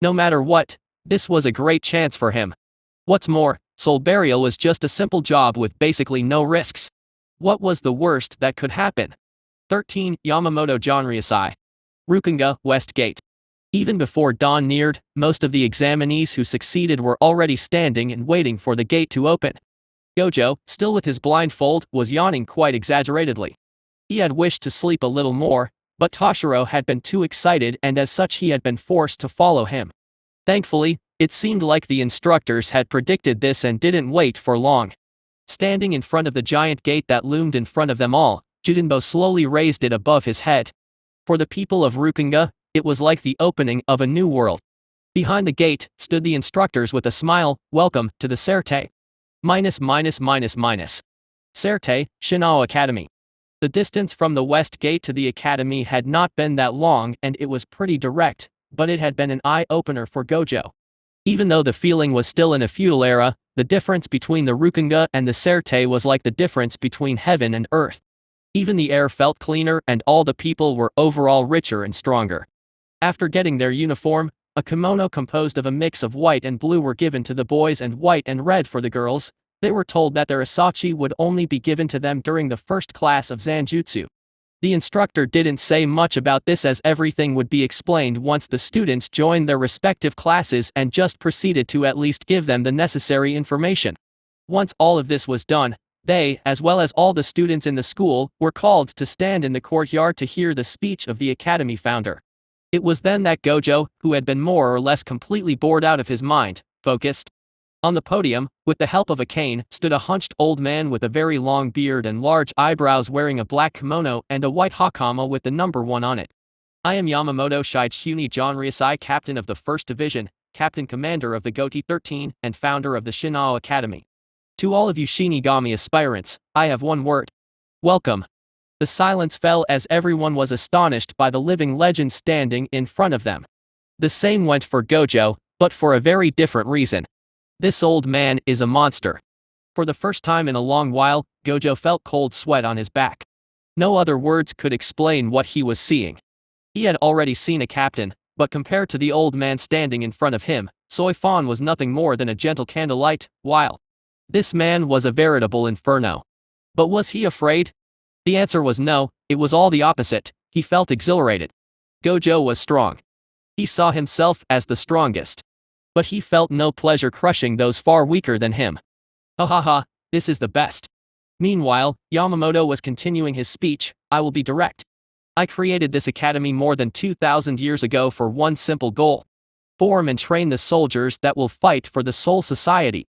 S1: No matter what, this was a great chance for him. What's more, soul burial was just a simple job with basically no risks. What was the worst that could happen? 13. Yamamoto Jonryasai. Rukunga, West Gate. Even before dawn neared, most of the examinees who succeeded were already standing and waiting for the gate to open. Gojo, still with his blindfold, was yawning quite exaggeratedly. He had wished to sleep a little more, but Toshiro had been too excited, and as such he had been forced to follow him. Thankfully, it seemed like the instructors had predicted this and didn't wait for long. Standing in front of the giant gate that loomed in front of them all, Jujinbo slowly raised it above his head. For the people of Rukunga, it was like the opening of a new world. Behind the gate stood the instructors with a smile. Welcome to the Serte. Serte, Shinao Academy. The distance from the West Gate to the Academy had not been that long, and it was pretty direct, but it had been an eye-opener for Gojo. Even though the feeling was still in a feudal era, the difference between the Rukunga and the Serte was like the difference between heaven and earth. Even the air felt cleaner, and all the people were overall richer and stronger. After getting their uniform, a kimono composed of a mix of white and blue were given to the boys and white and red for the girls. They were told that their Asachi would only be given to them during the first class of Zanjutsu. The instructor didn't say much about this as everything would be explained once the students joined their respective classes and just proceeded to at least give them the necessary information. Once all of this was done, they, as well as all the students in the school, were called to stand in the courtyard to hear the speech of the academy founder. It was then that Gojo, who had been more or less completely bored out of his mind, focused. On the podium, with the help of a cane, stood a hunched old man with a very long beard and large eyebrows wearing a black kimono and a white hakama with the number 1 on it. I am Yamamoto Shichihuni Jonryusai, captain of the 1st Division, captain commander of the Goti 13, and founder of the Shinao Academy. To all of you Shinigami aspirants, I have one word. Welcome. The silence fell as everyone was astonished by the living legend standing in front of them. The same went for Gojo, but for a very different reason. This old man is a monster. For the first time in a long while, Gojo felt cold sweat on his back. No other words could explain what he was seeing. He had already seen a captain, but compared to the old man standing in front of him, Soifon was nothing more than a gentle candlelight, while this man was a veritable inferno. But was he afraid? The answer was no, it was all the opposite. He felt exhilarated. Gojo was strong. He saw himself as the strongest. But he felt no pleasure crushing those far weaker than him. Ha ha ha, this is the best. Meanwhile, Yamamoto was continuing his speech. I will be direct. I created this academy more than 2,000 years ago for one simple goal. Form and train the soldiers that will fight for the Soul Society.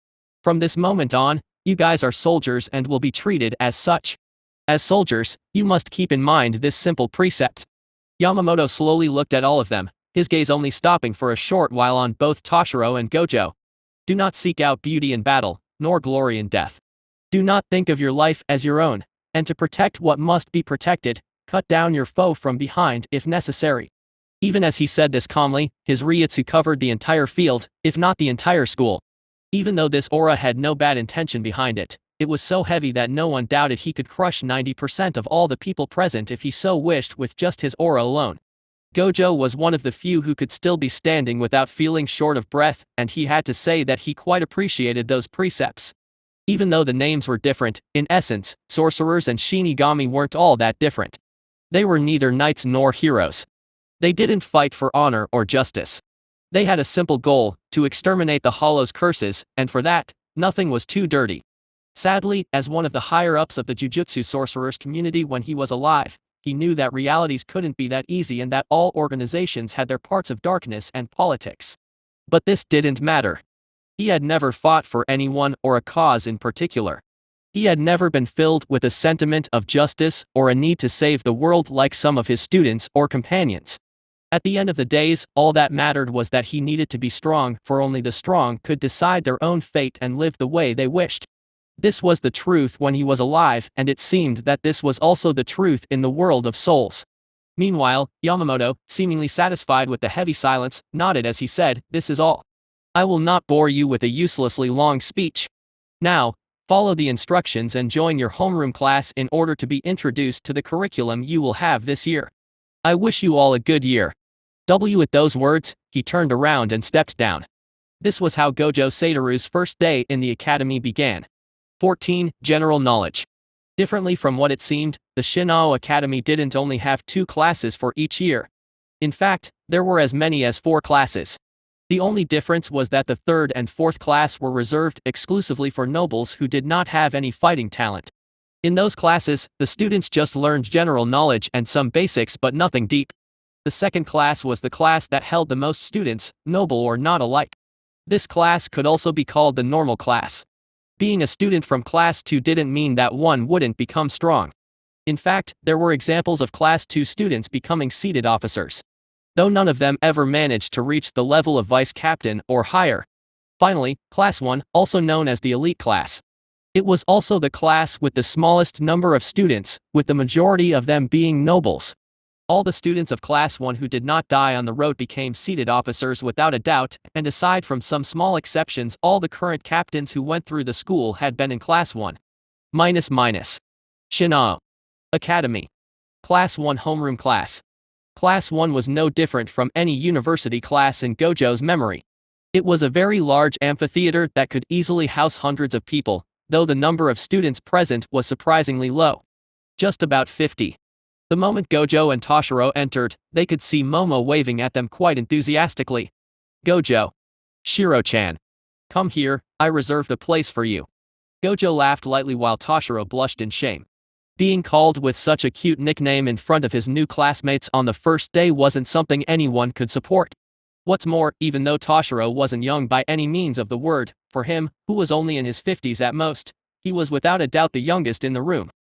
S1: From this moment on, you guys are soldiers and will be treated as such. As soldiers, you must keep in mind this simple precept. Yamamoto slowly looked at all of them, his gaze only stopping for a short while on both Toshiro and Gojo. Do not seek out beauty in battle, nor glory in death. Do not think of your life as your own, and to protect what must be protected, cut down your foe from behind if necessary. Even as he said this calmly, his ryutsu covered the entire field, if not the entire school. Even though this aura had no bad intention behind it, it was so heavy that no one doubted he could crush 90% of all the people present if he so wished with just his aura alone. Gojo was one of the few who could still be standing without feeling short of breath, and he had to say that he quite appreciated those precepts. Even though the names were different, in essence, sorcerers and Shinigami weren't all that different. They were neither knights nor heroes. They didn't fight for honor or justice. They had a simple goal, to exterminate the Hollow's curses, and for that, nothing was too dirty. Sadly, as one of the higher-ups of the Jujutsu sorcerers community when he was alive, he knew that realities couldn't be that easy and that all organizations had their parts of darkness and politics. But this didn't matter. He had never fought for anyone or a cause in particular. He had never been filled with a sentiment of justice or a need to save the world like some of his students or companions. At the end of the days, all that mattered was that he needed to be strong, for only the strong could decide their own fate and live the way they wished. This was the truth when he was alive, and it seemed that this was also the truth in the world of souls. Meanwhile, Yamamoto, seemingly satisfied with the heavy silence, nodded as he said, "This is all. I will not bore you with a uselessly long speech. Now, follow the instructions and join your homeroom class in order to be introduced to the curriculum you will have this year. I wish you all a good year." With those words, he turned around and stepped down. This was how Gojo Satoru's first day in the academy began. 14. General knowledge. Differently from what it seemed, the Shinao Academy didn't only have 2 classes for each year. In fact, there were as many as 4 classes. The only difference was that the 3rd and 4th class were reserved exclusively for nobles who did not have any fighting talent. In those classes, the students just learned general knowledge and some basics but nothing deep. The 2nd class was the class that held the most students, noble or not alike. This class could also be called the normal class. Being a student from Class 2 didn't mean that one wouldn't become strong. In fact, there were examples of Class 2 students becoming seated officers. Though none of them ever managed to reach the level of vice captain or higher. Finally, Class 1, also known as the elite class. It was also the class with the smallest number of students, with the majority of them being nobles. All the students of Class 1 who did not die on the road became seated officers without a doubt, and aside from some small exceptions, all the current captains who went through the school had been in Class 1. Shinao Academy. Class 1 homeroom class. Class 1 was no different from any university class in Gojo's memory. It was a very large amphitheater that could easily house hundreds of people, though the number of students present was surprisingly low. Just about 50. The moment Gojo and Toshiro entered, they could see Momo waving at them quite enthusiastically. Gojo. Shiro-chan. Come here, I reserved a place for you. Gojo laughed lightly while Toshiro blushed in shame. Being called with such a cute nickname in front of his new classmates on the first day wasn't something anyone could support. What's more, even though Toshiro wasn't young by any means of the word, for him, who was only in his 50s at most, he was without a doubt the youngest in the room.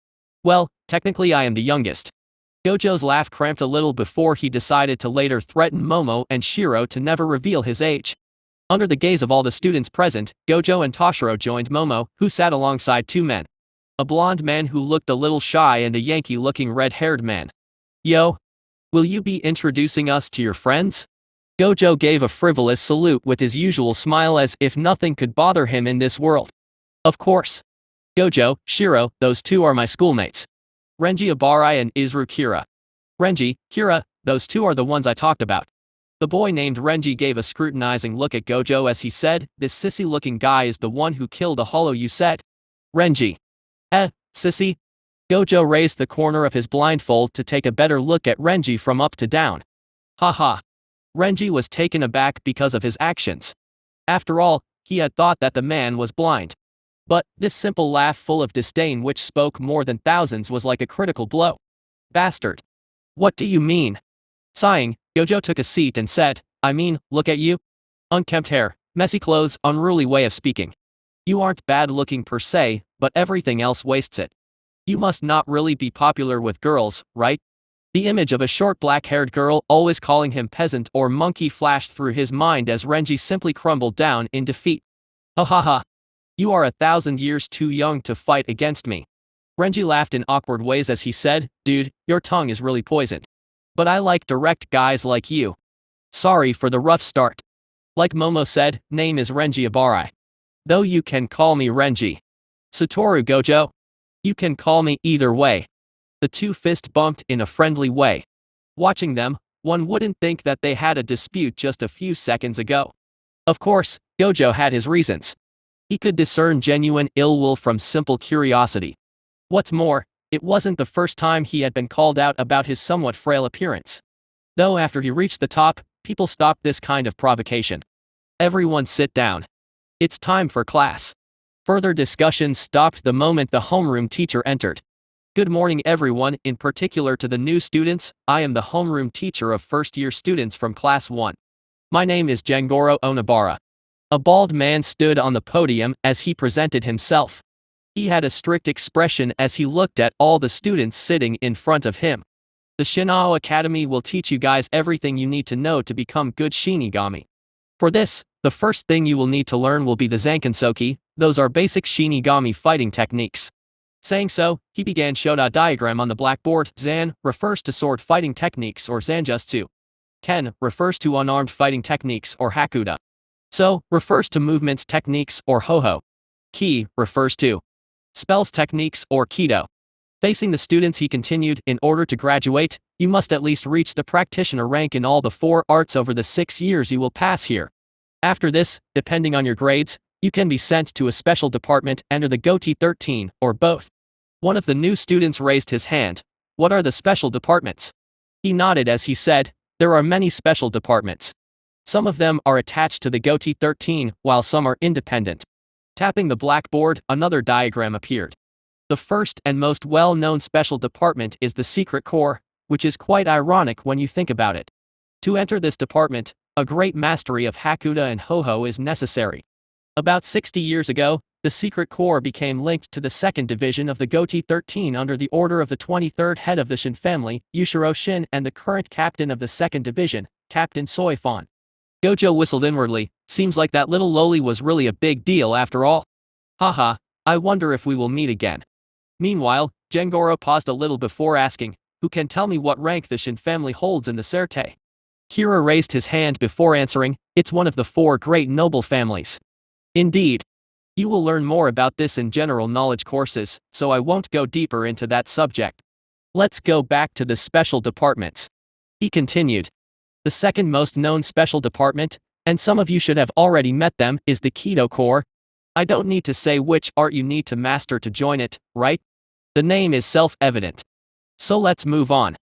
S1: Well, technically I am the youngest. Gojo's laugh cramped a little before he decided to later threaten Momo and Shiro to never reveal his age. Under the gaze of all the students present, Gojo and Toshiro joined Momo, who sat alongside two men. A blonde man who looked a little shy and a Yankee-looking red-haired man. Yo. Will you be introducing us to your friends? Gojo gave a frivolous salute with his usual smile as if nothing could bother him in this world. Of course. Gojo, Shiro, those two are my schoolmates. Renji Abarai and Izuru Kira. Renji, Kira, those two are the ones I talked about. The boy named Renji gave a scrutinizing look at Gojo as he said, this sissy-looking guy is the one who killed a hollow you said? Renji. Sissy? Gojo raised the corner of his blindfold to take a better look at Renji from up to down. Haha. Renji was taken aback because of his actions. After all, he had thought that the man was blind. But this simple laugh full of disdain which spoke more than thousands was like a critical blow. Bastard. What do you mean? Sighing, Gojo took a seat and said, I mean, look at you. Unkempt hair, messy clothes, unruly way of speaking. You aren't bad looking per se, but everything else wastes it. You must not really be popular with girls, right? The image of a short black-haired girl always calling him peasant or monkey flashed through his mind as Renji simply crumbled down in defeat. Ha ha ha. You are 1,000 years too young to fight against me. Renji laughed in awkward ways as he said, dude, your tongue is really poisoned. But I like direct guys like you. Sorry for the rough start. Like Momo said, name is Renji Abarai. Though you can call me Renji. SATORU Gojo. You can call me either way. The two fist bumped in a friendly way. Watching them, one wouldn't think that they had a dispute just a few seconds ago. Of course, Gojo had his reasons. He could discern genuine ill will from simple curiosity. What's more, it wasn't the first time he had been called out about his somewhat frail appearance. Though after he reached the top, people stopped this kind of provocation. Everyone sit down. It's time for class. Further discussions stopped the moment the homeroom teacher entered. Good morning everyone, in particular to the new students, I am the homeroom teacher of first-year students from class 1. My name is Jengoro Onabara. A bald man stood on the podium as he presented himself. He had a strict expression as he looked at all the students sitting in front of him. The Shinao Academy will teach you guys everything you need to know to become good Shinigami. For this, the first thing you will need to learn will be the Zankinsoki, those are basic Shinigami fighting techniques. Saying so, he began Shoda diagram on the blackboard. Zan refers to sword fighting techniques or Zanjutsu. Ken refers to unarmed fighting techniques or Hakuda. So refers to movements techniques or Hoho. Ki refers to spells techniques or Kido. Facing the students he continued, in order to graduate, you must at least reach the practitioner rank in all the 4 arts over the 6 years you will pass here. After this, depending on your grades, you can be sent to a special department under the Goti 13, or both. One of the new students raised his hand. What are the special departments? He nodded as he said, there are many special departments. Some of them are attached to the Goti 13, while some are independent. Tapping the blackboard, another diagram appeared. The first and most well-known special department is the Secret Corps, which is quite ironic when you think about it. To enter this department, a great mastery of Hakuda and Hoho is necessary. About 60 years ago, the Secret Corps became linked to the 2nd Division of the Goti 13 under the order of the 23rd head of the Shin family, Yushiro Shin, and the current captain of the 2nd Division, Captain Soifon. Gojo whistled inwardly, seems like that little loli was really a big deal after all. Haha, I wonder if we will meet again. Meanwhile, Jengoro paused a little before asking, who can tell me what rank the Shin family holds in the Serte? Kira raised his hand before answering, it's one of the 4 great noble families. Indeed. You will learn more about this in general knowledge courses, so I won't go deeper into that subject. Let's go back to the special departments. He continued. The second most known special department, and some of you should have already met them, is the Kido Corps. I don't need to say which art you need to master to join it, right? The name is self-evident. So let's move on.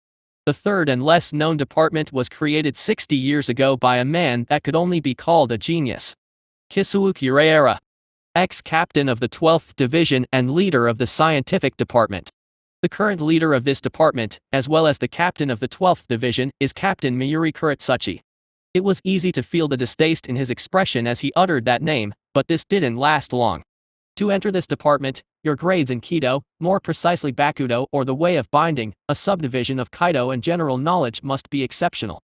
S1: The third and less known department was created 60 years ago by a man that could only be called a genius. Kisuo Kureira, ex-captain of the 12th Division and leader of the scientific department. The current leader of this department, as well as the captain of the 12th Division, is Captain Miyuri Kuretsuchi. It was easy to feel the distaste in his expression as he uttered that name, but this didn't last long. To enter this department, your grades in Kido, more precisely Bakudo or the way of binding, a subdivision of Kaido and general knowledge must be exceptional.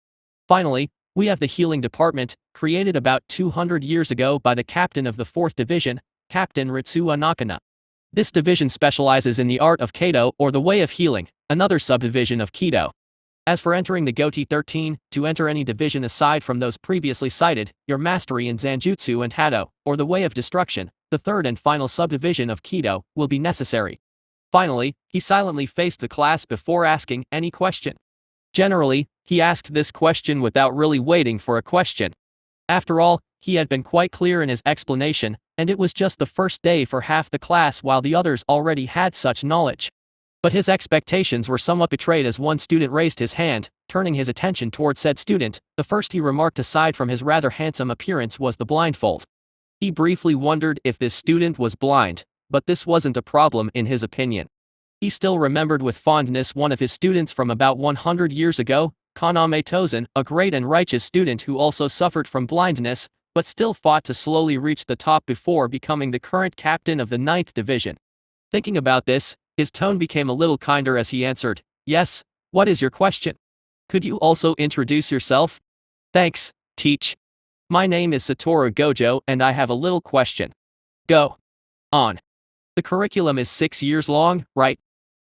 S1: Finally, we have the healing department, created about 200 years ago by the captain of the 4th Division, Captain Ritsuo Nakana. This division specializes in the art of Kaido or the way of healing, another subdivision of Kido. As for entering the Goti 13, to enter any division aside from those previously cited, your mastery in Zanjutsu and Hado, or the way of destruction, the third and final subdivision of Kido, will be necessary. Finally, he silently faced the class before asking any question. Generally, he asked this question without really waiting for a question. After all, he had been quite clear in his explanation, and it was just the first day for half the class while the others already had such knowledge. But his expectations were somewhat betrayed as one student raised his hand, turning his attention toward said student. The first he remarked aside from his rather handsome appearance was the blindfold. He briefly wondered if this student was blind, but this wasn't a problem in his opinion. He still remembered with fondness one of his students from about 100 years ago, Kaname Tozen, a great and righteous student who also suffered from blindness, but still fought to slowly reach the top before becoming the current captain of the 9th Division. Thinking about this, his tone became a little kinder as he answered, "Yes, what is your question? Could you also introduce yourself?" "Thanks, teach. My name is SATORU Gojo and I have a little question." "Go on. The curriculum is 6 years long, right?"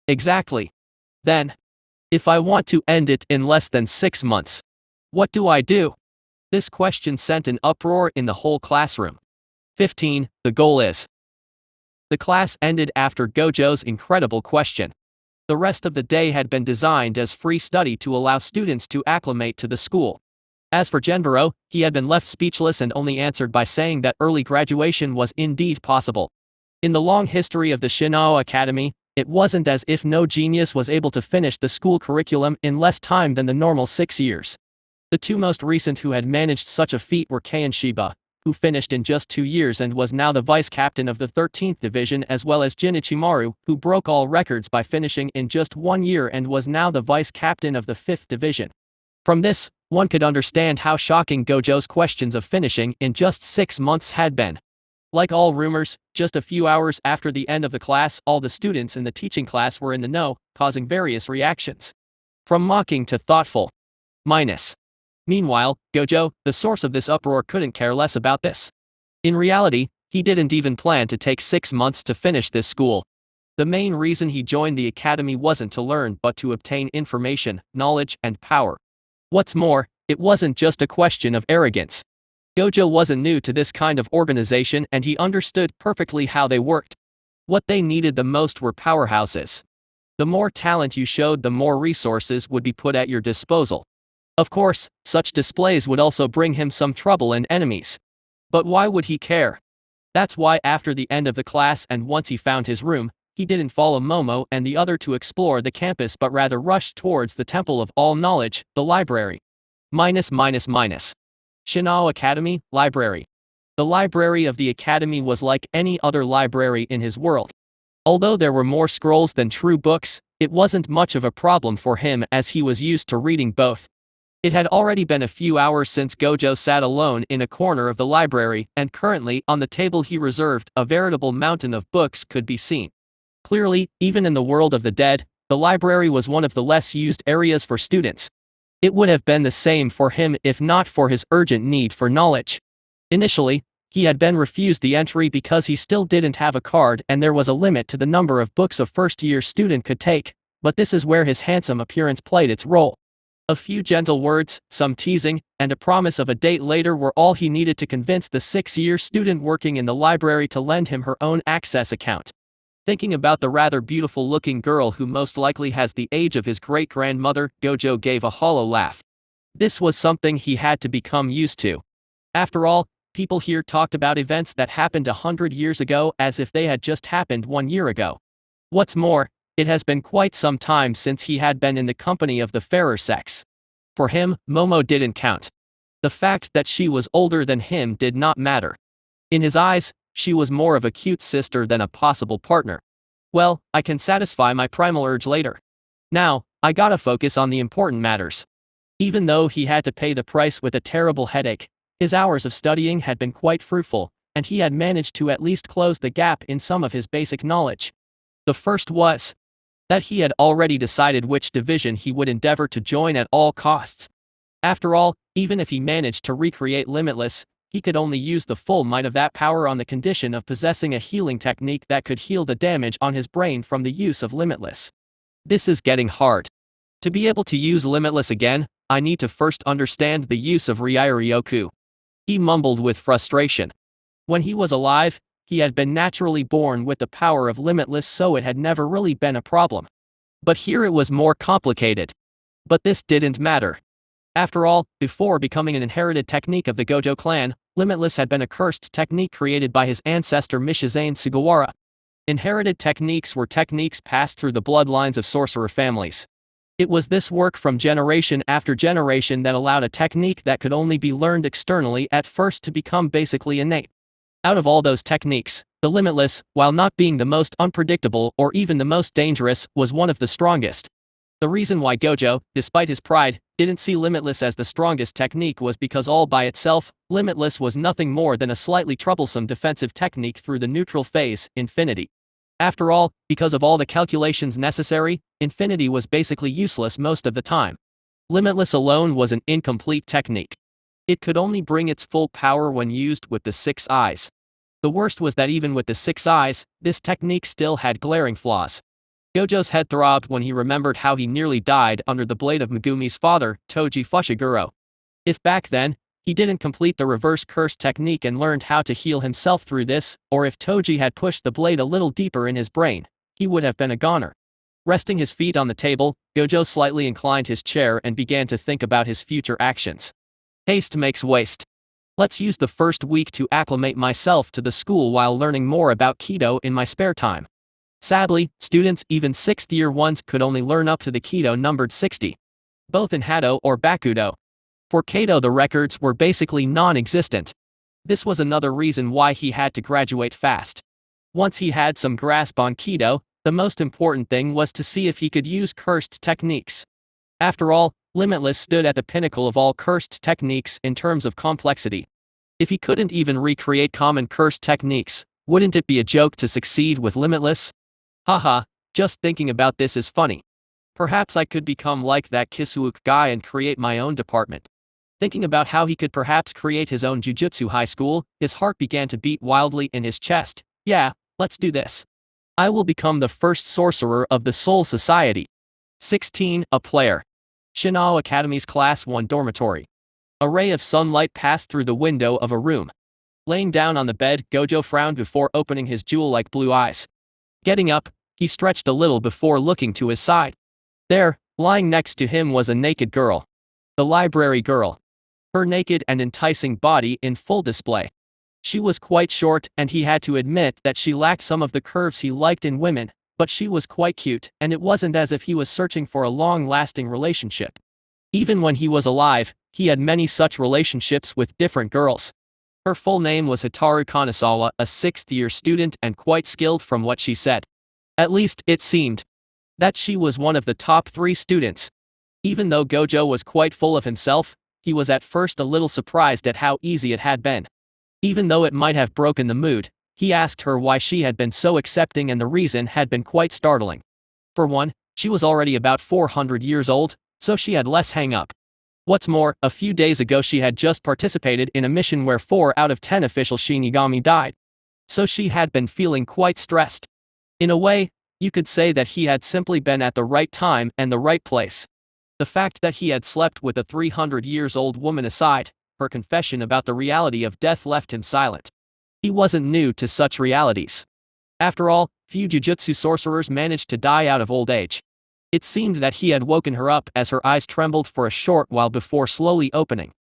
S1: "Exactly. Then, if I want to end it in less than 6 months, what do I do?" This question sent an uproar in the whole classroom. 15. The goal is. The class ended after Gojo's incredible question. The rest of the day had been designed as free study to allow students to acclimate to the school. As for Genburo, he had been left speechless and only answered by saying that early graduation was indeed possible. In the long history of the Shinao Academy, it wasn't as if no genius was able to finish the school curriculum in less time than the normal 6 years. The two most recent who had managed such a feat were Kei and Shiba, who finished in just 2 years and was now the vice-captain of the 13th Division, as well as Jin Ichimaru, who broke all records by finishing in just 1 year and was now the vice-captain of the 5th Division. From this, one could understand how shocking Gojo's questions of finishing in just 6 months had been. Like all rumors, just a few hours after the end of the class, all the students in the teaching class were in the know, causing various reactions. From mocking to thoughtful. Minus. Meanwhile, Gojo, the source of this uproar, couldn't care less about this. In reality, he didn't even plan to take 6 months to finish this school. The main reason he joined the academy wasn't to learn but to obtain information, knowledge, and power. What's more, it wasn't just a question of arrogance. Gojo wasn't new to this kind of organization and he understood perfectly how they worked. What they needed the most were powerhouses. The more talent you showed, the more resources would be put at your disposal. Of course, such displays would also bring him some trouble and enemies. But why would he care? That's why after the end of the class and once he found his room, he didn't follow Momo and the other to explore the campus but rather rushed towards the Temple of All Knowledge, the library. Shinao Academy, library. The library of the academy was like any other library in his world. Although there were more scrolls than true books, it wasn't much of a problem for him as he was used to reading both. It had already been a few hours since Gojo sat alone in a corner of the library, and currently, on the table he reserved, a veritable mountain of books could be seen. Clearly, even in the world of the dead, the library was one of the less used areas for students. It would have been the same for him if not for his urgent need for knowledge. Initially, he had been refused the entry because he still didn't have a card and there was a limit to the number of books a first-year student could take, but this is where his handsome appearance played its role. A few gentle words, some teasing, and a promise of a date later were all he needed to convince the 6-year student working in the library to lend him her own access account. Thinking about the rather beautiful-looking girl who most likely has the age of his great-grandmother, Gojo gave a hollow laugh. This was something he had to become used to. After all, People here talked about events that happened 100 years ago as if they had just happened 1 year ago. What's more, it has been quite some time since he had been in the company of the fairer sex. For him, Momo didn't count. The fact that she was older than him did not matter. In his eyes, she was more of a cute sister than a possible partner. Well, I can satisfy my primal urge later. Now, I gotta focus on the important matters. Even though he had to pay the price with a terrible headache, his hours of studying had been quite fruitful, and he had managed to at least close the gap in some of his basic knowledge. The first was that he had already decided which division he would endeavor to join at all costs. After all, even if he managed to recreate Limitless, he could only use the full might of that power on the condition of possessing a healing technique that could heal the damage on his brain from the use of Limitless. This is getting hard. To be able to use Limitless again, I need to first understand the use of Ryoku. He mumbled with frustration. When he was alive, he had been naturally born with the power of Limitless, so it had never really been a problem. But here it was more complicated. But this didn't matter. After all, before becoming an inherited technique of the Gojo clan, Limitless had been a cursed technique created by his ancestor Mishizane Sugawara. Inherited techniques were techniques passed through the bloodlines of sorcerer families. It was this work from generation after generation that allowed a technique that could only be learned externally at first to become basically innate. Out of all those techniques, the Limitless, while not being the most unpredictable or even the most dangerous, was one of the strongest. The reason why Gojo, despite his pride, didn't see Limitless as the strongest technique was because all by itself, Limitless was nothing more than a slightly troublesome defensive technique through the neutral phase, Infinity. After all, because of all the calculations necessary, Infinity was basically useless most of the time. Limitless alone was an incomplete technique. It could only bring its full power when used with the 6 eyes. The worst was that even with the 6 eyes, this technique still had glaring flaws. Gojo's head throbbed when he remembered how he nearly died under the blade of Megumi's father, Toji Fushiguro. If back then, he didn't complete the reverse curse technique and learned how to heal himself through this, or if Toji had pushed the blade a little deeper in his brain, he would have been a goner. Resting his feet on the table, Gojo slightly inclined his chair and began to think about his future actions. Haste makes waste. Let's use the first week to acclimate myself to the school while learning more about Kido in my spare time. Sadly, students, even 6th year ones, could only learn up to the Kido numbered 60. Both in Hado or Bakudo. For Kado the records were basically non-existent. This was another reason why he had to graduate fast. Once he had some grasp on Kido, the most important thing was to see if he could use cursed techniques. After all, Limitless stood at the pinnacle of all cursed techniques in terms of complexity. If he couldn't even recreate common cursed techniques, wouldn't it be a joke to succeed with Limitless? Haha, just thinking about this is funny. Perhaps I could become like that Kisuke guy and create my own department. Thinking about how he could perhaps create his own jujutsu high school, his heart began to beat wildly in his chest. Yeah, let's do this. I will become the first sorcerer of the Soul Society. 16. A player. Shinao Academy's Class 1 dormitory. A ray of sunlight passed through the window of a room. Laying down on the bed, Gojo frowned before opening his jewel-like blue eyes. Getting up, he stretched a little before looking to his side. There, lying next to him was a naked girl. The library girl. Her naked and enticing body in full display. She was quite short, and he had to admit that she lacked some of the curves he liked in women, but she was quite cute, and it wasn't as if he was searching for a long-lasting relationship. Even when he was alive, he had many such relationships with different girls. Her full name was Hikaru Kanazawa, a 6th year student and quite skilled from what she said. At least, it seemed that she was one of the top 3 students. Even though Gojo was quite full of himself, he was at first a little surprised at how easy it had been. Even though it might have broken the mood, he asked her why she had been so accepting, and the reason had been quite startling. For one, she was already about 400 years old, so she had less hang-up. What's more, a few days ago she had just participated in a mission where 4 out of 10 official Shinigami died. So she had been feeling quite stressed. In a way, you could say that he had simply been at the right time and the right place. The fact that he had slept with a 300 years old woman aside, her confession about the reality of death left him silent. He wasn't new to such realities. After all, few jujutsu sorcerers managed to die out of old age. It seemed that he had woken her up as her eyes trembled for a short while before slowly opening.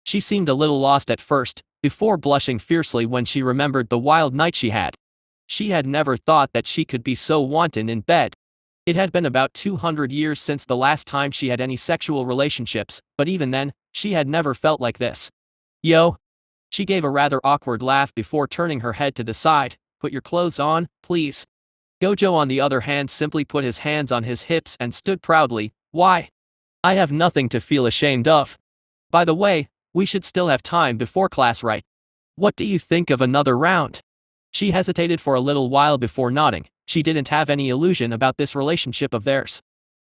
S1: She seemed a little lost at first, before blushing fiercely when she remembered the wild night she had. She had never thought that she could be so wanton in bed. It had been about 200 years since the last time she had any sexual relationships, but even then, she had never felt like this. Yo. She gave a rather awkward laugh before turning her head to the side. Put your clothes on, please. Gojo on the other hand simply put his hands on his hips and stood proudly. Why? I have nothing to feel ashamed of. By the way, we should still have time before class, right? What do you think of another round? She hesitated for a little while before nodding. She didn't have any illusion about this relationship of theirs.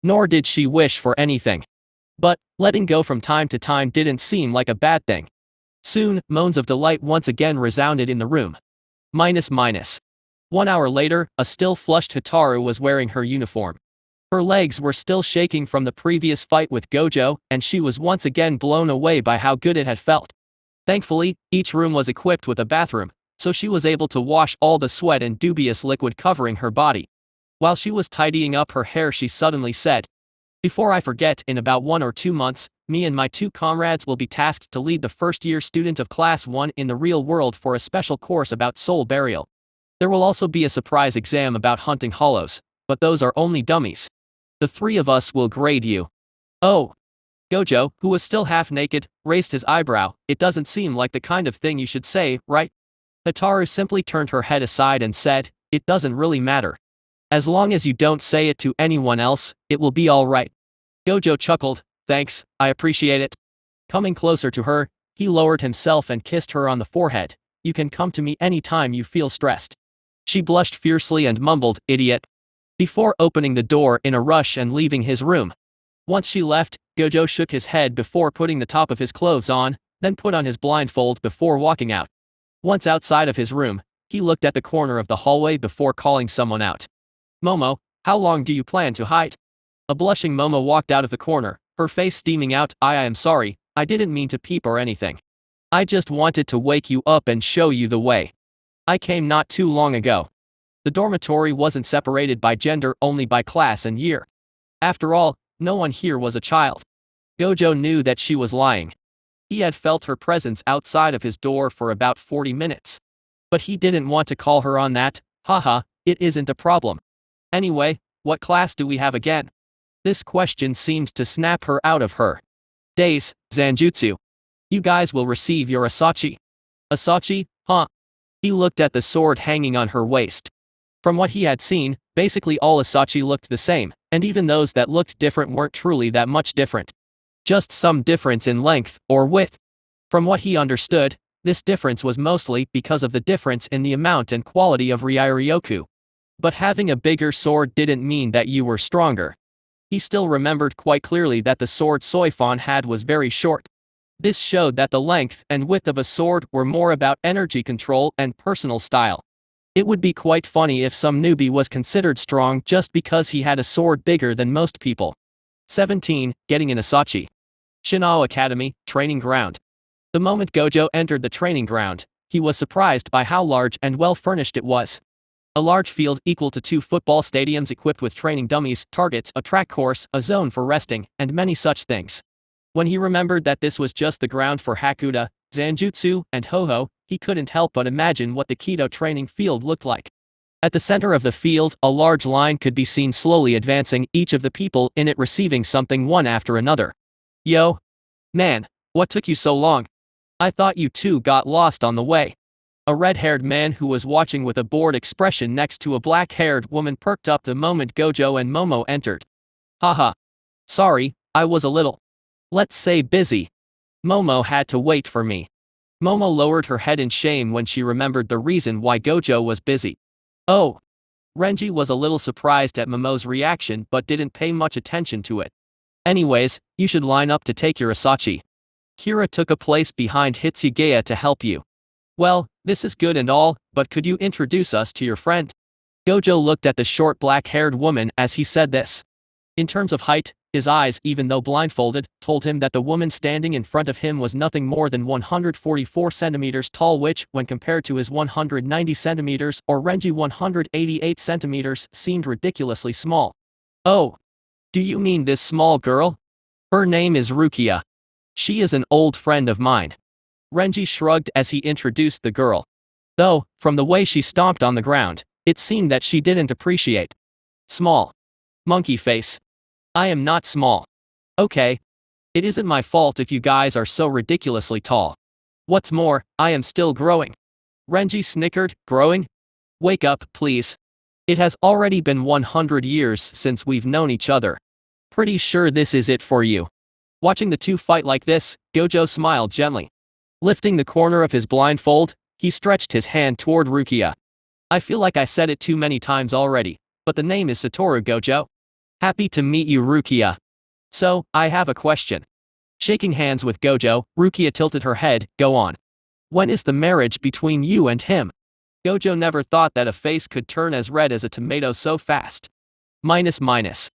S1: Nor did she wish for anything. But, letting go from time to time didn't seem like a bad thing. Soon, moans of delight once again resounded in the room. Minus. 1 hour later, a still flushed Hataru was wearing her uniform. Her legs were still shaking from the previous fight with Gojo, and she was once again blown away by how good it had felt. Thankfully, each room was equipped with a bathroom, so she was able to wash all the sweat and dubious liquid covering her body. While she was tidying up her hair, she suddenly said, "Before I forget, in about 1 or 2 months, me and my 2 comrades will be tasked to lead the first-year student of Class 1 in the real world for a special course about soul burial. There will also be a surprise exam about hunting hollows, but those are only dummies. The 3 of us will grade you." Oh. Gojo, who was still half naked, raised his eyebrow. It doesn't seem like the kind of thing you should say, right? Hataru simply turned her head aside and said, "It doesn't really matter. As long as you don't say it to anyone else, it will be alright." Gojo chuckled. "Thanks, I appreciate it." Coming closer to her, he lowered himself and kissed her on the forehead. "You can come to me anytime you feel stressed." She blushed fiercely and mumbled, "Idiot," before opening the door in a rush and leaving his room. Once she left, Gojo shook his head before putting the top of his clothes on, then put on his blindfold before walking out. Once outside of his room, he looked at the corner of the hallway before calling someone out. "Momo, how long do you plan to hide?" A blushing Momo walked out of the corner, her face steaming out. I am sorry, I didn't mean to peep or anything. I just wanted to wake you up and show you the way. I came not too long ago." The dormitory wasn't separated by gender, only by class and year. After all, no one here was a child. Gojo knew that she was lying. He had felt her presence outside of his door for about 40 minutes. But he didn't want to call her on that. Haha, it isn't a problem. Anyway, what class do we have again? This question seemed to snap her out of her daze. Zanjutsu. You guys will receive your Asachi. Asachi, huh? He looked at the sword hanging on her waist. From what he had seen, basically all Asachi looked the same, and even those that looked different weren't truly that much different. Just some difference in length or width. From what he understood, this difference was mostly because of the difference in the amount and quality of Ryoku. But having a bigger sword didn't mean that you were stronger. He still remembered quite clearly that the sword Soifon had was very short. This showed that the length and width of a sword were more about energy control and personal style. It would be quite funny if some newbie was considered strong just because he had a sword bigger than most people. 17. Getting an Asachi. Shinao Academy, Training Ground. The moment Gojo entered the training ground, he was surprised by how large and well furnished it was. A large field equal to 2 football stadiums equipped with training dummies, targets, a track course, a zone for resting, and many such things. When he remembered that this was just the ground for Hakuda, Zanjutsu, and Hoho, he couldn't help but imagine what the Kido training field looked like. At the center of the field, a large line could be seen slowly advancing, each of the people in it receiving something one after another. Yo. Man, what took you so long? I thought you two got lost on the way. A red-haired man who was watching with a bored expression next to a black-haired woman perked up the moment Gojo and Momo entered. Haha. Sorry, I was a little, let's say, busy. Momo had to wait for me. Momo lowered her head in shame when she remembered the reason why Gojo was busy. Oh. Renji was a little surprised at Momo's reaction but didn't pay much attention to it. Anyways, you should line up to take your Asachi. Kira took a place behind Hitsugaya to help you. Well, this is good and all, but could you introduce us to your friend? Gojo looked at the short black-haired woman as he said this. In terms of height, his eyes, even though blindfolded, told him that the woman standing in front of him was nothing more than 144 centimeters tall, which, when compared to his 190 centimeters or Renji 188 centimeters, seemed ridiculously small. Oh. Do you mean this small girl? Her name is Rukia. She is an old friend of mine. Renji shrugged as he introduced the girl. Though, from the way she stomped on the ground, it seemed that she didn't appreciate. Small. Monkey face. I am not small. Okay. It isn't my fault if you guys are so ridiculously tall. What's more, I am still growing. Renji snickered, growing? Wake up, please. It has already been 100 years since we've known each other. Pretty sure this is it for you. Watching the two fight like this, Gojo smiled gently. Lifting the corner of his blindfold, he stretched his hand toward Rukia. I feel like I said it too many times already, but the name is SATORU, Gojo. Happy to meet you, Rukia. So, I have a question. Shaking hands with Gojo, Rukia tilted her head. Go on. When is the marriage between you and him? Gojo never thought that a face could turn as red as a tomato so fast. Minus.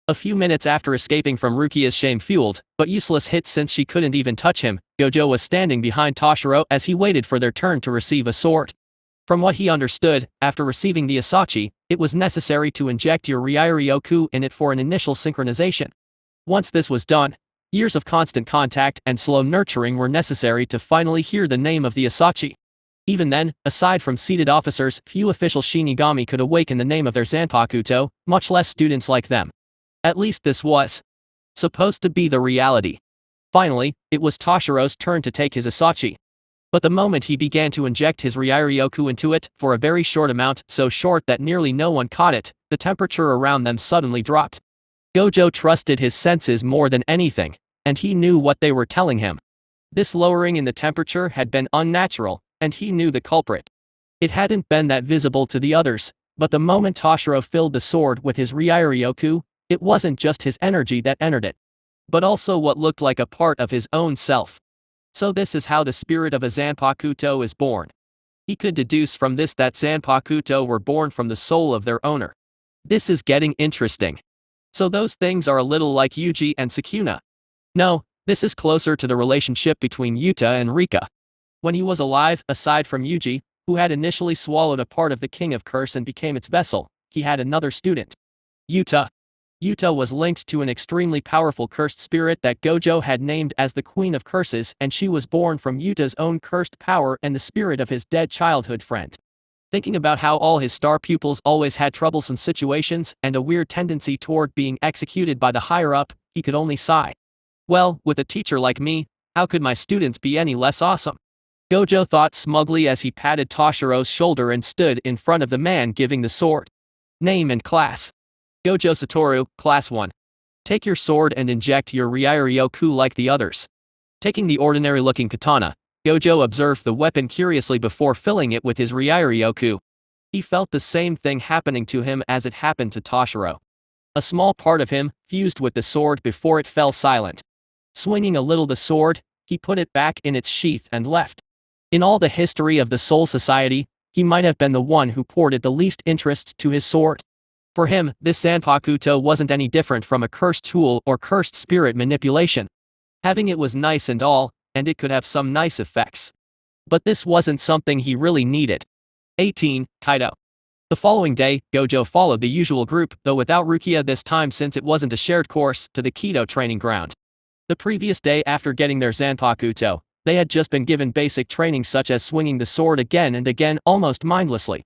S1: A few minutes after escaping from Rukia's shame-fueled, but useless hit since she couldn't even touch him, Gojo was standing behind Toshiro as he waited for their turn to receive a sword. From what he understood, after receiving the Asachi, it was necessary to inject your Ryoku in it for an initial synchronization. Once this was done, years of constant contact and slow nurturing were necessary to finally hear the name of the Asachi. Even then, aside from seated officers, few official Shinigami could awaken the name of their Zanpakuto, much less students like them. At least this was supposed to be the reality. Finally, it was Toshiro's turn to take his Asachi. But the moment he began to inject his Ryoku into it, for a very short amount, so short that nearly no one caught it, the temperature around them suddenly dropped. Gojo trusted his senses more than anything, and he knew what they were telling him. This lowering in the temperature had been unnatural, and he knew the culprit. It hadn't been that visible to the others, but the moment Toshiro filled the sword with his Ryoku, it wasn't just his energy that entered it, but also what looked like a part of his own self. So this is how the spirit of a Zanpakuto is born. He could deduce from this that Zanpakuto were born from the soul of their owner. This is getting interesting. So those things are a little like Yuji and Sukuna. No, this is closer to the relationship between Yuta and Rika. When he was alive, aside from Yuji, who had initially swallowed a part of the King of Curse and became its vessel, he had another student. Yuta. Yuta was linked to an extremely powerful cursed spirit that Gojo had named as the Queen of Curses, and she was born from Yuta's own cursed power and the spirit of his dead childhood friend. Thinking about how all his star pupils always had troublesome situations and a weird tendency toward being executed by the higher-up, he could only sigh. Well, with a teacher like me, how could my students be any less awesome? Gojo thought smugly as he patted Toshiro's shoulder and stood in front of the man giving the sword. Name and class. Gojo Satoru, Class 1. Take your sword and inject your Ryoku like the others. Taking the ordinary-looking katana, Gojo observed the weapon curiously before filling it with his Ryoku. He felt the same thing happening to him as it happened to Toshiro. A small part of him fused with the sword before it fell silent. Swinging a little the sword, he put it back in its sheath and left. In all the history of the Soul Society, he might have been the one who ported the least interest to his sword. For him, this Zanpakuto wasn't any different from a cursed tool or cursed spirit manipulation. Having it was nice and all, and it could have some nice effects. But this wasn't something he really needed. 18. Kaido. The following day, Gojo followed the usual group, though without Rukia this time since it wasn't a shared course, to the Kido training ground. The previous day after getting their Zanpakuto, they had just been given basic training such as swinging the sword again and again almost mindlessly.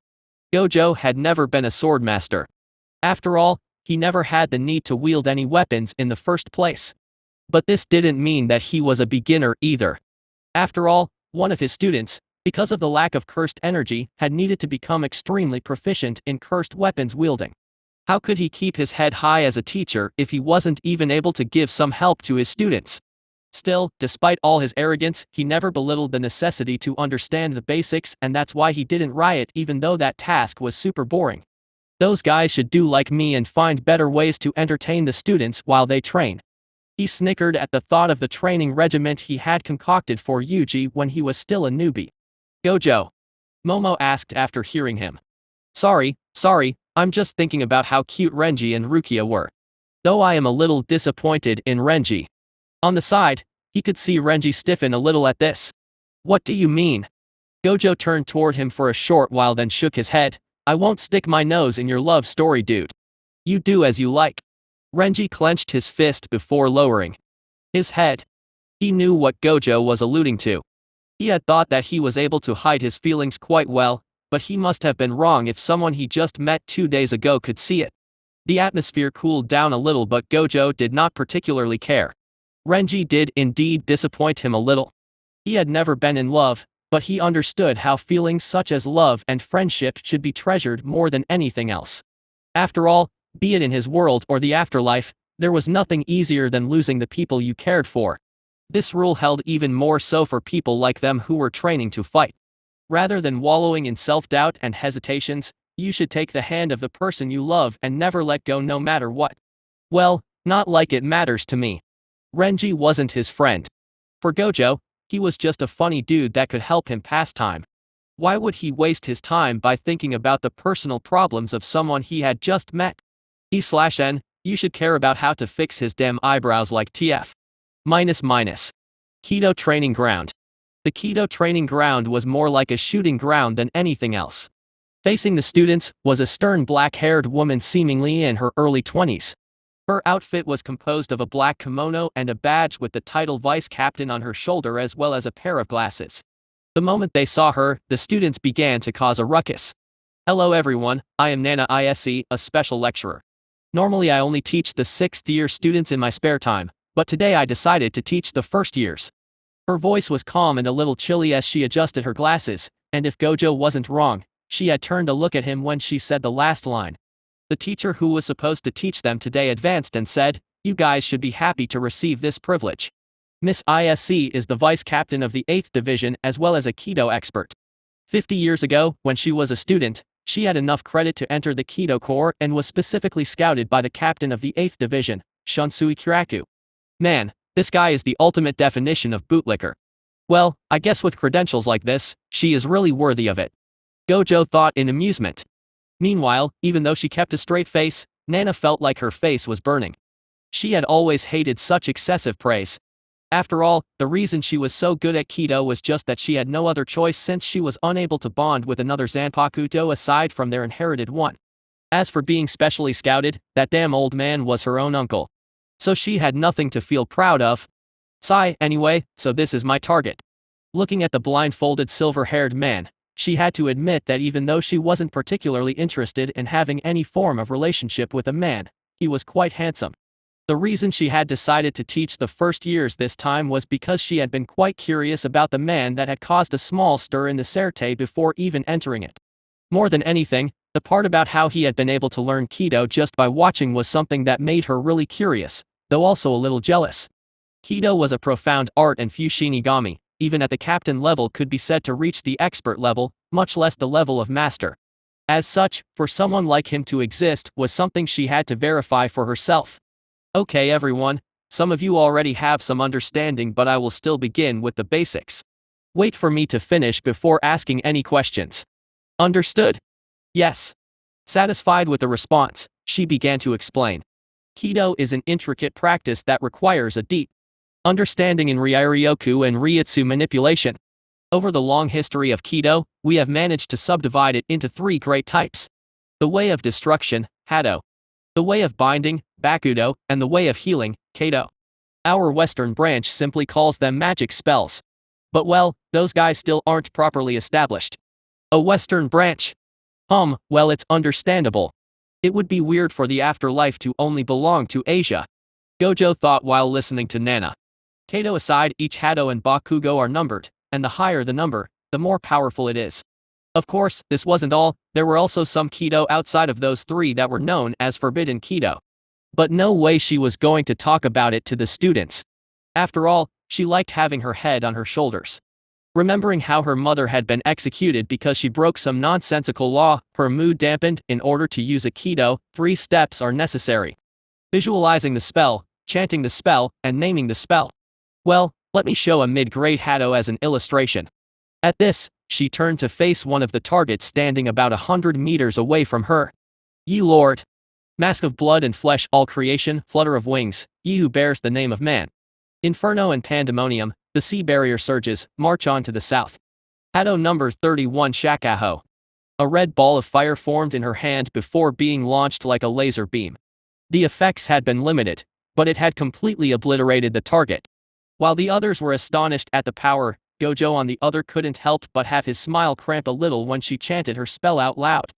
S1: Gojo had never been a sword master. After all, he never had the need to wield any weapons in the first place. But this didn't mean that he was a beginner either. After all, one of his students, because of the lack of cursed energy, had needed to become extremely proficient in cursed weapons wielding. How could he keep his head high as a teacher if he wasn't even able to give some help to his students? Still, despite all his arrogance, he never belittled the necessity to understand the basics, and that's why he didn't riot even though that task was super boring. Those guys should do like me and find better ways to entertain the students while they train. He snickered at the thought of the training regiment he had concocted for Yuji when he was still a newbie. Gojo. Momo asked after hearing him. Sorry, I'm just thinking about how cute Renji and Rukia were. Though I am a little disappointed in Renji. On the side, he could see Renji stiffen a little at this. What do you mean? Gojo turned toward him for a short while then shook his head. I won't stick my nose in your love story, dude. You do as you like. Renji clenched his fist before lowering his head. He knew what Gojo was alluding to. He had thought that he was able to hide his feelings quite well, but he must have been wrong if someone he just met 2 days ago could see it. The atmosphere cooled down a little, but Gojo did not particularly care. Renji did indeed disappoint him a little. He had never been in love, but he understood how feelings such as love and friendship should be treasured more than anything else. After all, be it in his world or the afterlife, there was nothing easier than losing the people you cared for. This rule held even more so for people like them who were training to fight. Rather than wallowing in self-doubt and hesitations, you should take the hand of the person you love and never let go no matter what. Well, not like it matters to me. Renji wasn't his friend. For Gojo, he was just a funny dude that could help him pass time. Why would he waste his time by thinking about the personal problems of someone he had just met? E/N, you should care about how to fix his damn eyebrows like TF. Kido Training Ground. The Kido Training Ground was more like a shooting ground than anything else. Facing the students was a stern black-haired woman seemingly in her early 20s. Her outfit was composed of a black kimono and a badge with the title Vice Captain on her shoulder, as well as a pair of glasses. The moment they saw her, the students began to cause a ruckus. "Hello everyone, I am Nana ISE, a special lecturer. Normally I only teach the 6th year students in my spare time, but today I decided to teach the 1st years." Her voice was calm and a little chilly as she adjusted her glasses, and if Gojo wasn't wrong, she had turned to look at him when she said the last line. The teacher who was supposed to teach them today advanced and said, "You guys should be happy to receive this privilege. Miss ISE is the vice captain of the 8th division as well as a Kido expert. 50 years ago, when she was a student, she had enough credit to enter the Kido Corps and was specifically scouted by the captain of the 8th division, Shunsui Kiraku. Man, this guy is the ultimate definition of bootlicker. Well, I guess with credentials like this, she is really worthy of it." Gojo thought in amusement. Meanwhile, even though she kept a straight face, Nana felt like her face was burning. She had always hated such excessive praise. After all, the reason she was so good at Kido was just that she had no other choice since she was unable to bond with another Zanpakuto aside from their inherited one. As for being specially scouted, that damn old man was her own uncle. So she had nothing to feel proud of. Sigh, anyway, so this is my target. Looking at the blindfolded silver-haired man, she had to admit that even though she wasn't particularly interested in having any form of relationship with a man, he was quite handsome. The reason she had decided to teach the 1st years this time was because she had been quite curious about the man that had caused a small stir in the Serte before even entering it. More than anything, the part about how he had been able to learn Kido just by watching was something that made her really curious, though also a little jealous. Kido was a profound art, and few Shinigami, even at the captain level, could be said to reach the expert level, much less the level of master. As such, for someone like him to exist was something she had to verify for herself. Okay everyone, some of you already have some understanding, but I will still begin with the basics. Wait for me to finish before asking any questions. Understood? Yes. Satisfied with the response, she began to explain. Kido is an intricate practice that requires a deep understanding in Ryoryoku and Ryutsu manipulation. Over the long history of Kido, we have managed to subdivide it into 3 great types. The way of destruction, Hado. The way of binding, Bakudo, and the way of healing, Kado. Our Western branch simply calls them magic spells. But well, those guys still aren't properly established. A Western branch? Well, it's understandable. It would be weird for the afterlife to only belong to Asia. Gojo thought while listening to Nana. Kado aside, each Hado and Bakugo are numbered, and the higher the number, the more powerful it is. Of course, this wasn't all, there were also some Kido outside of those 3 that were known as Forbidden Kido. But no way she was going to talk about it to the students. After all, she liked having her head on her shoulders. Remembering how her mother had been executed because she broke some nonsensical law, her mood dampened. In order to use a Kido, 3 steps are necessary. Visualizing the spell, chanting the spell, and naming the spell. Well, let me show a mid-grade Hado as an illustration. At this, she turned to face one of the targets standing about 100 meters away from her. Ye Lord! Mask of blood and flesh, all creation, flutter of wings, ye who bears the name of man. Inferno and pandemonium, the sea barrier surges, march on to the south. Hado number 31 Shakaho. A red ball of fire formed in her hand before being launched like a laser beam. The effects had been limited, but it had completely obliterated the target. While the others were astonished at the power, Gojo on the other couldn't help but have his smile cramp a little when she chanted her spell out loud.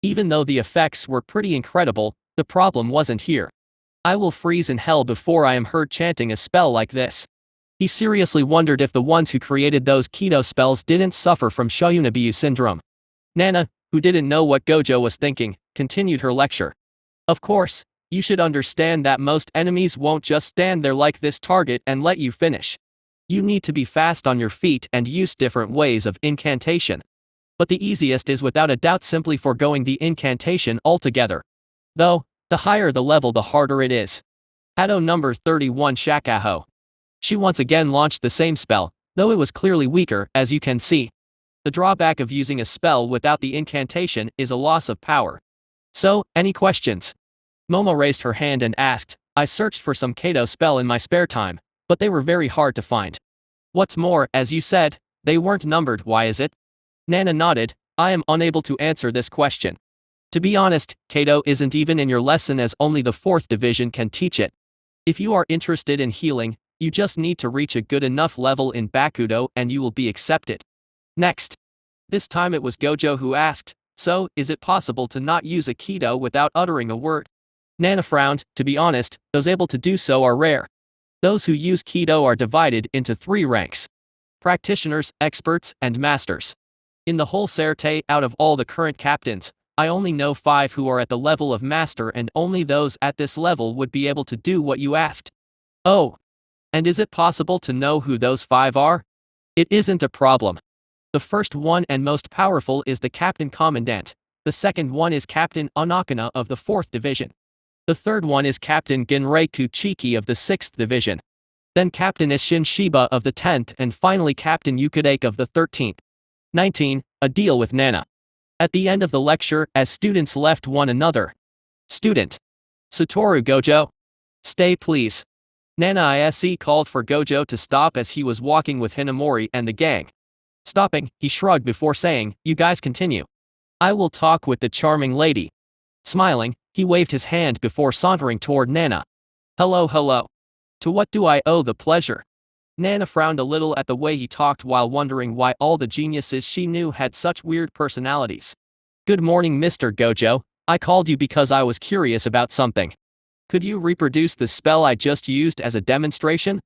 S1: Even though the effects were pretty incredible, the problem wasn't here. I will freeze in hell before I am heard chanting a spell like this. He seriously wondered if the ones who created those keto spells didn't suffer from Shoyunabiyu syndrome. Nana, who didn't know what Gojo was thinking, continued her lecture. Of course, you should understand that most enemies won't just stand there like this target and let you finish. You need to be fast on your feet and use different ways of incantation. But the easiest is without a doubt simply foregoing the incantation altogether. Though, the higher the level the harder it is. Hado number 31 Shakaho. She once again launched the same spell, though it was clearly weaker, as you can see. The drawback of using a spell without the incantation is a loss of power. So, any questions? Momo raised her hand and asked, I searched for some Kato spell in my spare time, but they were very hard to find. What's more, as you said, they weren't numbered, why is it? Nana nodded, I am unable to answer this question. To be honest, Kato isn't even in your lesson as only the 4th division can teach it. If you are interested in healing, you just need to reach a good enough level in Bakudo and you will be accepted. Next. This time it was Gojo who asked, so, is it possible to not use a Keto without uttering a word? Nana frowned, to be honest, those able to do so are rare. Those who use Keto are divided into 3 ranks. Practitioners, experts, and masters. In the whole Serte, out of all the current captains, I only know 5 who are at the level of master and only those at this level would be able to do what you asked. Oh. And is it possible to know who those 5 are? It isn't a problem. The first one and most powerful is the Captain Commandant, the second one is Captain Onakana of the 4th Division. The third one is Captain Genreiku Chiki of the 6th Division. Then Captain Ishin Shiba of the 10th and finally Captain Yukadake of the 13th. 19. A deal with Nana. At the end of the lecture, as students left one another. Student. SATORU Gojo. Stay please. Nana Ise called for Gojo to stop as he was walking with Hinamori and the gang. Stopping, he shrugged before saying, you guys continue. I will talk with the charming lady. Smiling, he waved his hand before sauntering toward Nana. Hello. To what do I owe the pleasure? Nana frowned a little at the way he talked while wondering why all the geniuses she knew had such weird personalities. Good morning, Mr. Gojo, I called you because I was curious about something. Could you reproduce the spell I just used as a demonstration?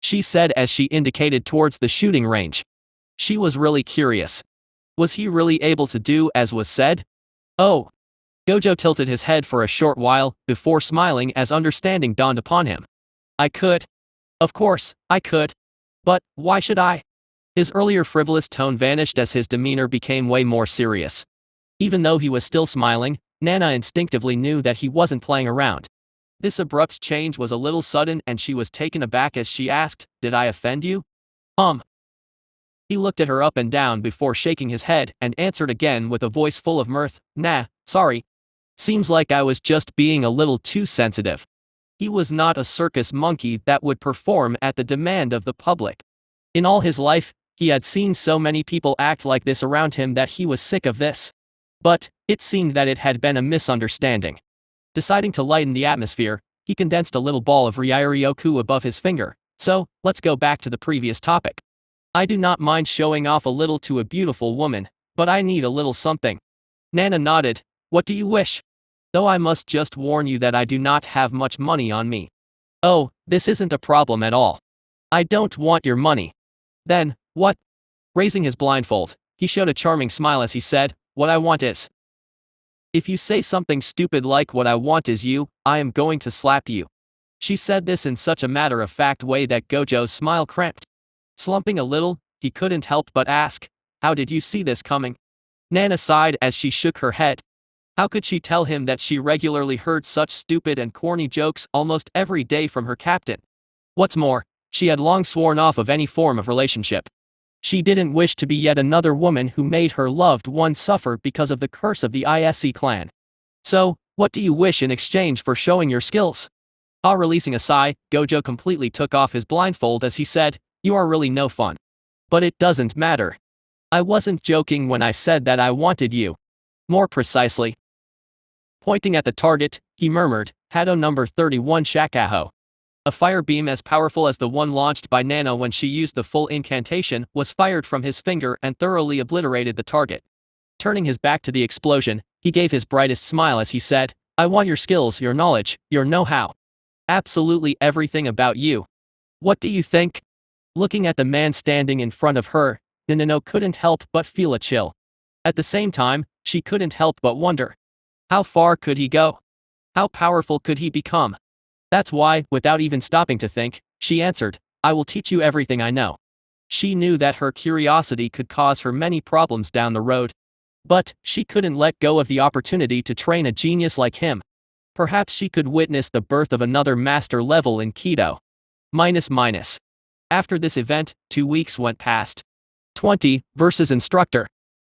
S1: She said as she indicated towards the shooting range. She was really curious. Was he really able to do as was said? Oh. Gojo tilted his head for a short while, before smiling as understanding dawned upon him. I could. Of course, I could. But, why should I? His earlier frivolous tone vanished as his demeanor became way more serious. Even though he was still smiling, Nana instinctively knew that he wasn't playing around. This abrupt change was a little sudden and she was taken aback as she asked, did I offend you? He looked at her up and down before shaking his head and answered again with a voice full of mirth, nah, sorry. Seems like I was just being a little too sensitive. He was not a circus monkey that would perform at the demand of the public. In all his life, he had seen so many people act like this around him that he was sick of this. But, it seemed that it had been a misunderstanding. Deciding to lighten the atmosphere, he condensed a little ball of Ryairyoku above his finger, so, let's go back to the previous topic. I do not mind showing off a little to a beautiful woman, but I need a little something. Nana nodded, what do you wish? Though I must just warn you that I do not have much money on me. Oh, this isn't a problem at all. I don't want your money. Then, what? Raising his blindfold, he showed a charming smile as he said, what I want is. If you say something stupid like what I want is you, I am going to slap you. She said this in such a matter-of-fact way that Gojo's smile cramped. Slumping a little, he couldn't help but ask, how did you see this coming? Nana sighed as she shook her head. How could she tell him that she regularly heard such stupid and corny jokes almost every day from her captain? What's more, she had long sworn off of any form of relationship. She didn't wish to be yet another woman who made her loved one suffer because of the curse of the ISC clan. So, what do you wish in exchange for showing your skills? Releasing a sigh, Gojo completely took off his blindfold as he said, you are really no fun. But it doesn't matter. I wasn't joking when I said that I wanted you. More precisely. Pointing at the target, he murmured, Hado number 31 Shakaho. A fire beam as powerful as the one launched by Nano when she used the full incantation was fired from his finger and thoroughly obliterated the target. Turning his back to the explosion, he gave his brightest smile as he said, "I want your skills, your knowledge, your know-how. Absolutely everything about you. What do you think?" Looking at the man standing in front of her, Nano couldn't help but feel a chill. At the same time, she couldn't help but wonder. How far could he go? How powerful could he become? That's why, without even stopping to think, she answered, "I will teach you everything I know." She knew that her curiosity could cause her many problems down the road. But she couldn't let go of the opportunity to train a genius like him. Perhaps she could witness the birth of another master level in Kido. After this event, 2 weeks went past. 20 versus instructor.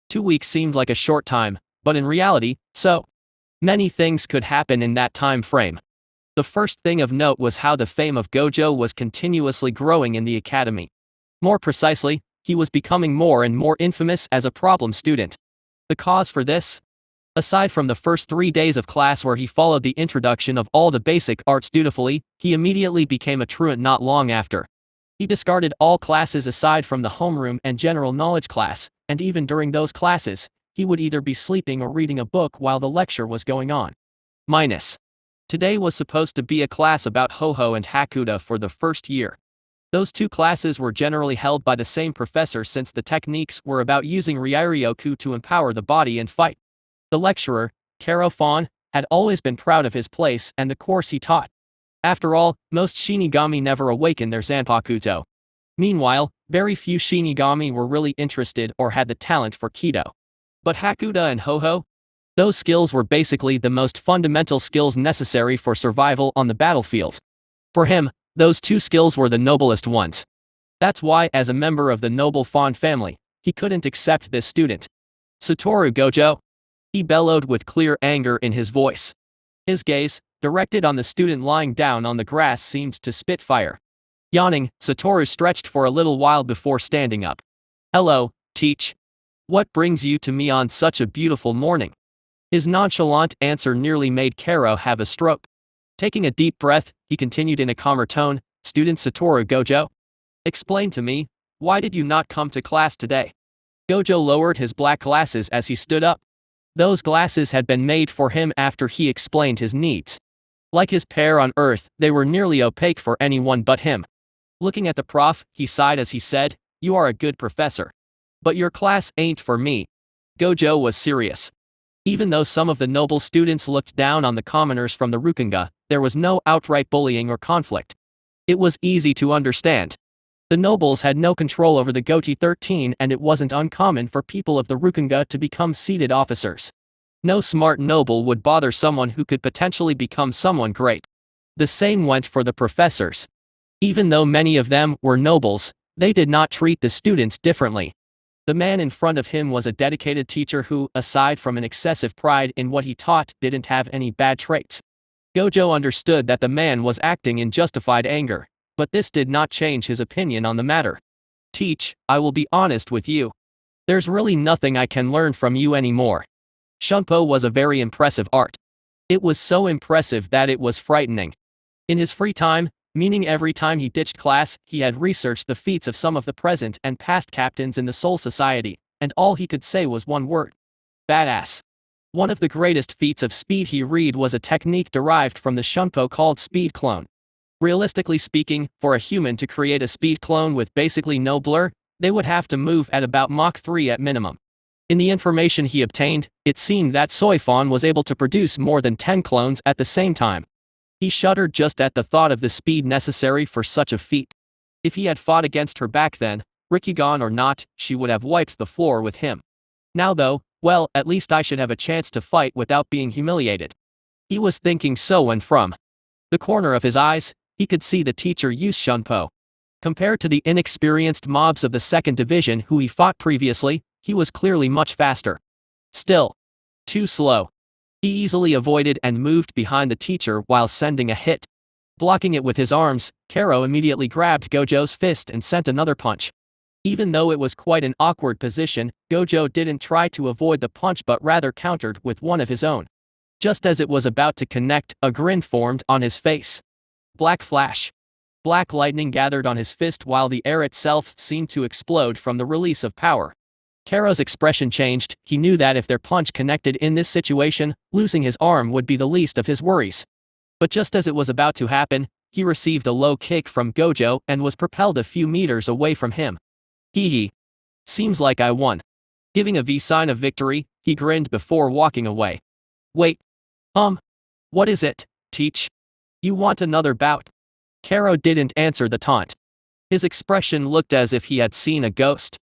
S1: 2 weeks seemed like a short time, but in reality, so many things could happen in that time frame. The first thing of note was how the fame of Gojo was continuously growing in the academy. More precisely, he was becoming more and more infamous as a problem student. The cause for this? Aside from the first 3 days of class where he followed the introduction of all the basic arts dutifully, he immediately became a truant not long after. He discarded all classes aside from the homeroom and general knowledge class, and even during those classes, he would either be sleeping or reading a book while the lecture was going on. Today was supposed to be a class about Ho-Ho and Hakuda for the first year. Those two classes were generally held by the same professor since the techniques were about using Ryoku to empower the body and fight. The lecturer, Karo Fawn, had always been proud of his place and the course he taught. After all, most Shinigami never awaken their Zanpakuto. Meanwhile, very few Shinigami were really interested or had the talent for Kido. But Hakuda and Ho-Ho? Those skills were basically the most fundamental skills necessary for survival on the battlefield. For him, those two skills were the noblest ones. That's why, as a member of the noble Fawn family, he couldn't accept this student. "SATORU Gojo!" He bellowed with clear anger in his voice. His gaze, directed on the student lying down on the grass, seemed to spit fire. Yawning, SATORU stretched for a little while before standing up. "Hello, Teach. What brings you to me on such a beautiful morning?" His nonchalant answer nearly made Karo have a stroke. Taking a deep breath, he continued in a calmer tone, "Student SATORU Gojo. Explain to me, why did you not come to class today?" Gojo lowered his black glasses as he stood up. Those glasses had been made for him after he explained his needs. Like his pair on Earth, they were nearly opaque for anyone but him. Looking at the prof, he sighed as he said, "You are a good professor. But your class ain't for me." Gojo was serious. Even though some of the noble students looked down on the commoners from the Rukunga, there was no outright bullying or conflict. It was easy to understand. The nobles had no control over the Goti 13 and it wasn't uncommon for people of the Rukunga to become seated officers. No smart noble would bother someone who could potentially become someone great. The same went for the professors. Even though many of them were nobles, they did not treat the students differently. The man in front of him was a dedicated teacher who, aside from an excessive pride in what he taught, didn't have any bad traits. Gojo understood that the man was acting in justified anger, but this did not change his opinion on the matter. "Teach, I will be honest with you. There's really nothing I can learn from you anymore." Shunpo was a very impressive art. It was so impressive that it was frightening. In his free time, meaning every time he ditched class, he had researched the feats of some of the present and past captains in the Soul Society, and all he could say was one word: badass. One of the greatest feats of speed he read was a technique derived from the Shunpo called speed clone. Realistically speaking, for a human to create a speed clone with basically no blur, they would have to move at about Mach 3 at minimum. In the information he obtained, it seemed that Soifon was able to produce more than 10 clones at the same time. He shuddered just at the thought of the speed necessary for such a feat. If he had fought against her back then, Rikugan or not, she would have wiped the floor with him. Now though, well, at least I should have a chance to fight without being humiliated. He was thinking so when from the corner of his eyes, he could see the teacher use Shunpo. Compared to the inexperienced mobs of the 2nd Division who he fought previously, he was clearly much faster. Still, too slow. He easily avoided and moved behind the teacher while sending a hit. Blocking it with his arms, Karo immediately grabbed Gojo's fist and sent another punch. Even though it was quite an awkward position, Gojo didn't try to avoid the punch but rather countered with one of his own. Just as it was about to connect, a grin formed on his face. Black flash. Black lightning gathered on his fist while the air itself seemed to explode from the release of power. Karo's expression changed. He knew that if their punch connected in this situation, losing his arm would be the least of his worries. But just as it was about to happen, he received a low kick from Gojo and was propelled a few meters away from him. Hee. Seems like I won. Giving a V sign of victory, he grinned before walking away. Wait. What is it, Teach? You want another bout? Karo didn't answer the taunt. His expression looked as if he had seen a ghost.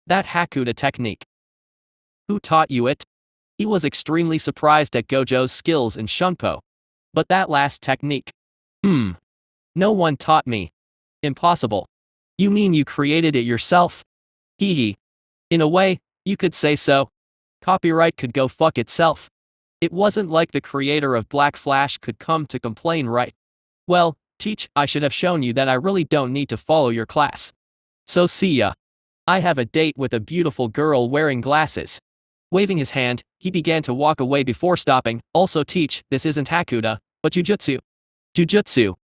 S1: That Hakuda technique. Who taught you it? He was extremely surprised at Gojo's skills in Shunpo. But that last technique. No one taught me. Impossible. You mean you created it yourself? Hee. In a way, you could say so. Copyright could go fuck itself. It wasn't like the creator of Black Flash could come to complain, right? Well, Teach, I should have shown you that I really don't need to follow your class. So see ya. I have a date with a beautiful girl wearing glasses. Waving his hand, he began to walk away before stopping. Also Teach, this isn't Hakuda, but Jujutsu. Jujutsu.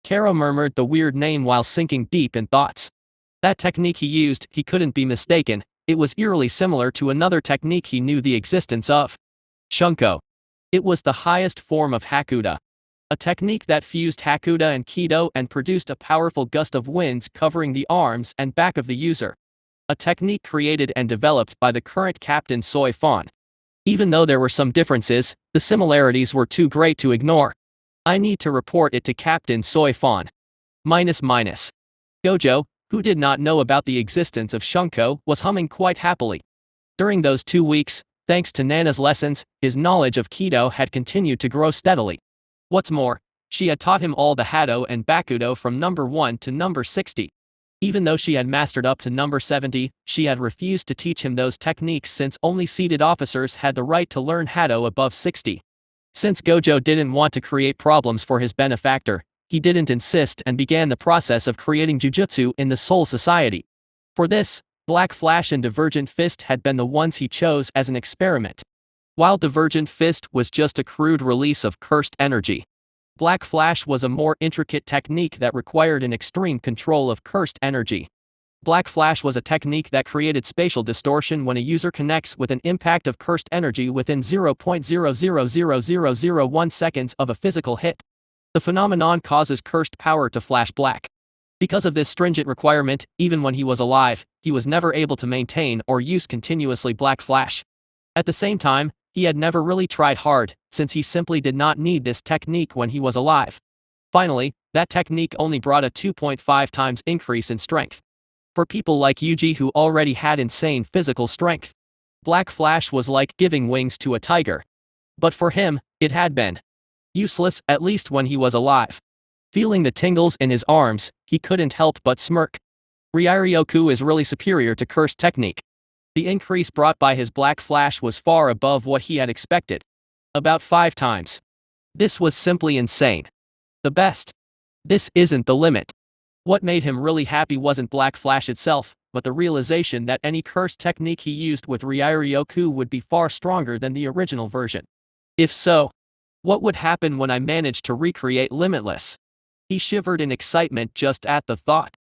S1: Karo murmured the weird name while sinking deep in thoughts. That technique he used, he couldn't be mistaken. It was eerily similar to another technique he knew the existence of. Shunko. It was the highest form of Hakuda. A technique that fused Hakuda and Kido and produced a powerful gust of winds covering the arms and back of the user. A technique created and developed by the current captain Soi Fon. Even though there were some differences, the similarities were too great to ignore. I need to report it to Captain Soi Fon. Gojo, who did not know about the existence of Shunko, was humming quite happily. During those 2 weeks, thanks to Nana's lessons, his knowledge of Kido had continued to grow steadily. What's more, she had taught him all the Hado and Bakudo from number 1 to number 60. Even though she had mastered up to number 70, she had refused to teach him those techniques since only seated officers had the right to learn Hado above 60. Since Gojo didn't want to create problems for his benefactor, he didn't insist and began the process of creating Jujutsu in the Soul Society. For this, Black Flash and Divergent Fist had been the ones he chose as an experiment. While Divergent Fist was just a crude release of cursed energy, Black Flash was a more intricate technique that required an extreme control of cursed energy. Black Flash was a technique that created spatial distortion when a user connects with an impact of cursed energy within 0.000001 seconds of a physical hit. The phenomenon causes cursed power to flash black. Because of this stringent requirement, even when he was alive, he was never able to maintain or use continuously Black Flash. At the same time, he had never really tried hard, since he simply did not need this technique when he was alive. Finally, that technique only brought a 2.5 times increase in strength. For people like Yuji who already had insane physical strength, Black Flash was like giving wings to a tiger. But for him, it had been useless, at least when he was alive. Feeling the tingles in his arms, he couldn't help but smirk. Ryoryoku is really superior to cursed technique. The increase brought by his Black Flash was far above what he had expected. About 5 times. This was simply insane. The best. This isn't the limit. What made him really happy wasn't Black Flash itself, but the realization that any cursed technique he used with Ryoryoku would be far stronger than the original version. If so, what would happen when I managed to recreate Limitless? He shivered in excitement just at the thought.